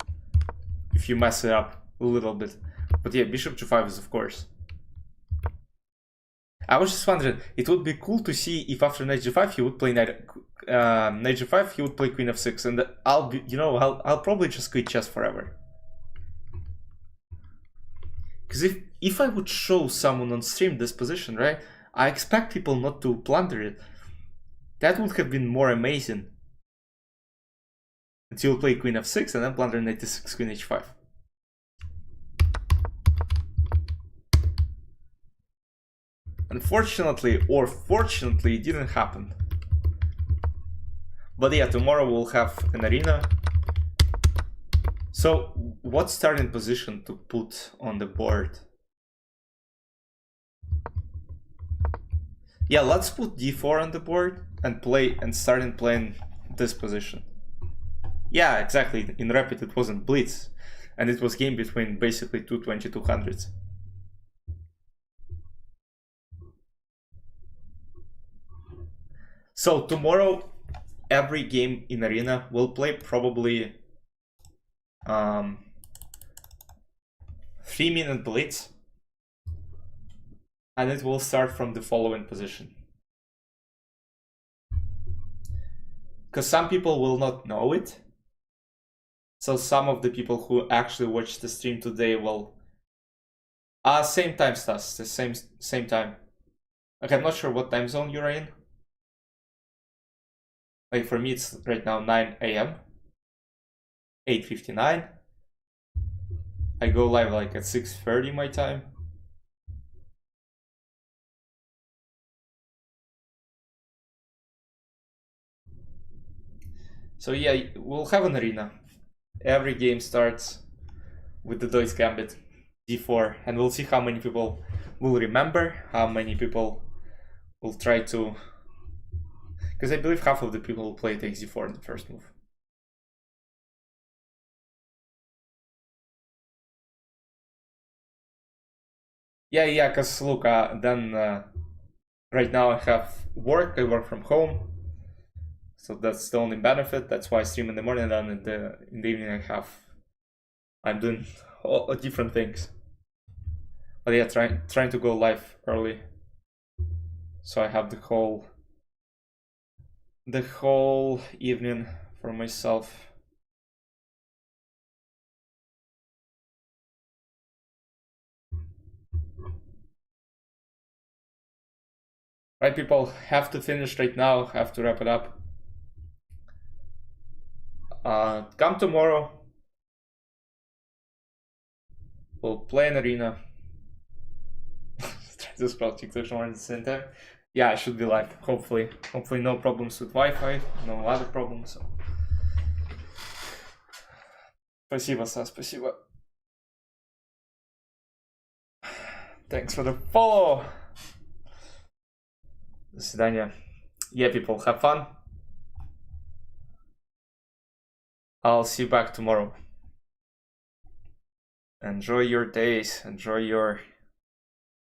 mess it up a little bit. But yeah, bishop g5 is of course. I was just wondering, it would be cool to see if after knight g5 he would play knight g5, he would play queen f6, and I'll probably just quit chess forever. Because if I would show someone on stream this position, right, I expect people not to blunder it. That would have been more amazing. Until play queen f6 and then blunder knight e6, queen h5. Unfortunately, or fortunately, it didn't happen. But yeah, tomorrow we'll have an arena. So, what starting position to put on the board? Yeah, let's put d4 on the board and start playing this position. Yeah, exactly. In Rapid it wasn't Blitz, and it was game between basically two 2200s. So tomorrow, every game in Arena will play probably 3-minute blitz, and it will start from the following position. Because some people will not know it. So some of the people who actually watched the stream today will... same time, Stas, the same time. Okay, I'm not sure what time zone you're in. Like for me, it's right now 9 AM, 8:59. I go live like at 6:30 my time. So yeah, we'll have an arena. Every game starts with the Deutsch Gambit d4, and we'll see how many people will remember, how many people will try to... Because I believe half of the people will play takes d4 in the first move. Yeah, because look, then right now I have work, I work from home. So that's the only benefit. That's why I stream in the morning, and then in the evening I'm doing all different things. But yeah, trying to go live early, so I have the whole evening for myself. Right, people, have to finish right now, have to wrap it up. Come tomorrow. We'll play an arena. Try to spell TikTok more at the same time. Yeah, I should be live, hopefully. Hopefully no problems with Wi-Fi, no other problems. So. Спасибо, Са, спасибо. Thanks for the follow. До свидания. Yeah, people, have fun. I'll see you back tomorrow. Enjoy your days, enjoy your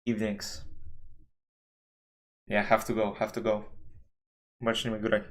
evenings. Yeah, have to go. Much не играть.